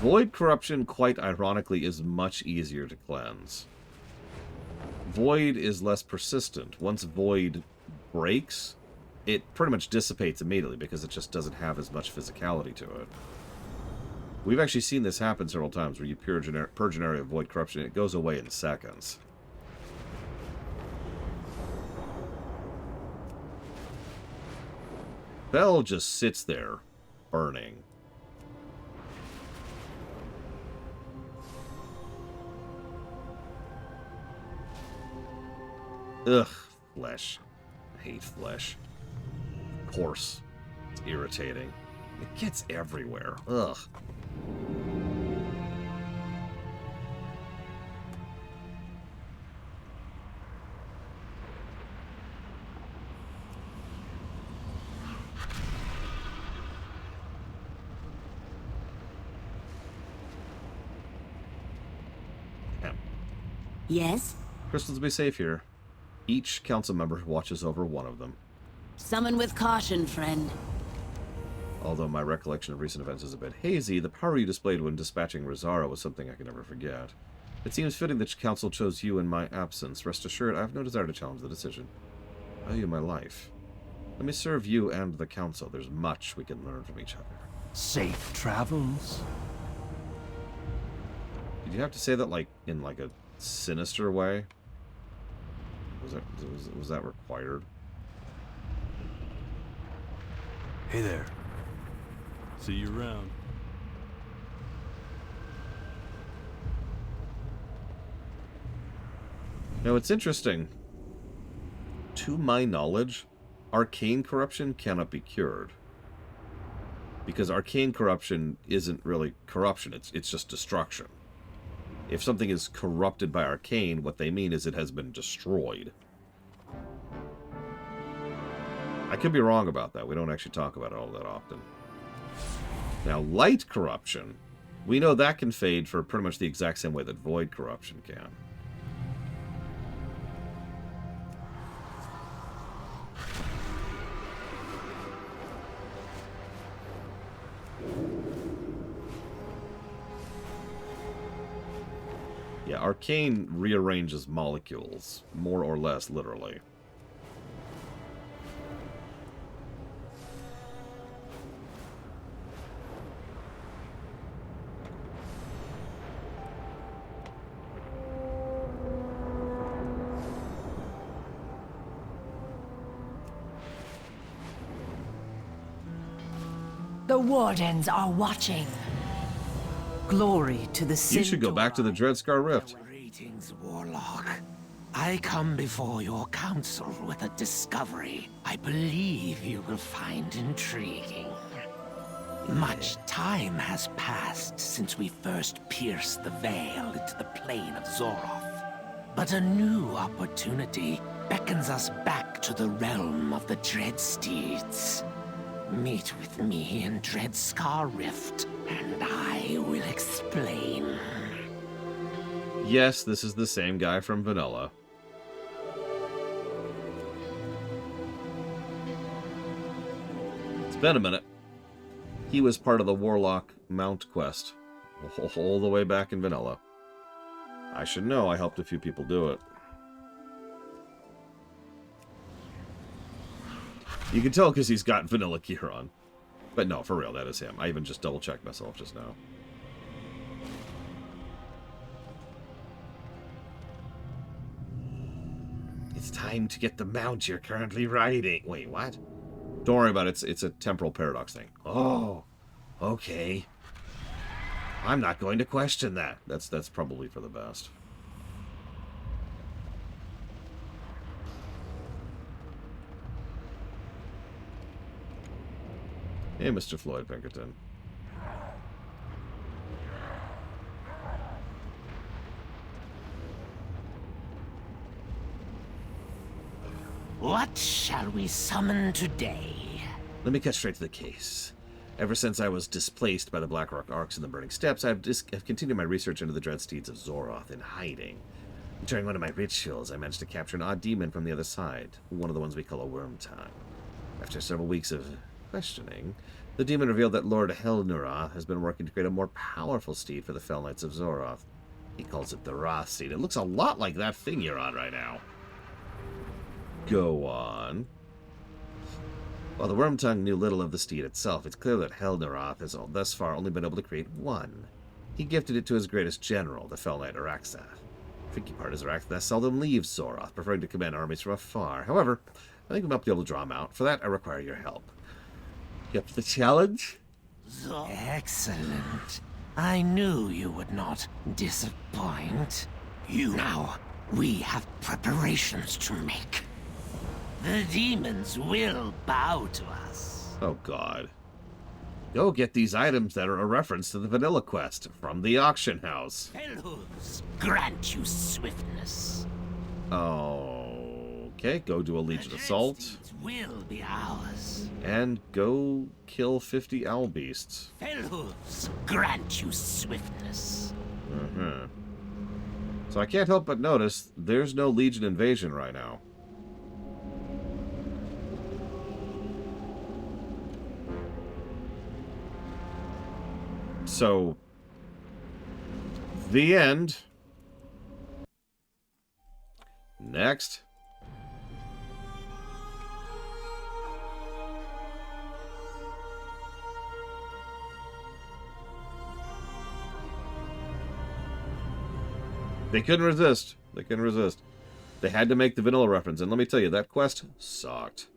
Speaker 1: Void corruption, quite ironically, is much easier to cleanse. Void is less persistent. Once Void breaks, it pretty much dissipates immediately because it just doesn't have as much physicality to it. We've actually seen this happen several times where you purge an area of Void corruption and it goes away in seconds. Bell just sits there, burning. Ugh, flesh. I hate flesh. Of course. It's irritating. It gets everywhere. Ugh.
Speaker 14: Yes?
Speaker 1: Crystals be safe here. Each council member watches over one of them.
Speaker 14: Summon with caution, friend.
Speaker 1: Although my recollection of recent events is a bit hazy, the power you displayed when dispatching Rosara was something I can never forget. It seems fitting that council chose you in my absence. Rest assured, I have no desire to challenge the decision. I owe you my life. Let me serve you and the council. There's much we can learn from each other.
Speaker 3: Safe travels.
Speaker 1: Did you have to say that in a sinister way? Was that required?
Speaker 20: Hey there. See you around.
Speaker 1: Now, it's interesting. To my knowledge, arcane corruption cannot be cured. Because arcane corruption isn't really corruption, it's just destruction. If something is corrupted by arcane, what they mean is it has been destroyed. I could be wrong about that. We don't actually talk about it all that often. Now, light corruption, we know that can fade for pretty much the exact same way that void corruption can. Yeah, arcane rearranges molecules, more or less literally.
Speaker 11: The Wardens are watching.
Speaker 21: Glory to the Sin.
Speaker 1: You should go back to the Dreadscar Rift.
Speaker 19: Greetings, Warlock. I come before your council with a discovery I believe you will find intriguing. Much time has passed since we first pierced the veil into the plane of Zoroth. But a new opportunity beckons us back to the realm of the Dreadsteeds. Meet with me in Dreadscar Rift, and I will explain.
Speaker 1: Yes, this is the same guy from Vanilla. It's been a minute. He was part of the Warlock Mount quest, all the way back in Vanilla. I should know, I helped a few people do it. You can tell because he's got vanilla gear on. But no, for real, that is him. I even just double-checked myself just now. It's time to get the mount you're currently riding. Wait, what? Don't worry about it. It's a temporal paradox thing. Oh, okay. I'm not going to question that. That's probably for the best. Hey, Mr. Floyd Pinkerton.
Speaker 19: What shall we summon today?
Speaker 1: Let me cut straight to the case. Ever since I was displaced by the Blackrock Arcs and the Burning Steps, I've continued my research into the Dreadsteeds of Zoroth in hiding. During one of my rituals, I managed to capture an odd demon from the other side, one of the ones we call a Wormtongue. After several weeks of questioning, The demon revealed that Lord Helnura has been working to create a more powerful steed for the Fell Knights of Zoroth. He calls it the Ra steed. It looks a lot like that thing you're on right now. Go on. While the Wormtongue knew little of the steed itself, it's clear that Helnura has thus far only been able to create one. He gifted it to his greatest general, the Fell Knight Araxath. Tricky part is Araxath seldom leaves Zoroth, preferring to command armies from afar. However, I think we might be able to draw him out. For that, I require your help. You up for the challenge?
Speaker 19: Excellent. I knew you would not disappoint. Now, we have preparations to make. The demons will bow to us.
Speaker 1: Oh, God. Go get these items that are a reference to the vanilla quest from the auction house.
Speaker 19: Fellhooves grant you swiftness.
Speaker 1: Okay, go do a Legion Assault.
Speaker 19: Will be ours.
Speaker 1: And go kill 50 owl beasts.
Speaker 19: Fellhooves grant you swiftness.
Speaker 1: So I can't help but notice there's no Legion invasion right now. So, the end. Next. They couldn't resist. They couldn't resist. They had to make the vanilla reference. And let me tell you, that quest sucked.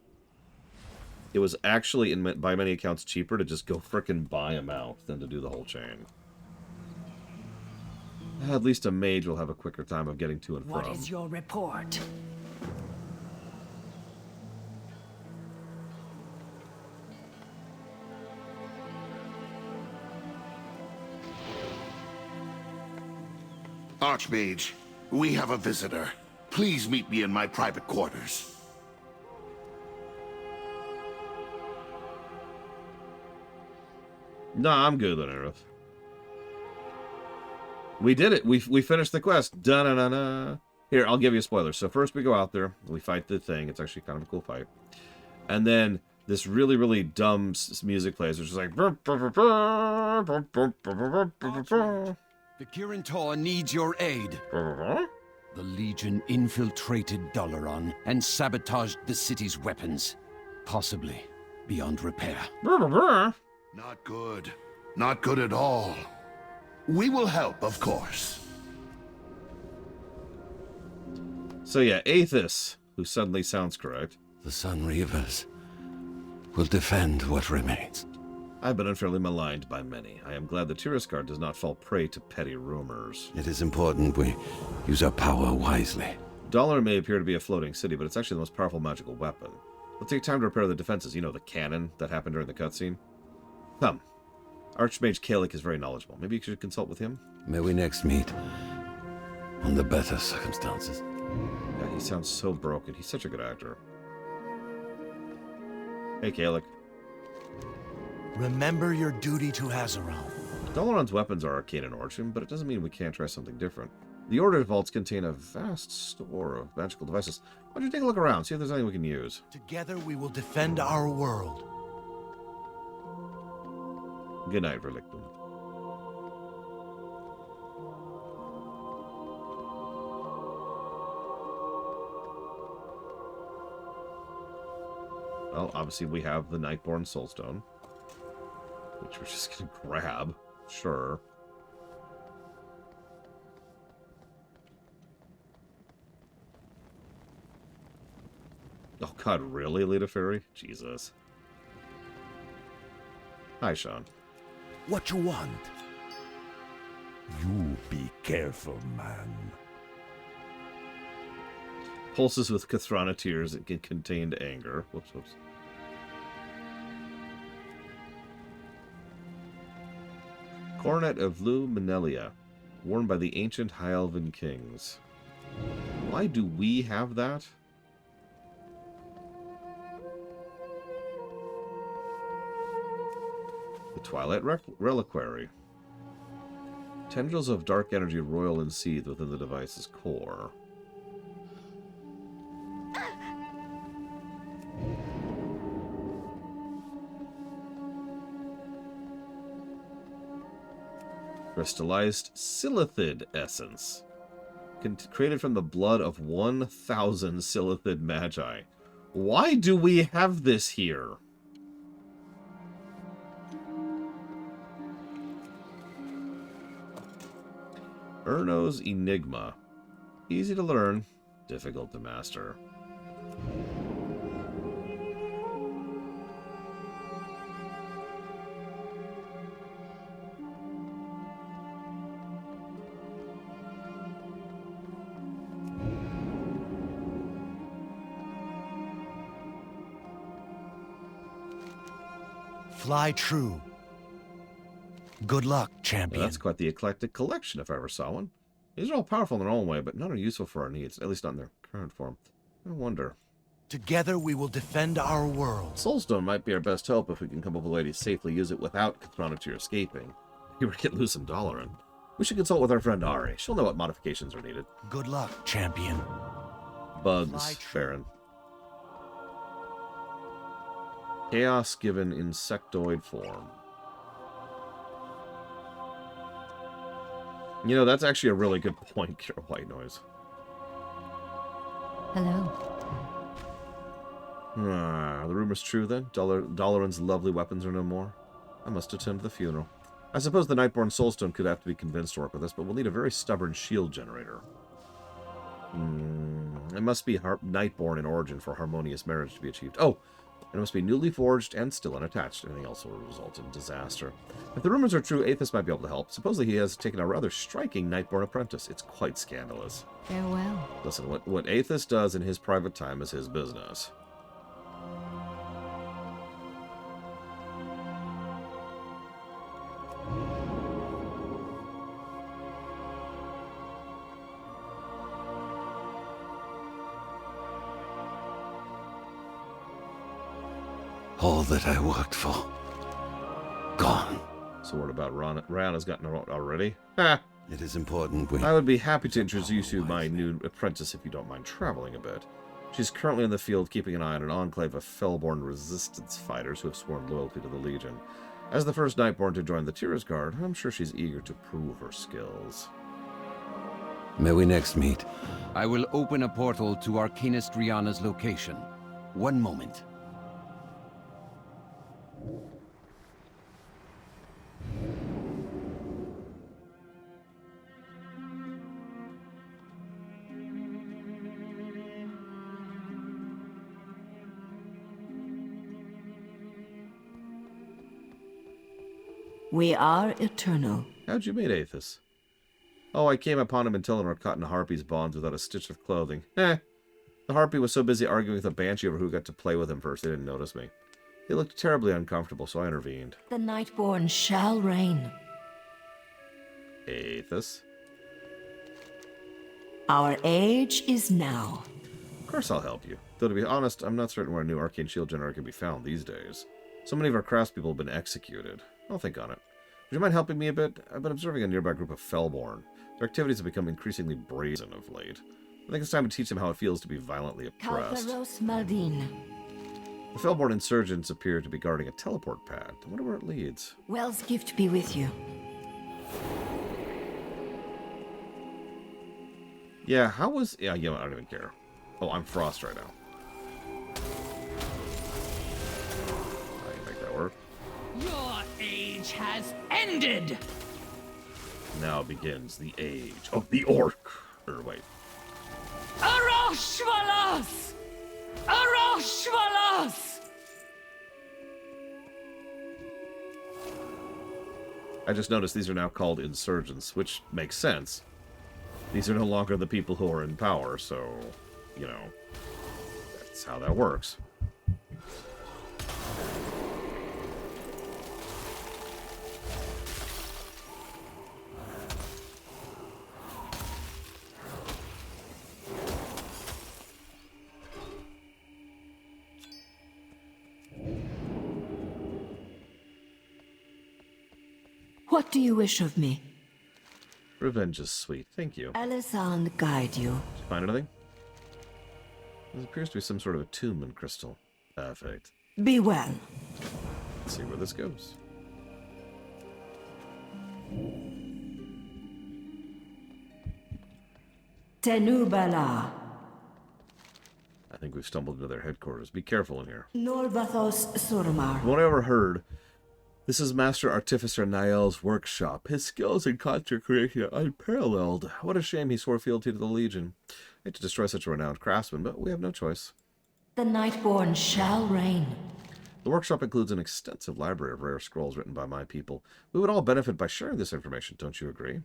Speaker 1: It was actually, by many accounts, cheaper to just go frickin' buy them out than to do the whole chain. At least a mage will have a quicker time of getting to and from.
Speaker 11: What is your report?
Speaker 5: Archmage, we have a visitor. Please meet me in my private quarters.
Speaker 1: Nah, I'm good on Aerith. We did it. We finished the quest. Da-na-na-na. Here, I'll give you a spoiler. So first we go out there. We fight the thing. It's actually kind of a cool fight. And then this really, really dumb music plays, which is like...
Speaker 13: The Kirin Tor needs your aid. The Legion infiltrated Dalaran and sabotaged the city's weapons. Possibly beyond repair.
Speaker 5: Not good. Not good at all. We will help, of course.
Speaker 1: So yeah, Aethys, who suddenly sounds correct.
Speaker 13: The Sun Reavers will defend what remains.
Speaker 1: I've been unfairly maligned by many. I am glad the Tirisgard does not fall prey to petty rumors.
Speaker 13: It is important we use our power wisely.
Speaker 1: Dalaran may appear to be a floating city, but it's actually the most powerful magical weapon. Let's take time to repair the defenses. You know, the cannon that happened during the cutscene? Come. Archmage Kalik is very knowledgeable. Maybe you should consult with him?
Speaker 13: May we next meet under better circumstances.
Speaker 1: Yeah, he sounds so broken. He's such a good actor. Hey, Kalik.
Speaker 22: Remember your duty to Azeroth.
Speaker 1: Dalaran's weapons are arcane in origin, but it doesn't mean we can't try something different. The Order vaults contain a vast store of magical devices. Why don't you take a look around, see if there's anything we can use?
Speaker 22: Together we will defend our world.
Speaker 1: Good night, Verlictum. Well, obviously we have the Nightborn Soulstone, which we're just gonna grab. Sure. Oh god, really, Lita Fairy? Jesus. Hi, Sean.
Speaker 22: What you want?
Speaker 3: You be careful, man.
Speaker 1: Pulses with Kathrana tears that can contain anger. Whoops, whoops. Coronet of Luminelia, worn by the ancient High Elven kings. Why do we have that? The Twilight Reliquary. Tendrils of dark energy roil and seethe within the device's core. Crystallized silithid essence. Created from the blood of 1,000 silithid magi. Why do we have this here? Erno's Enigma. Easy to learn, difficult to master.
Speaker 22: Fly true. Good luck, champion.
Speaker 1: Well, that's quite the eclectic collection, if I ever saw one. These are all powerful in their own way, but none are useful for our needs, at least not in their current form. I wonder.
Speaker 22: Together we will defend our world.
Speaker 1: Soulstone might be our best hope if we can come up with a way to safely use it without Chronotyr escaping. We were get loose in Dalaran. We should consult with our friend Ari. She'll know what modifications are needed.
Speaker 22: Good luck, champion.
Speaker 1: Bugs, Baron. Chaos given insectoid form. You know, that's actually a really good point, Kira White Noise.
Speaker 18: Hello.
Speaker 1: Are the rumors true, then? Dalaran's lovely weapons are no more? I must attend the funeral. I suppose the Nightborn Soulstone could have to be convinced to work with us, but we'll need a very stubborn shield generator. It must be Nightborn in origin for harmonious marriage to be achieved. Oh! It must be newly forged and still unattached. Anything else will result in disaster. If the rumors are true, Aethys might be able to help. Supposedly he has taken a rather striking Nightborn apprentice. It's quite scandalous.
Speaker 18: Farewell.
Speaker 1: Listen, what Aethys does in his private time is his business.
Speaker 13: All that I worked for. Gone.
Speaker 1: So what about Ran has gotten it already? Ha!
Speaker 13: It is important we...
Speaker 1: I would be happy to introduce you to my new apprentice if you don't mind traveling a bit. She's currently in the field keeping an eye on an enclave of Fellborn resistance fighters who have sworn loyalty to the Legion. As the first Nightborn to join the Tyr's Guard, I'm sure she's eager to prove her skills.
Speaker 13: May we next meet? I will open a portal to Arcanist Rihanna's location. One moment.
Speaker 21: We are eternal.
Speaker 1: How'd you meet Aethys? Oh, I came upon him and Telenor caught in a harpy's bonds without a stitch of clothing. The harpy was so busy arguing with a banshee over who got to play with him first, they didn't notice me. He looked terribly uncomfortable, so I intervened.
Speaker 21: The Nightborn shall reign.
Speaker 1: Aethys?
Speaker 21: Our age is now.
Speaker 1: Of course I'll help you. Though to be honest, I'm not certain where a new arcane shield generator can be found these days. So many of our craftspeople have been executed. I'll think on it. Would you mind helping me a bit? I've been observing a nearby group of Fellborn. Their activities have become increasingly brazen of late. I think it's time to teach them how it feels to be violently oppressed.
Speaker 21: Calvaros Maldin.
Speaker 1: The Fellborn insurgents appear to be guarding a teleport pad. I wonder where it leads.
Speaker 21: Wel's gift be with you.
Speaker 1: Yeah, how was... Yeah, I don't even care. Oh, I'm Frost right now. I can make that work.
Speaker 11: Your age has ended!
Speaker 1: Now begins the age of the orc. Or wait.
Speaker 11: Aroshvalas! Aroshvalas!
Speaker 1: I just noticed these are now called insurgents, which makes sense. These are no longer the people who are in power, so, you know, that's how that works.
Speaker 21: What do you wish of me?
Speaker 1: Revenge is sweet. Thank you.
Speaker 21: Alisand guide you.
Speaker 1: Did you find anything? There appears to be some sort of attunement crystal. Perfect.
Speaker 21: Be well.
Speaker 1: Let's see where this goes.
Speaker 21: Tenubala.
Speaker 1: I think we've stumbled into their headquarters. Be careful in here.
Speaker 21: Norbathos Surmar.
Speaker 1: From what I ever heard, this is Master Artificer Niall's workshop. His skills in concert creation are unparalleled. What a shame he swore fealty to the Legion. I hate to destroy such a renowned craftsman, but we have no choice.
Speaker 21: The Nightborn shall reign.
Speaker 1: The workshop includes an extensive library of rare scrolls written by my people. We would all benefit by sharing this information, don't you agree?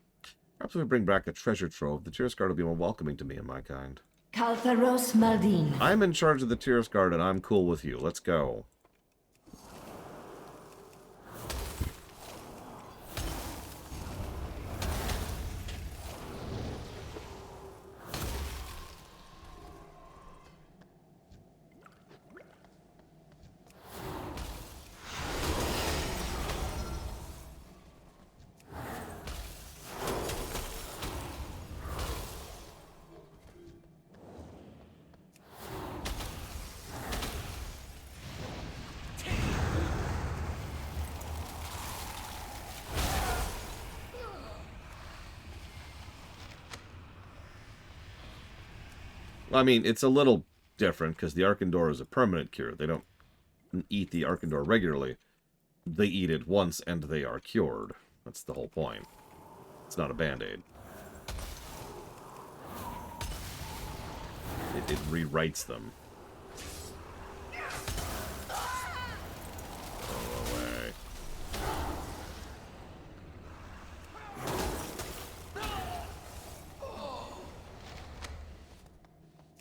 Speaker 1: Perhaps if we bring back a treasure trove, the Tyrus Guard will be more welcoming to me and my kind.
Speaker 21: Kaltharos Maldin.
Speaker 1: I'm in charge of the Tyrus Guard, and I'm cool with you. Let's go. I mean, it's a little different because the Arkandor is a permanent cure. They don't eat the Arkandor regularly. They eat it once and they are cured. That's the whole point. It's not a band-aid. It rewrites them. Go away.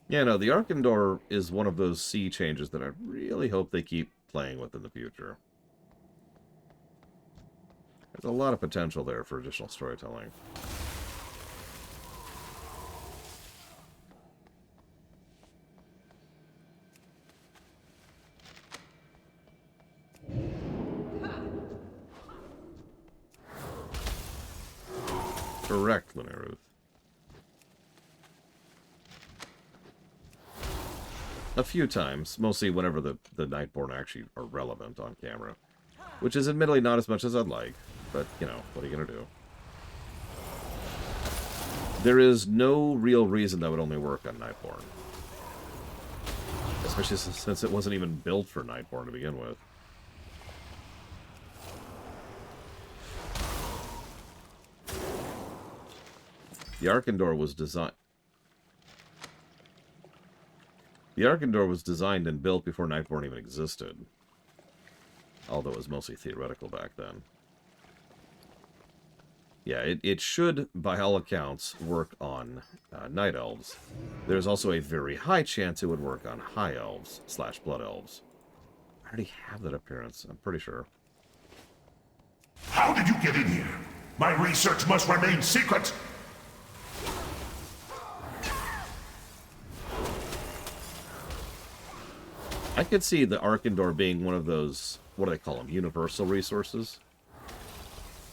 Speaker 1: Yeah, no, the Arkandor is one of those sea changes that I really hope they keep playing with in the future. There's a lot of potential there for additional storytelling. Correct, Lunaruth. A few times, mostly whenever the Nightborn actually are relevant on camera. Which is admittedly not as much as I'd like, but, you know, what are you going to do? There is no real reason that would only work on Nightborn. Especially since it wasn't even built for Nightborn to begin with. The Arkandor was designed... The Arkandor was designed and built before Nightborn even existed. Although it was mostly theoretical back then. Yeah, it should, by all accounts, work on Night Elves. There's also a very high chance it would work on High Elves / Blood Elves. I already have that appearance, I'm pretty sure.
Speaker 10: How did you get in here? My research must remain secret!
Speaker 1: I could see the Arkandor being one of those, what do they call them, universal resources?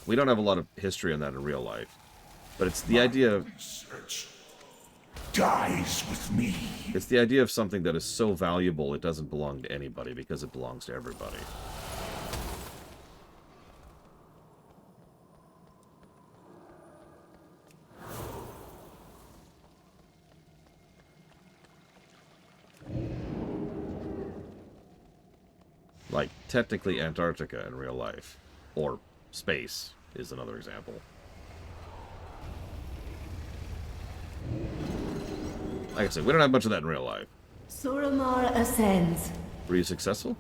Speaker 1: We don't have a lot of history on that in real life. But it's the idea of...
Speaker 10: Research dies with me.
Speaker 1: It's the idea of something that is so valuable it doesn't belong to anybody because it belongs to everybody. Like, technically Antarctica in real life. Or space is another example. Like I said, we don't have much of that in real life.
Speaker 21: Suramar ascends.
Speaker 1: Were you successful?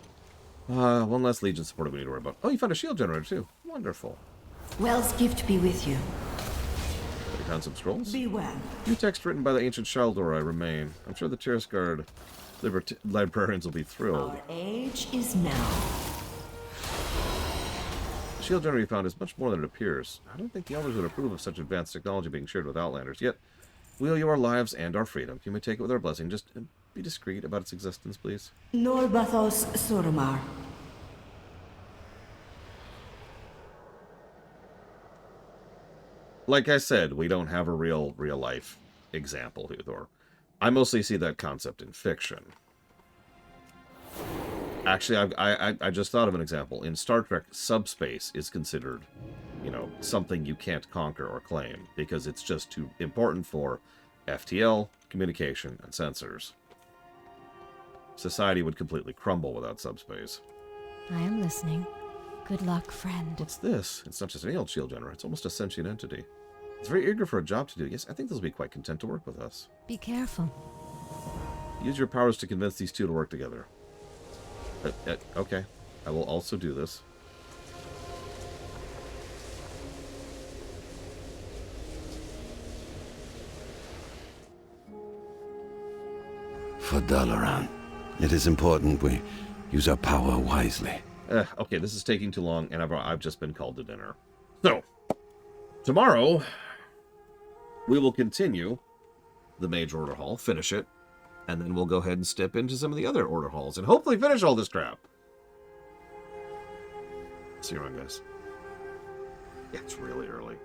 Speaker 1: One less Legion supporter we need to worry about. Oh, you found a shield generator too. Wonderful.
Speaker 21: Well's gift be with you.
Speaker 1: You found some scrolls?
Speaker 21: Be well.
Speaker 1: New text written by the ancient Shaldor I remain. I'm sure the Tyrus Guard librarians will be thrilled.
Speaker 21: Our age is now.
Speaker 1: The shield generator you found is much more than it appears. I don't think the elders would approve of such advanced technology being shared with Outlanders, yet we owe you our lives and our freedom. You may take it with our blessing. Just be discreet about its existence, please.
Speaker 21: Norbathos Suramar.
Speaker 1: Like I said, we don't have a real life example, Huthor. I mostly see that concept in fiction. Actually, I just thought of an example. In Star Trek, subspace is considered, you know, something you can't conquer or claim because it's just too important for FTL, communication, and sensors. Society would completely crumble without subspace.
Speaker 7: I am listening. Good luck, friend.
Speaker 1: What's this? It's not just an shield generator. It's almost a sentient entity. It's very eager for a job to do. Yes, I think they'll be quite content to work with us.
Speaker 7: Be careful.
Speaker 1: Use your powers to convince these two to work together. Okay. I will also do this.
Speaker 13: For Dalaran, it is important we use our power wisely.
Speaker 1: Okay, this is taking too long, and I've just been called to dinner. So, tomorrow, we will continue the Mage Order Hall, finish it, and then we'll go ahead and step into some of the other Order Halls, and hopefully finish all this crap. See you around, guys. Yeah, it's really early.